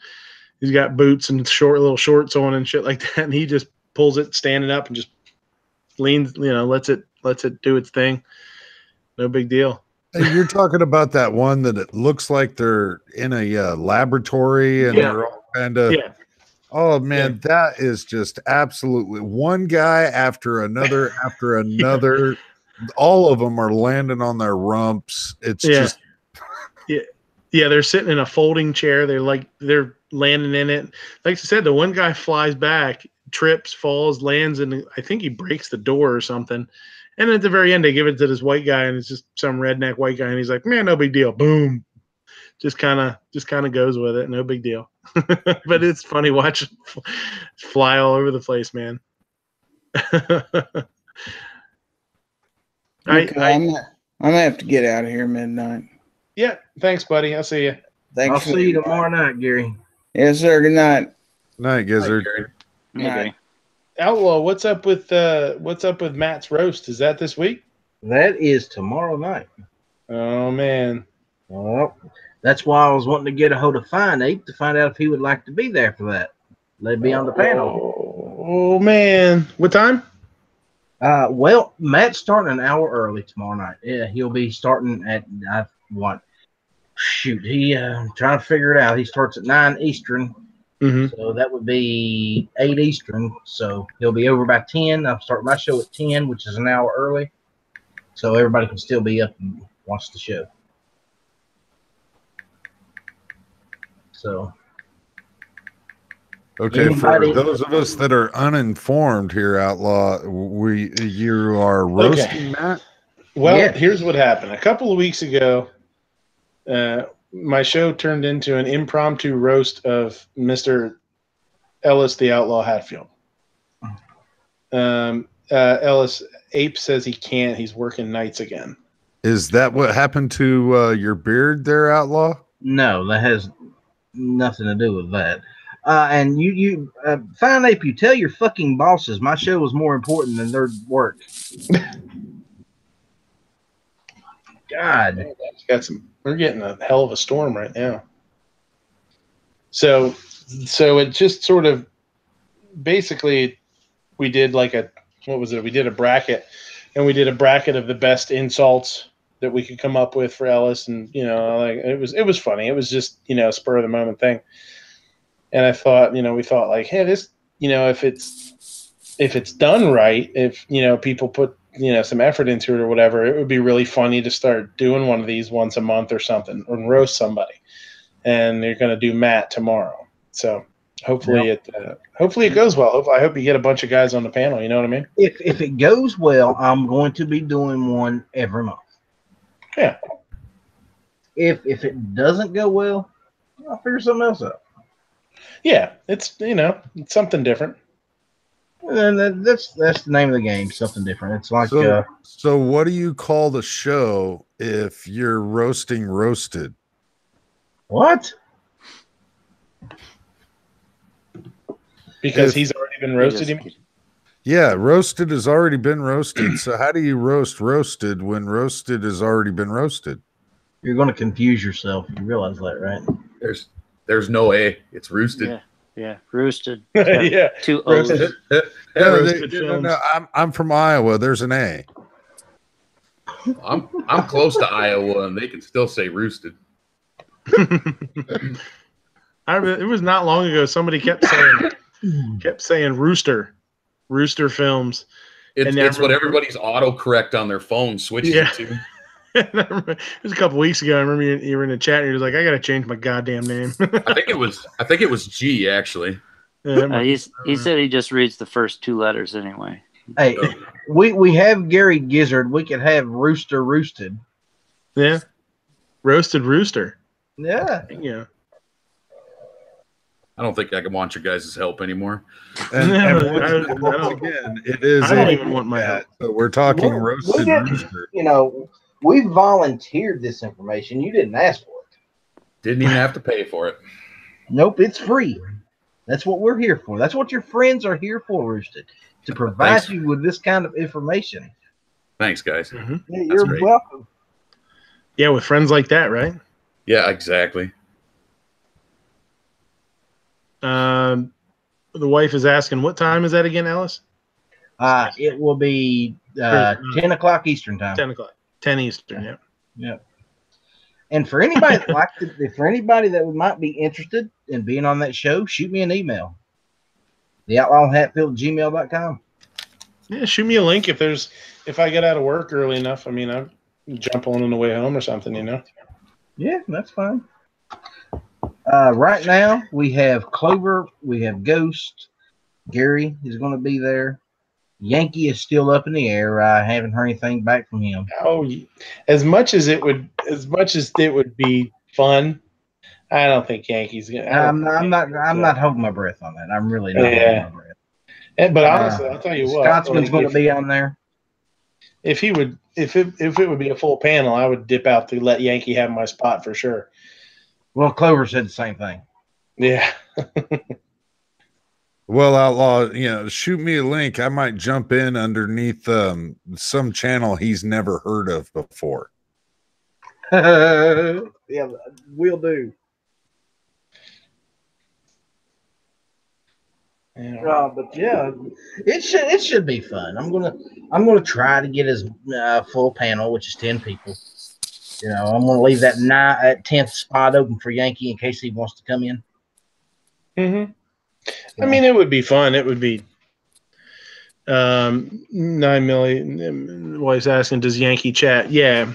He's got boots and little shorts on and shit like that, and he just pulls it standing up and just leans, lets it do its thing. No big deal. Hey, you're talking about that one that it looks like they're in a laboratory and they're all kind of. Yeah. Oh man, that is just absolutely one guy after another after another. All of them are landing on their rumps. It's just. Yeah. Yeah, they're sitting in a folding chair. They're landing in it. Like I said, the one guy flies back, trips, falls, lands, and I think he breaks the door or something. And at the very end, they give it to this white guy, and it's just some redneck white guy, and he's like, "Man, no big deal." Boom. Just kind of goes with it. No big deal. But it's funny watching fly all over the place, man. I'm gonna have to get out of here midnight. Yeah, thanks, buddy. I'll see you. Thanks. I'll see you tomorrow night, Gary. Yes, sir. Good night. Night, Gizzard. Night. Outlaw, what's up with Matt's roast? Is that this week? That is tomorrow night. Oh man. Well, that's why I was wanting to get a hold of Fine Ape to find out if he would like to be there for that. They'd be on the panel. Oh man. What time? Well, Matt's starting an hour early tomorrow night. Yeah, he'll be starting at what? Shoot, trying to figure it out. He starts at 9 Eastern, so that would be 8 Eastern. So he'll be over by 10. I'll start my show at 10, which is an hour early, so everybody can still be up and watch the show. So. Okay, for those of us that are uninformed here, Outlaw, you are roasting Matt? Well, here's what happened. A couple of weeks ago, my show turned into an impromptu roast of Mr. Ellis the Outlaw Hatfield. Ellis, Ape says he can't. He's working nights again. Is that what happened to your beard there, Outlaw? No, that has nothing to do with that. And you Fine Ape, you tell your fucking bosses my show is more important than their work. God, we're getting a hell of a storm right now. So it just sort of basically we did like we did a bracket, and we did a bracket of the best insults that we could come up with for Ellis, and like it was funny. It was just a spur of the moment thing. And I thought, we thought like, hey, this, if it's done right, if people put some effort into it or whatever, it would be really funny to start doing one of these once a month or something, or roast somebody. And you're going to do Matt tomorrow, so hopefully it goes well. I hope you get a bunch of guys on the panel. You know what I mean? If it goes well, I'm going to be doing one every month. Yeah. If it doesn't go well, I'll figure something else out. Yeah, it's it's something different. And that's the name of the game, something different. It's like so what do you call the show if you're roasting roasted? What? Because he's already been roasted. Yeah, roasted has already been roasted. So how do you roast roasted when roasted has already been roasted? You're going to confuse yourself. You realize that, right? There's no A. It's roosted. Yeah, roosted. Yeah, 2 O's. No, I'm from Iowa. There's an A. I'm close to Iowa, and they can still say roosted. It was not long ago. Somebody kept saying rooster films. It's what everybody's autocorrect on their phone switches it to. It was a couple weeks ago. I remember you were in the chat and you were like, I got to change my goddamn name. I think it was G, actually. He said he just reads the first 2 letters anyway. Hey, we have Gary Gizzard. We could have Rooster Roosted. Yeah. Roasted Rooster. Yeah. Yeah. I don't think I can want your guys' help anymore. And once again, it is. I don't even want my help. So we're talking roasted rooster. We volunteered this information. You didn't ask for it. Didn't even have to pay for it. Nope, it's free. That's what we're here for. That's what your friends are here for, Roosted, to provide you with this kind of information. Thanks, guys. Mm-hmm. Yeah, you're welcome. Yeah, with friends like that, right? Yeah, exactly. The wife is asking, what time is that again, Alice? It will be 10 o'clock Eastern time. 10 o'clock. 10 Eastern, yeah. Yeah. And for anybody that might be interested in being on that show, shoot me an email. TheOutlawHatfield@gmail.com. Yeah, shoot me a link if I get out of work early enough. I mean, I'll jump on the way home or something, Yeah, that's fine. Right now, we have Clover, we have Ghost, Gary is going to be there. Yankee is still up in the air. I haven't heard anything back from him. Oh, as much as it would be fun, I don't think Yankees gonna. I'm not holding my breath on that. I'm really not holding my breath. But honestly, I'll tell you what, Scotsman's going to be on there. If it would be a full panel, I would dip out to let Yankee have my spot for sure. Well, Clover said the same thing. Yeah. Well, Outlaw, shoot me a link. I might jump in underneath some channel he's never heard of before. Yeah, we'll do. But yeah, it should be fun. I'm gonna try to get his full panel, which is 10 people. I'm gonna leave that 10th spot open for Yankee in case he wants to come in. Mm-hmm. I mean, it would be fun. It would be 9 million. Wife's asking, does Yankee chat? Yeah,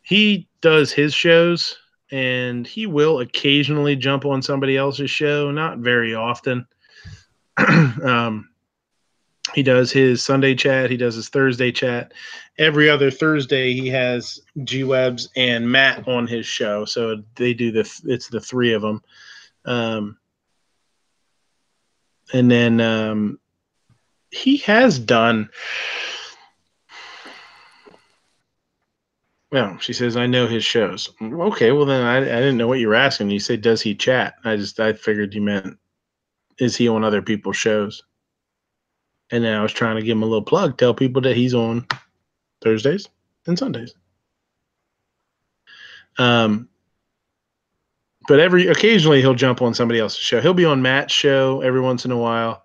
he does his shows, and he will occasionally jump on somebody else's show. Not very often. He does his Sunday chat. He does his Thursday chat. Every other Thursday, he has G-Webs and Matt on his show. So they do it's the three of them. And then he has done. Well, she says, I know his shows. Okay, well then I didn't know what you were asking. You said, does he chat? I figured you meant, is he on other people's shows? And then I was trying to give him a little plug, tell people that he's on Thursdays and Sundays. But occasionally he'll jump on somebody else's show. He'll be on Matt's show every once in a while.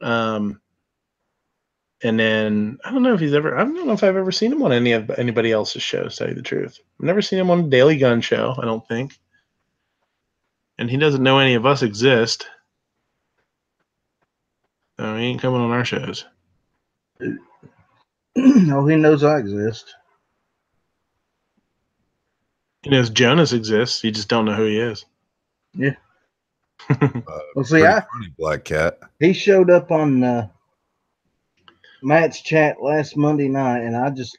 And then I don't know if I've ever seen him on anybody else's shows, to tell you the truth. I've never seen him on a Daily Gun show, I don't think. And he doesn't know any of us exist. So he ain't coming on our shows. No, he knows I exist. He knows Jonas exists. You just don't know who he is. Yeah. Well, see, funny, Black Cat. He showed up on Matt's chat last Monday night, and I just,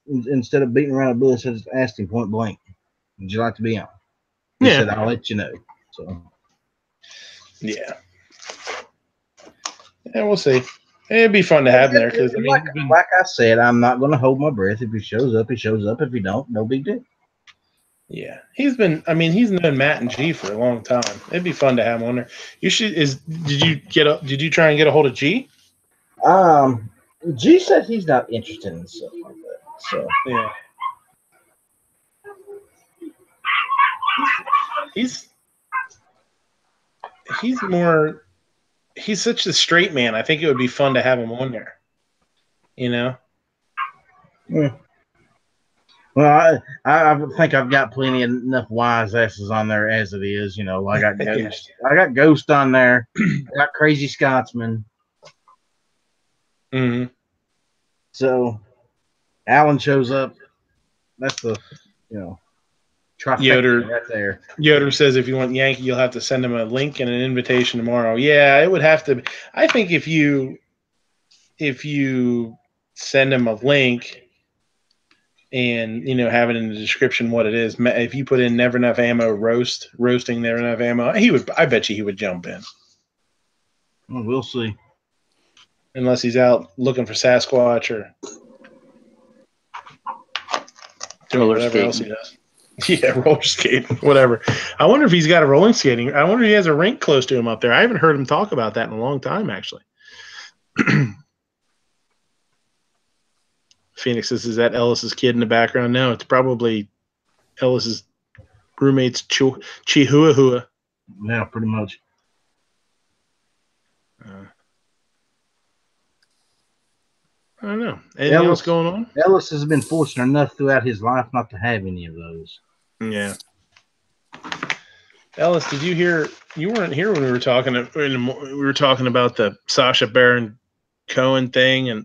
instead of beating around the bush, I just asked him point blank, would you like to be on? He said, I'll let you know. So, yeah. Yeah, we'll see. It'd be fun to have him there because like I said, I'm not going to hold my breath. If he shows up, he shows up. If he don't, no big deal. Yeah, he's known Matt and G for a long time. It'd be fun to have him on there. Did you try and get a hold of G? G said he's not interested in stuff like that. So yeah, he's such a straight man. I think it would be fun to have him on there. Yeah. Well, I think I've got enough wise asses on there as it is. I got Ghost. I got Ghost on there. I got Crazy Scotsman. Mm-hmm. So Alan shows up. That's the trifecta right there. Yoder says if you want Yankee, you'll have to send him a link and an invitation tomorrow. Yeah, it would have to. I think if you send him a link and have it in the description what it is, if you put in Never Enough Ammo roasting Never Enough Ammo, I bet you he would jump in. Well, we'll see. Unless he's out looking for Sasquatch or doing whatever else he does. Yeah, roller skating, whatever. I wonder if he's got a rolling skating. I wonder if he has a rink close to him up there. I haven't heard him talk about that in a long time, actually. Phoenix says, is that Ellis's kid in the background? No, it's probably Ellis's roommate's Chihuahua. Yeah, pretty much. I don't know. Anything else going on? Ellis has been fortunate enough throughout his life not to have any of those. Yeah. Ellis, did you hear? You weren't here when we were talking about the Sacha Baron Cohen thing, and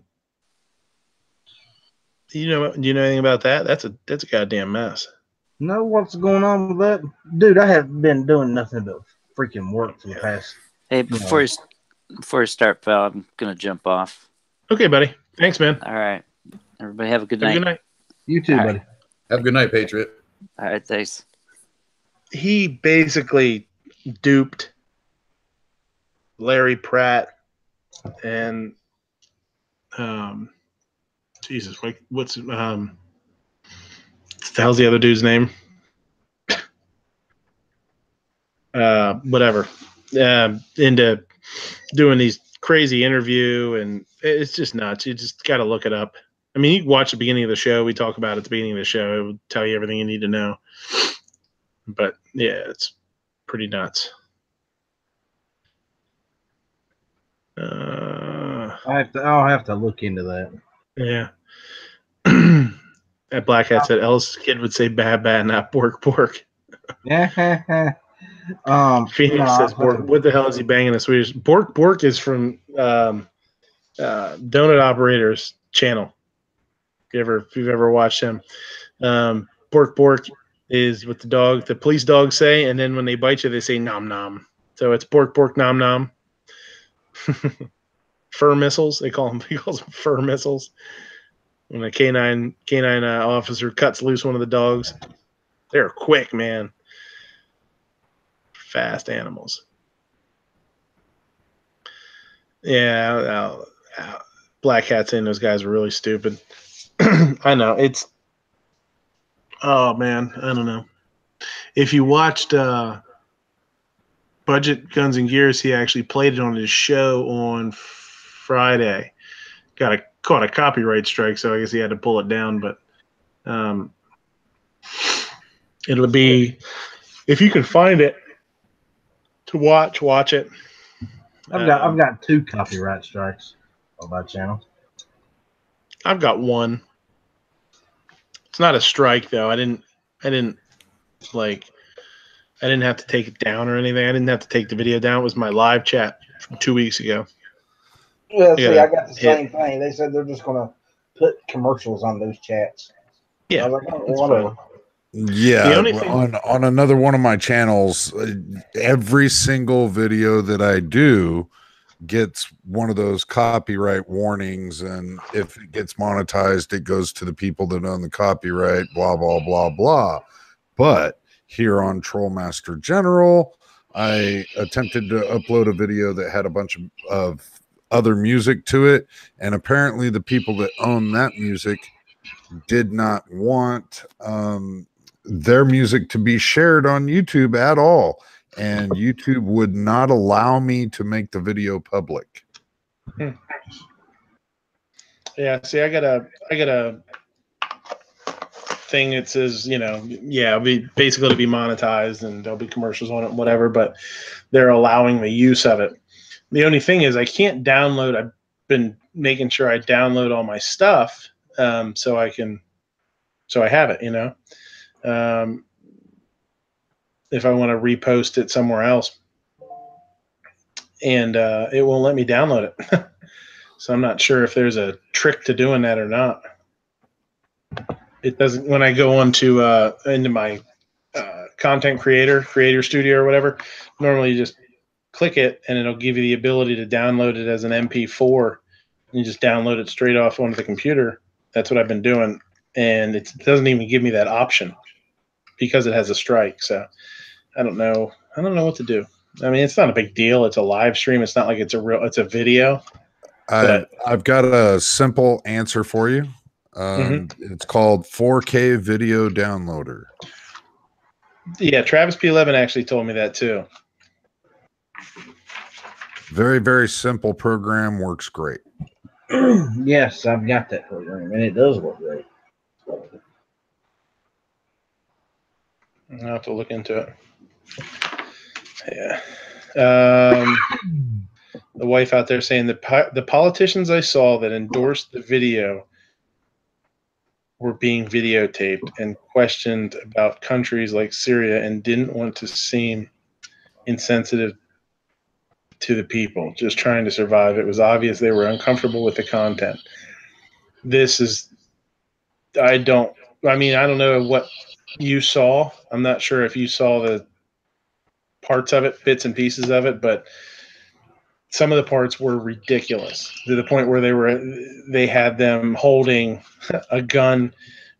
do you know anything about that? That's a goddamn mess. Know what's going on with that, dude? I have been doing nothing but freaking work for the past. Hey, before you start, pal, I'm gonna jump off. Okay, buddy. Thanks, man. All right. Everybody have a good Have night. a good night. You too, All buddy. right. Have a good night, Patriot. All right, thanks. He basically duped Larry Pratt and Jesus, what's the hell's the other dude's name? Whatever. Into doing these crazy interview, and it's just nuts. You just got to look it up. I mean, you can watch the beginning of the show. We talk about it at the beginning of the show. It will tell you everything you need to know. But yeah, it's pretty nuts. I'll have to look into that. Yeah. That black hat said Ellis' kid would say bad, not pork. Yeah. Phoenix says pork. What the hell is he banging a Swedish? Pork is from Donut Operator's channel. If you've ever watched him. Pork is what the police dogs say, and then when they bite you, they say nom nom. So it's pork nom nom. Fur missiles, he calls them fur missiles. When a canine officer cuts loose one of the dogs, they're quick, man. Fast animals. Yeah, Black Hat's saying those guys are really stupid. I know. Oh, man. I don't know. If you watched Budget Guns and Gears, he actually played it on his show on Friday. Caught a copyright strike, so I guess he had to pull it down. But it'll be, if you can find it to watch it. I've got 2 copyright strikes on my channel. I've got 1. It's not a strike though. I didn't have to take it down or anything. I didn't have to take the video down. It was my live chat from 2 weeks ago. Well, see, I got the same thing. They said they're just going to put commercials on those chats. Yeah, I was like, oh, whatever. Yeah, on another one of my channels, every single video that I do gets one of those copyright warnings, and if it gets monetized, it goes to the people that own the copyright, blah, blah, blah, blah. But here on Trollmaster General, I attempted to upload a video that had a bunch of other music to it, and apparently the people that own that music did not want their music to be shared on YouTube at all, and YouTube would not allow me to make the video public. Yeah, see, I got a thing that says, it'll be basically to be monetized and there'll be commercials on it and whatever, but they're allowing the use of it. The only thing is I can't download. I've been making sure I download all my stuff so I have it, if I want to repost it somewhere else, and it won't let me download it. So I'm not sure if there's a trick to doing that or not. It doesn't, when I go into my content creator studio or whatever, normally you just click it and it'll give you the ability to download it as an MP4, and you just download it straight off onto the computer. That's what I've been doing, and it doesn't even give me that option because it has a strike. So I don't know what to do. I mean, it's not a big deal. It's a live stream. It's not like it's a video. I've got a simple answer for you. It's called 4K Video Downloader. Yeah, Travis P11 actually told me that too. Very, very simple program. Works great. Yes, I've got that program, and it does work great. I'll have to look into it. Yeah. The wife out there saying the politicians I saw that endorsed the video were being videotaped and questioned about countries like Syria and didn't want to seem insensitive to the people, just trying to survive. It was obvious they were uncomfortable with the content. I don't know what you saw. I'm not sure if you saw the parts of it, bits and pieces of it, but some of the parts were ridiculous to the point where they had them holding a gun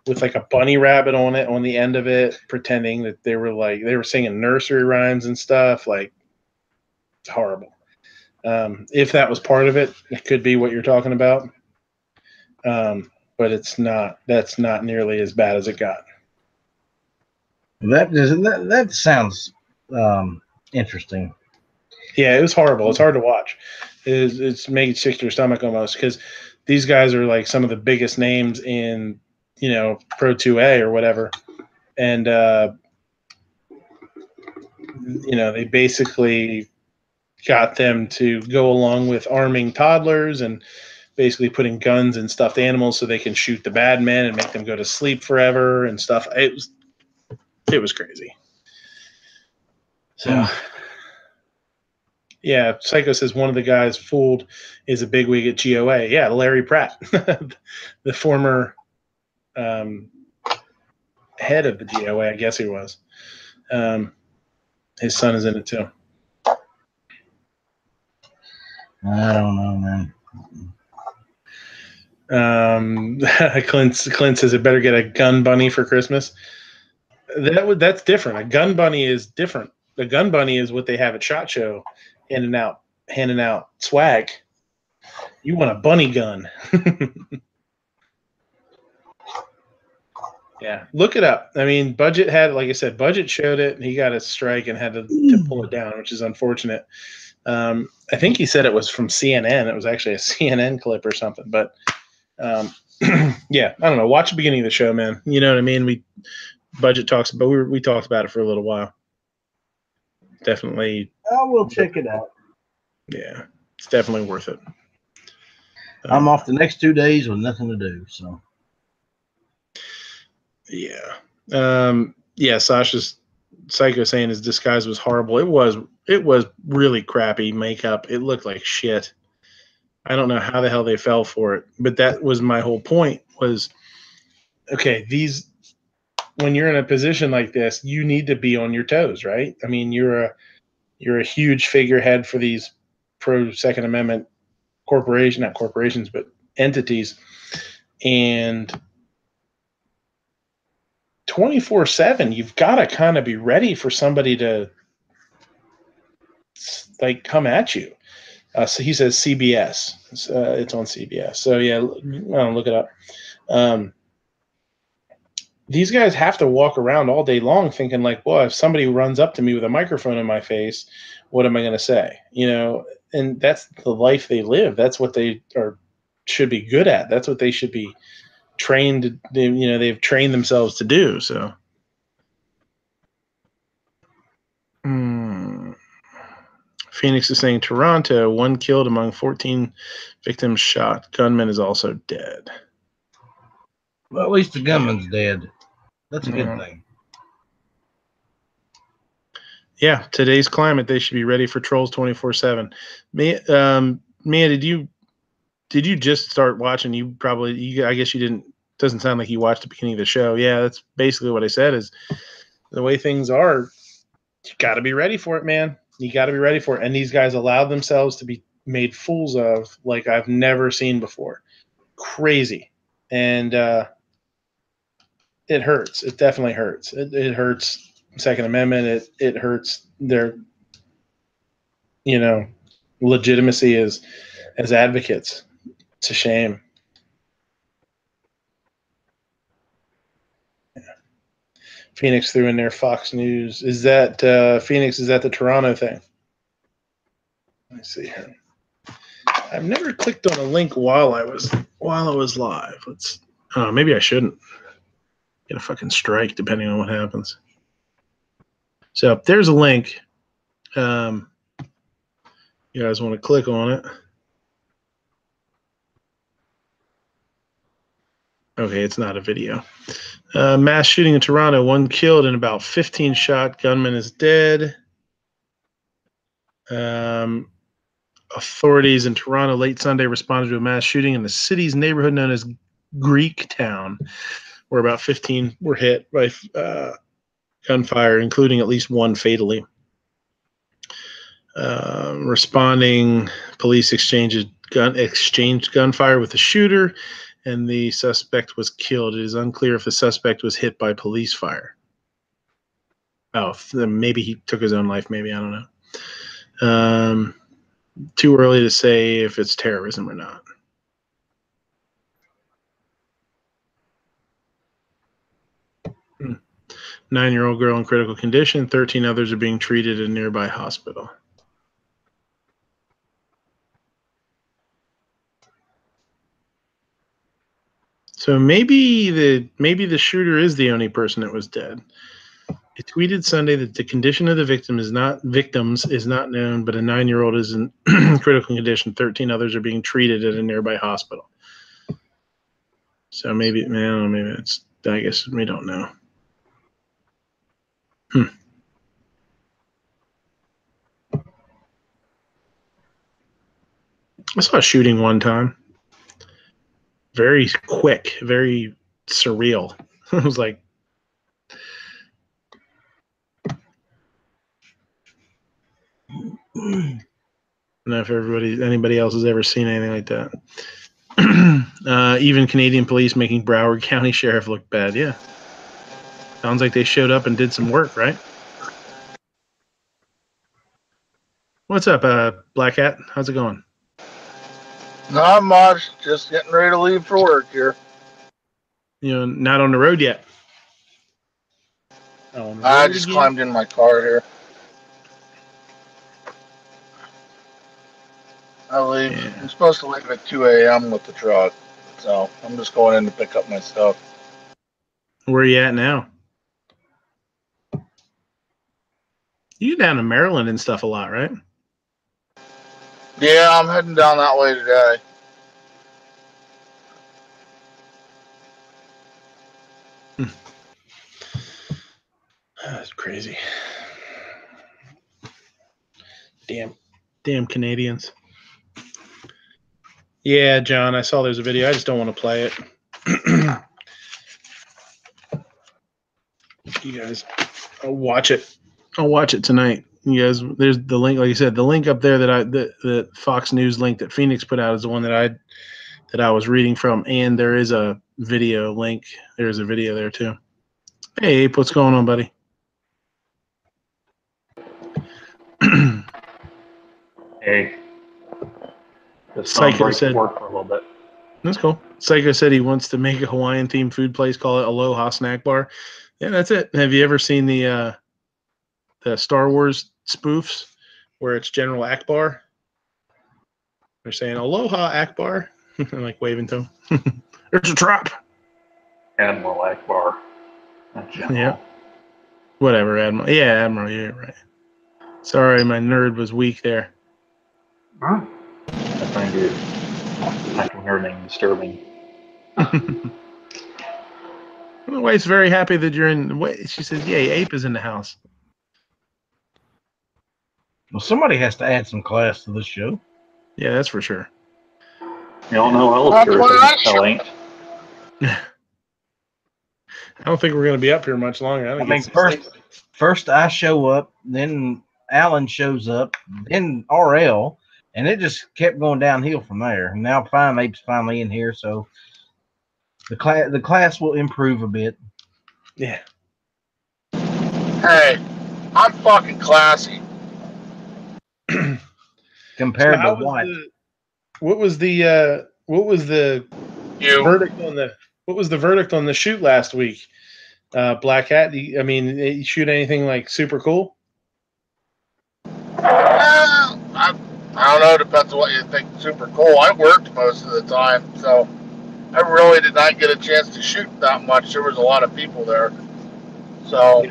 with like a bunny rabbit on it on the end of it, pretending that they were singing nursery rhymes and stuff. Like, it's horrible. If that was part of it, it could be what you're talking about. But it's not. That's not nearly as bad as it got. That sounds interesting. Yeah, it was horrible. It's hard to watch. It's making sick to your stomach almost, because these guys are like some of the biggest names in, Pro 2A or whatever. And, they basically got them to go along with arming toddlers and basically putting guns in stuffed animals so they can shoot the bad men and make them go to sleep forever and stuff. It was crazy. So, yeah, Psycho says one of the guys fooled is a bigwig at GOA. Yeah, Larry Pratt, the former head of the GOA, I guess he was. His son is in it too. I don't know, man. Clint says it better get a gun bunny for Christmas. That's different. A gun bunny is different. The gun bunny is what they have at SHOT Show, handing out swag. You want a bunny gun. Yeah, look it up. I mean, Budget showed it, and he got a strike and had to pull it down, which is unfortunate. I think he said it was from CNN. It was actually a CNN clip or something. But, yeah, I don't know. Watch the beginning of the show, man. You know what I mean? Budget talks, but we talked about it for a little while. Definitely. I will check it out. Yeah, it's definitely worth it. I'm off the next 2 days with nothing to do, so. Yeah. Yeah, Sasha's Psycho saying his disguise was horrible. It was really crappy makeup. It looked like shit. I don't know how the hell they fell for it, but that was my whole point was, okay, when you're in a position like this, you need to be on your toes, right? I mean, you're a huge figurehead for these pro Second Amendment not corporations, but entities. And 24/7, you've got to kind of be ready for somebody to come at you. So he says CBS. It's on CBS. So yeah, look it up. These guys have to walk around all day long thinking like, well, if somebody runs up to me with a microphone in my face, what am I going to say? And that's the life they live. That's what they should be good at. That's what they should be trained. They've trained themselves to do. So. Phoenix is saying Toronto, 1 killed among 14 victims shot. Gunman is also dead. Well, at least the gunman's dead. That's a good thing. Yeah, today's climate, they should be ready for trolls 24/7. Mia, did you just start watching? I guess you didn't. Doesn't sound like you watched the beginning of the show. Yeah, that's basically what I said. Is the way things are. You got to be ready for it, man. You got to be ready for it. And these guys allowed themselves to be made fools of like I've never seen before. Crazy. And it hurts. It definitely hurts. It hurts Second Amendment. It hurts their, legitimacy as advocates. It's a shame. Phoenix threw in there Fox News. Is that Phoenix? Is that the Toronto thing? Let me see here. I've never clicked on a link while I was live. Maybe I shouldn't get a fucking strike depending on what happens. So there's a link. You guys want to click on it? Okay, it's not a video. Mass shooting in Toronto, 1 killed and about 15 shot. Gunman is dead. Authorities in Toronto late Sunday responded to a mass shooting in the city's neighborhood known as Greek Town, where about 15 were hit by gunfire, including at least one fatally. Responding, police exchanged gunfire with the shooter, and the suspect was killed. It is unclear if the suspect was hit by police fire. Oh, maybe he took his own life. Maybe, I don't know. Too early to say if it's terrorism or not. Hmm. 9-year-old girl in critical condition. 13 others are being treated at a nearby hospital. So maybe the shooter is the only person that was dead. It tweeted Sunday that the condition of the victims is not known, but a 9-year-old is in critical condition. 13 others are being treated at a nearby hospital. So maybe, I don't know, maybe it's, I guess we don't know. I saw a shooting one time. Very quick, very surreal. I was like, I don't know if anybody else has ever seen anything like that. Even Canadian police making Broward County Sheriff look bad. Yeah. Sounds like they showed up and did some work, right? What's up, Black Hat? How's it going? Not much. Just getting ready to leave for work here. You know, not on the road yet. Oh, I just climbed in my car here. I leave. Yeah. I'm supposed to leave at 2 a.m. with the truck, so I'm just going in to pick up my stuff. Where are you at now? You down in Maryland and stuff a lot, right? Yeah, I'm heading down that way today. That's crazy. Damn Canadians. Yeah, John, I saw there's a video. I just don't want to play it. You guys, I'll watch it. I'll watch it tonight. You guys, there's the link, like you said, the link up there that Fox News link that Phoenix put out is the one that I was reading from, and there is a video link. There's a video there too. Hey, Ape, what's going on, buddy? Hey. Psycho said work for a little bit. That's cool. Psycho said he wants to make a Hawaiian themed food place, call it Aloha Snack Bar. Yeah, that's it. Have you ever seen the Star Wars spoofs where it's General Akbar? They're saying Aloha Akbar. I'm like waving to him. There's a trap. Admiral Akbar. Yeah. Whatever, Admiral. Yeah, Admiral, you're right. Sorry, my nerd was weak there. Huh? I find it nerding disturbing. My wife's very happy that you're in. She says, "Yay, Ape is in the house." Well, somebody has to add some class to this show. Yeah, that's for sure. You don't know Elster ain't. I don't think we're going to be up here much longer. I mean, first I show up, then Alan shows up, then RL, and it just kept going downhill from there. And now Ape's finally in here, so the class will improve a bit. Yeah. Hey, I'm fucking classy. Compared to what? What was the verdict on the shoot last week? Black Hat. I mean, you shoot anything like super cool? I don't know. Depends on what you think super cool. I worked most of the time, so I really did not get a chance to shoot that much. There was a lot of people there, so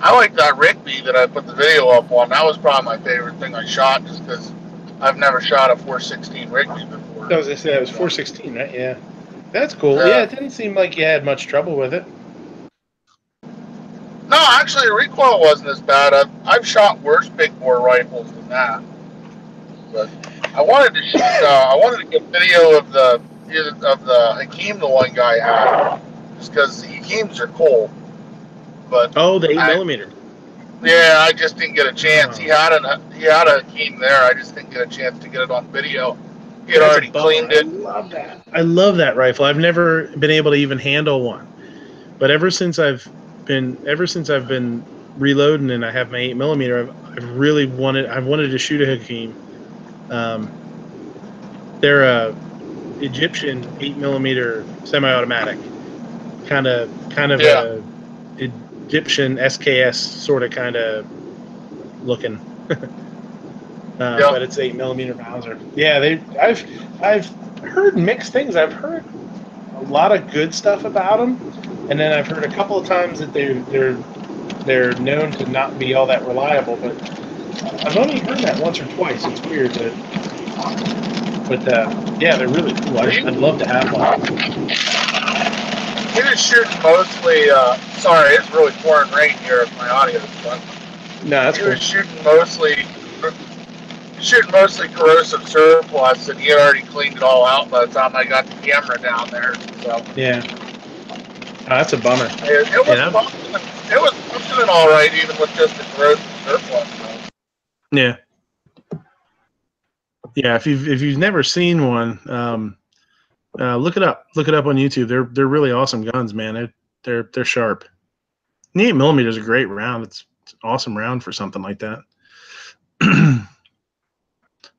I like that Rigby that I put the video up on. That was probably my favorite thing I shot, just because I've never shot a 416 Rigby before. I was gonna say that was 416, right? Yeah, that's cool. Yeah, it didn't seem like you had much trouble with it. No, actually, the recoil wasn't as bad. I've shot worse big bore rifles than that. But I wanted to shoot. I wanted to get video of the Hakeem, the one guy had. just because the games are cool. But oh, the 8mm. Yeah, I just didn't get a chance. He had a Keen there. I just didn't get a chance to get it on video. He had already cleaned it. I love that. I love that rifle. I've never been able to even handle one, but ever since I've been reloading and I have my 8mm, I've really wanted to shoot a Hakeem. They're a Egyptian 8mm semi-automatic, kind of a Egyptian SKS sort of kind of looking. But it's 8mm Mauser. Yeah, I've heard mixed things. I've heard a lot of good stuff about them, and then I've heard a couple of times that they're known to not be all that reliable. But I've only heard that once or twice. It's weird, but yeah, they're really cool. I'd love to have one. He was shooting mostly. Sorry, it's really pouring rain here at my audio. But no, that's he cool. was shooting mostly corrosive surplus, and he had already cleaned it all out by the time I got the camera down there. So yeah, that's a bummer. It was functioning all right, even with just the corrosive surplus. So. Yeah. Yeah, if you've never seen one, look it up. Look it up on YouTube. They're really awesome guns, man. They're sharp. The 8mm is a great round. It's an awesome round for something like that.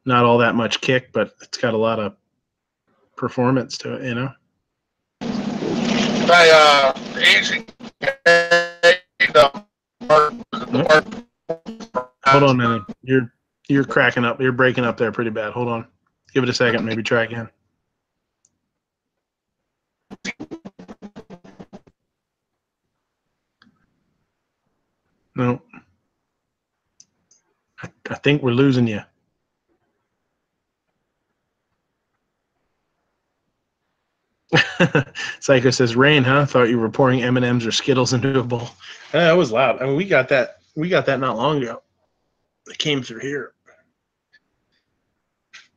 Not all that much kick, but it's got a lot of performance to it, you know. Hold on, man. You're cracking up. You're breaking up there pretty bad. Hold on. Give it a second. Maybe try again. No. I think we're losing you. Psycho says, "Rain, huh? Thought you were pouring M&Ms or Skittles into a bowl." That was loud. I mean, we got that not long ago. It came through here.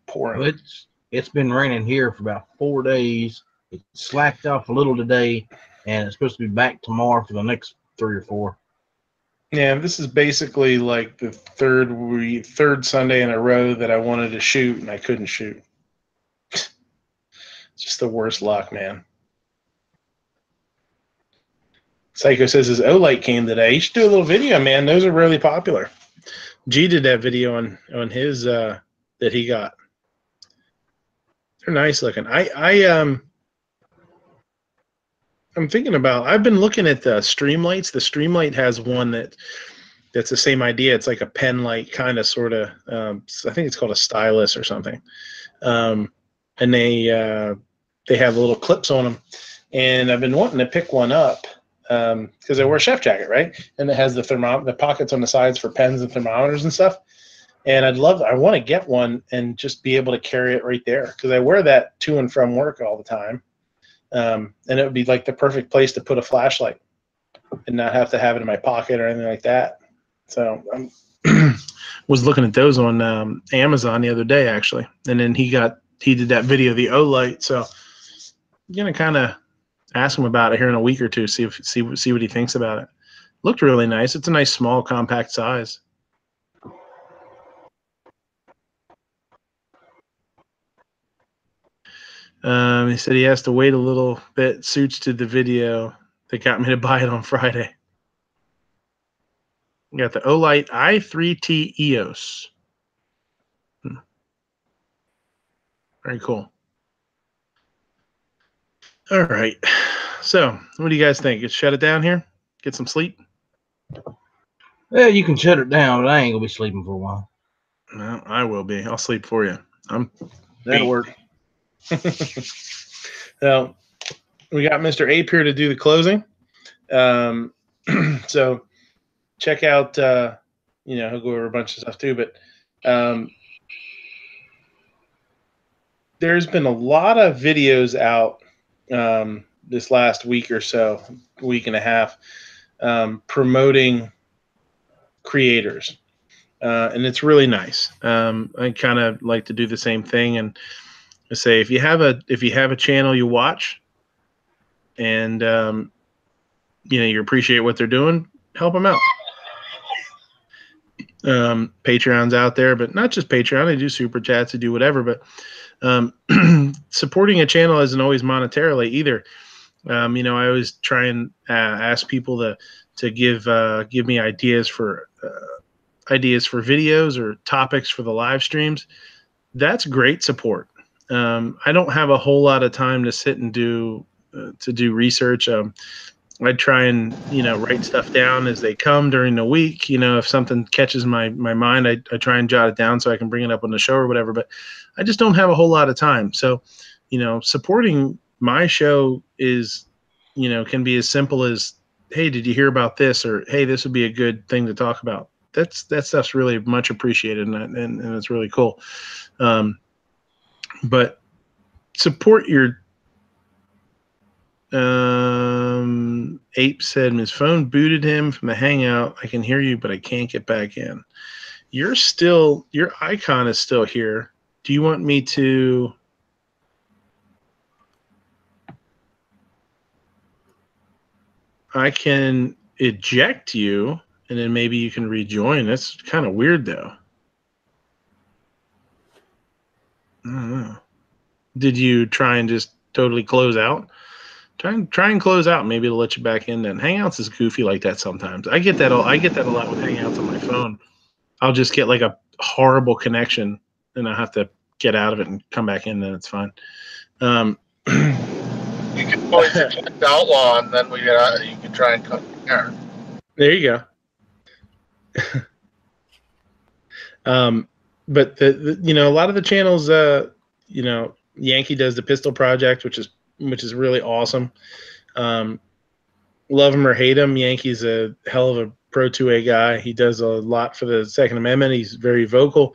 Pouring. It's been raining here for about 4 days. It slacked off a little today, and it's supposed to be back tomorrow for the next 3 or 4. Yeah, this is basically like the third Sunday in a row that I wanted to shoot and I couldn't shoot. Just the worst luck, man. Psycho says his O-Light came today. You should do a little video, man. Those are really popular. G did that video on his that he got. They're nice looking. I'm thinking about. I've been looking at the Streamlights. The Streamlight has one that's the same idea. It's like a pen light kind of sort of. I think it's called a stylus or something. And they have little clips on them, and I've been wanting to pick one up because I wear a chef jacket, right? And it has the pockets on the sides for pens and thermometers and stuff. And I want to get one and just be able to carry it right there because I wear that to and from work all the time, and it would be like the perfect place to put a flashlight and not have to have it in my pocket or anything like that. So I was looking at those on Amazon the other day actually, and then he did that video, the O-Light. So I'm gonna kind of ask him about it here in a week or two, see what he thinks about it. Looked really nice. It's a nice small compact size. He said he has to wait a little bit. Suits to the video that got me to buy it on Friday. We got the O-Light i3T EOS. Very cool. All right. So, what do you guys think? Let's shut it down here? Get some sleep? Well, you can shut it down, but I ain't going to be sleeping for a while. No, I will be. I'll sleep for you. That'll work. So, we got Mr. Ape here to do the closing. So, check out, he'll go over a bunch of stuff too, but there's been a lot of videos out this last week or so, week and a half, promoting creators. And it's really nice. I kind of like to do the same thing and say, if you have a channel you watch, and you appreciate what they're doing, help them out. Patreon's out there, but not just Patreon. They do super chats, they do whatever, but supporting a channel isn't always monetarily either. I always try and ask people to give me ideas for videos or topics for the live streams. That's great support. I don't have a whole lot of time to sit and do research. I try and write stuff down as they come during the week. If something catches my mind, I try and jot it down so I can bring it up on the show or whatever. But I just don't have a whole lot of time. So, supporting my show is, can be as simple as, hey, did you hear about this? Or, hey, this would be a good thing to talk about. That stuff's really much appreciated, and it's really cool. But support your. Ape said his phone booted him from the Hangout. I can hear you, but I can't get back in. Your icon is still here. Do you want me to? I can eject you, and then maybe you can rejoin. That's kind of weird, though. I don't know. Did you try and just totally close out? Try and close out. Maybe it'll let you back in. Then Hangouts is goofy like that sometimes. I get that a lot with Hangouts on my phone. I'll just get like a horrible connection, and I have to get out of it and come back in. Then it's fine. You can always eject Outlaw, and then you can try and come there. There you go. But the a lot of the channels, Yankee does the Pistol Project, which is really awesome. Love him or hate him, Yankee's a hell of a Pro 2A guy. He does a lot for the Second Amendment. He's very vocal,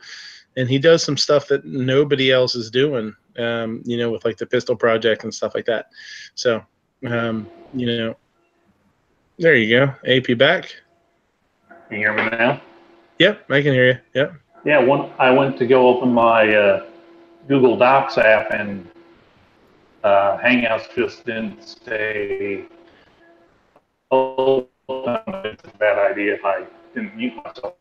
and he does some stuff that nobody else is doing, with like the Pistol Project and stuff like that. So, there you go. AP back. Can you hear me now? Yep, I can hear you. Yep. Yeah, I went to go open my Google Docs app, and Hangouts just didn't stay open. It's a bad idea if I didn't mute myself.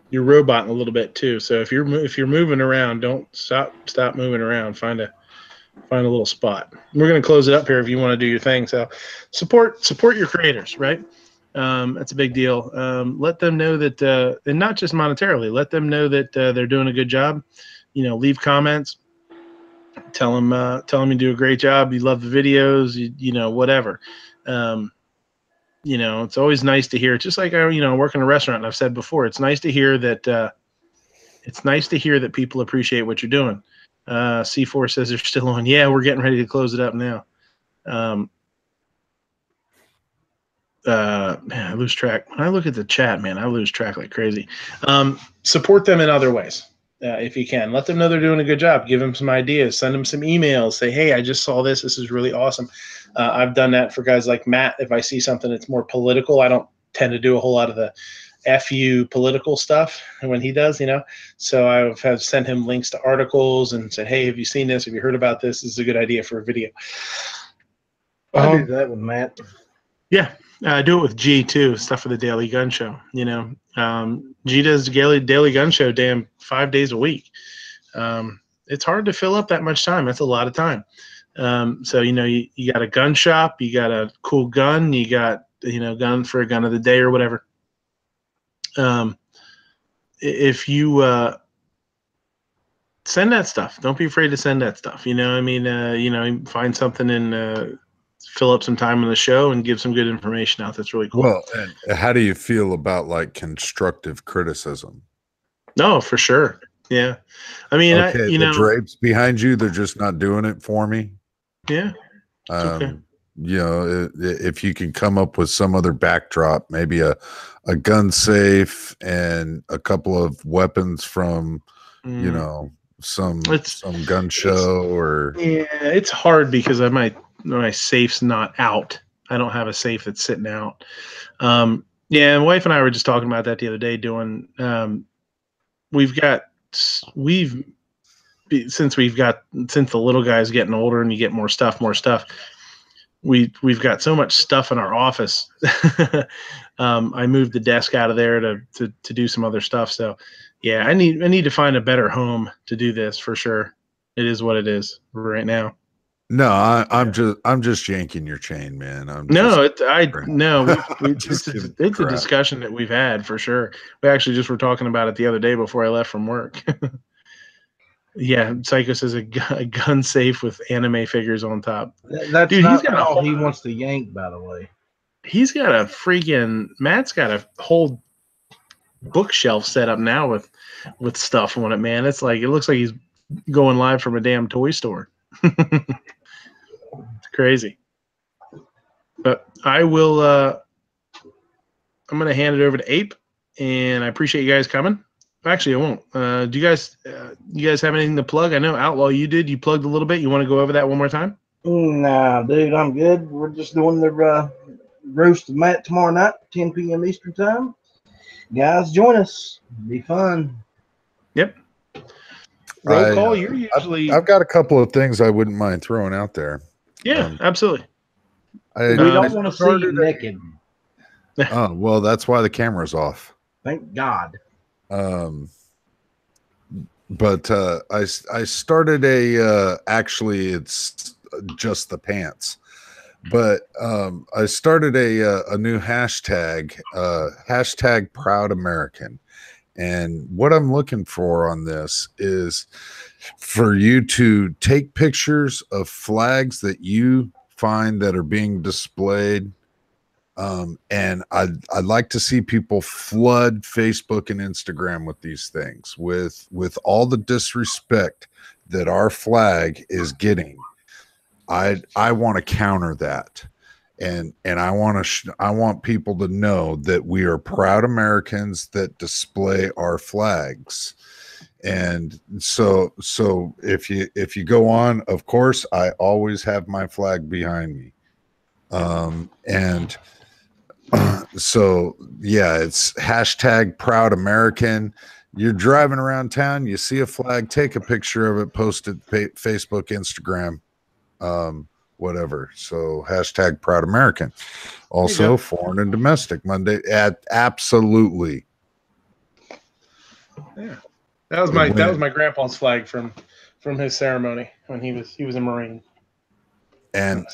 You're roboting a little bit too. So if you're moving around, don't stop moving around. Find a little spot. We're gonna close it up here if you want to do your thing. So support your creators, right? That's a big deal. Let them know that, and not just monetarily. Let them know that they're doing a good job. Leave comments. Tell them you do a great job. You love the videos. Whatever. It's always nice to hear. Just like I work in a restaurant, and I've said before, it's nice to hear that. It's nice to hear that people appreciate what you're doing. C4 says they're still on. Yeah, we're getting ready to close it up now. Man, I lose track. When I look at the chat, man, I lose track like crazy. Support them in other ways. If you can. Let them know they're doing a good job. Give them some ideas. Send them some emails. Say, hey, I just saw this. This is really awesome. I've done that for guys like Matt. If I see something that's more political, I don't tend to do a whole lot of the FU political stuff when he does, So I have sent him links to articles and said, hey, have you seen this? Have you heard about this? This is a good idea for a video. I do that with Matt. Yeah. I do it with G too, stuff for the Daily Gun Show. G does the Daily Gun Show 5 days a week. It's hard to fill up that much time. That's a lot of time. So you got a gun shop, you got a cool gun, you got gun for a gun of the day or whatever. If you send that stuff, don't be afraid to send that stuff. Find something and fill up some time on the show and give some good information out. That's really cool. Well, and how do you feel about like constructive criticism? No, for sure. Yeah. I mean, okay, the drapes behind you, they're just not doing it for me. Yeah. Okay. If you can come up with some other backdrop, maybe a gun safe and a couple of weapons from, some gun show or. Yeah, it's hard because my safe's not out. I don't have a safe that's sitting out. Yeah, and wife and I were just talking about that the other day. We've since the little guy's getting older and you get more stuff, we've got so much stuff in our office. I moved the desk out of there to do some other stuff. So yeah, I need to find a better home to do this for sure. It is what it is right now. No, I'm just yanking your chain, man. It's a discussion that we've had for sure. We actually just were talking about it the other day before I left from work. Yeah, Psycho says a gun safe with anime figures on top. That's Dude, not all he wants to yank, by the way. He's got Matt's got a whole bookshelf set up now with stuff on it, man. It looks like he's going live from a damn toy store. It's crazy. But I will I'm gonna hand it over to Ape, and I appreciate you guys coming. Actually, I won't. Do you guys have anything to plug? I know Outlaw, you did. You plugged a little bit. You want to go over that one more time? Nah, dude, I'm good. We're just doing the roast of Matt tomorrow night, 10 p.m. Eastern time. Guys, join us. It'll be fun. Yep. Roll call. You're usually. I've got a couple of things I wouldn't mind throwing out there. Yeah, absolutely. We don't want to see you naked. Oh well, that's why the camera's off. Thank God. But I started actually it's just the pants, but I started a new hashtag, hashtag Proud American, and what I'm looking for on this is for you to take pictures of flags that you find that are being displayed. And I'd like to see people flood Facebook and Instagram with these things, with all the disrespect that our flag is getting. I want to counter that, and I want people to know that we are proud Americans that display our flags. And so if you go on, of course, I always have my flag behind me, and. So yeah, it's hashtag Proud American. You're driving around town, you see a flag, take a picture of it, post it Facebook, Instagram, whatever. So hashtag Proud American. Also foreign and domestic Monday. Absolutely. Yeah, that was my grandpa's flag from his ceremony when he was a Marine. And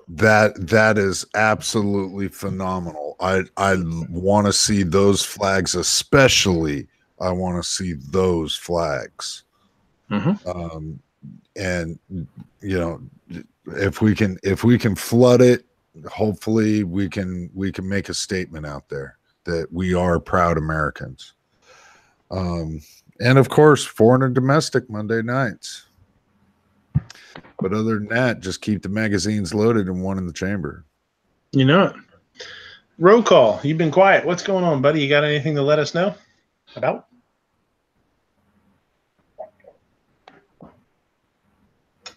that is absolutely phenomenal. I want to see those flags, especially. I want to see those flags. Mm-hmm. And you know, if we can flood it, hopefully we can make a statement out there that we are proud Americans. And of course, foreign and domestic Monday nights. But other than that, just keep the magazines loaded and one in the chamber. You know it. Roll call. You've been quiet. What's going on, buddy? You got anything to let us know about?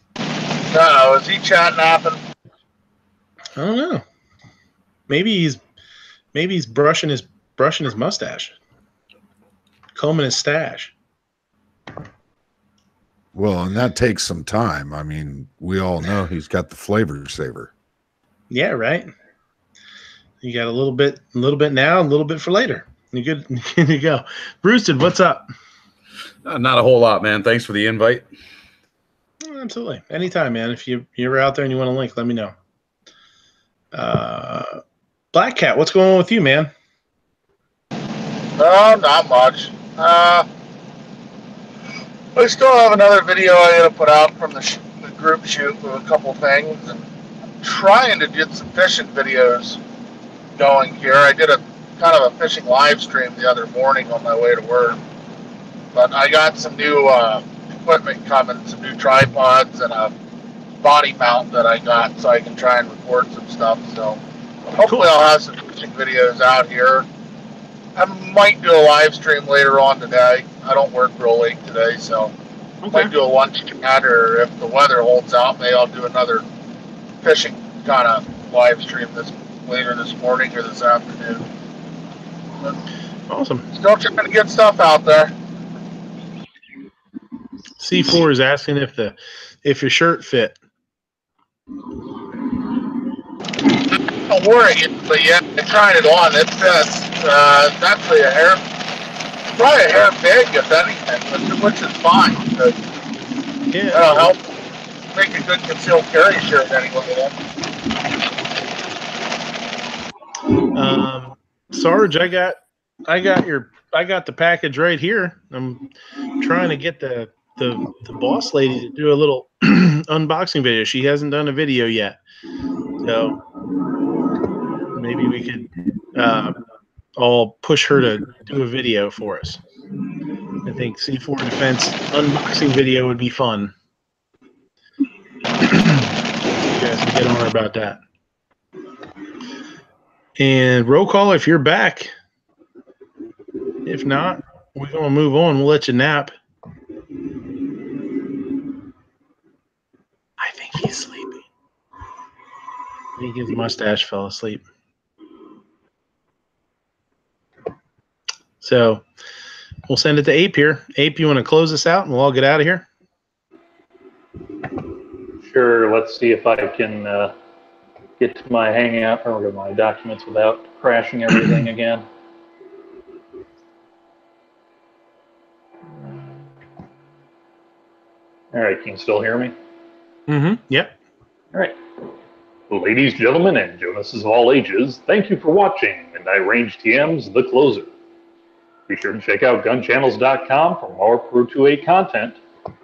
Is he chat napping? I don't know. Maybe he's brushing his mustache, combing his stash. Well, and that takes some time. I mean, we all know he's got the flavor saver. Yeah, right. You got a little bit now, a little bit for later. You good? Here you go. Brewston, what's up? Not a whole lot, man. Thanks for the invite. Oh, absolutely. Anytime, man. If you're out there and you want a link, let me know. Black Cat, what's going on with you, man? Not much. I still have another video I got to put out from the group shoot with a couple things, and I'm trying to get some fishing videos going here. I did a kind of a fishing live stream the other morning on my way to work, but I got some new equipment coming, some new tripods and a body mount that I got, so I can try and record some stuff. So hopefully I'll have some fishing videos out here. I might do a live stream later on today. I don't work real late today, so I might do a lunch chat, or if the weather holds out, maybe I'll do another fishing kind of live stream later this morning or this afternoon. But awesome. Still trying to get stuff out there. C4 is asking if your shirt fit. Don't worry, but yeah, I tried it on. It fits. It's actually probably a hair big, if anything, which is fine. Yeah, that'll help make a good concealed carry shirt anyway. Sarge, I got the package right here. I'm trying to get the boss lady to do a little unboxing video. She hasn't done a video yet, so maybe we could all push her to do a video for us. I think C4 Defense unboxing video would be fun. You guys can get on her about that. And roll call if you're back. If not, we're going to move on. We'll let you nap. I think he's sleeping. I think his mustache fell asleep. So we'll send it to Ape here. Ape, you want to close this out and we'll all get out of here? Sure. Let's see if I can get to my Hangout or my documents without crashing everything again. All right, can you still hear me? Mm-hmm. Yep. All right. Ladies, gentlemen, and Jonases of all ages, thank you for watching MidnightRangeTM's The Closer. Be sure to check out gunchannels.com for more Pro 2A content.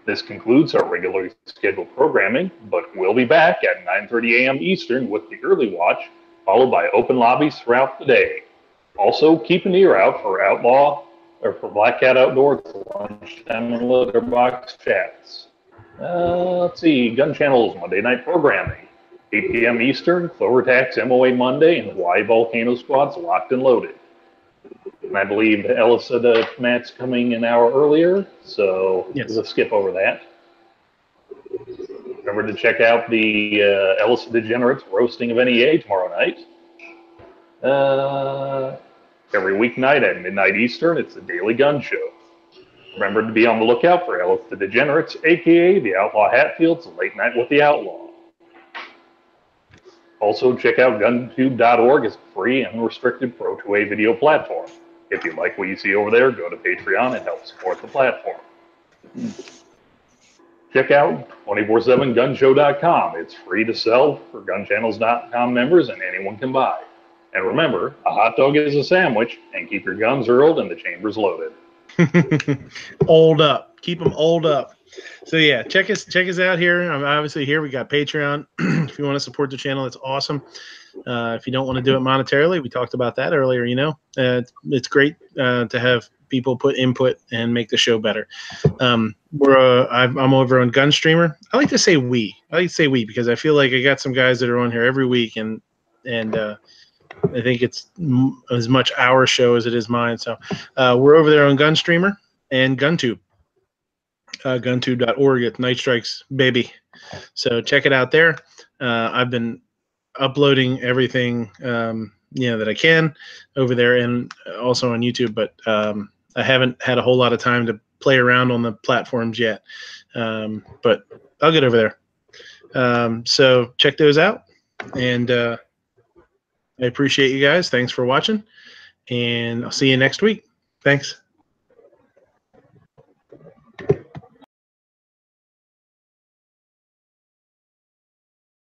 This concludes our regularly scheduled programming, but we'll be back at 9:30 a.m. Eastern with the early watch, followed by open lobbies throughout the day. Also, keep an ear out for Black Cat Outdoors lunchtime and letterbox chats. Let's see, Gun Channel's Monday night programming, 8 p.m. Eastern, Clover Tax MOA Monday, and Hawaii Volcano Squad's locked and loaded. And I believe Ellis said Matt's coming an hour earlier, so we'll skip over that. Remember to check out the Ellis Degenerates roasting of NEA tomorrow night. Every weeknight at midnight Eastern, it's the Daily Gun Show. Remember to be on the lookout for Ellis the Degenerates, a.k.a. the Outlaw Hatfield's Late Night with the Outlaw. Also, check out GunTube.org as a free and unrestricted Pro 2A video platform. If you like what you see over there, go to Patreon and help support the platform. Check out 247gunshow.com. It's free to sell for gunchannels.com members, and anyone can buy. And remember, a hot dog is a sandwich, and keep your guns oiled and the chambers loaded. Old up. Keep them old up. So yeah, check us out here. I'm obviously here. We got Patreon. If you want to support the channel, it's awesome. If you don't want to do it monetarily, we talked about that earlier. It's great to have people put input and make the show better. I'm over on Gunstreamer. I like to say we because I feel like I got some guys that are on here every week, and I think it's as much our show as it is mine. So we're over there on Gunstreamer and GunTube. GunTube.org at Night Strikes, baby. So check it out there. I've been uploading everything that I can over there and also on YouTube, but I haven't had a whole lot of time to play around on the platforms yet. But I'll get over there. So check those out, and I appreciate you guys. Thanks for watching, and I'll see you next week. Thanks.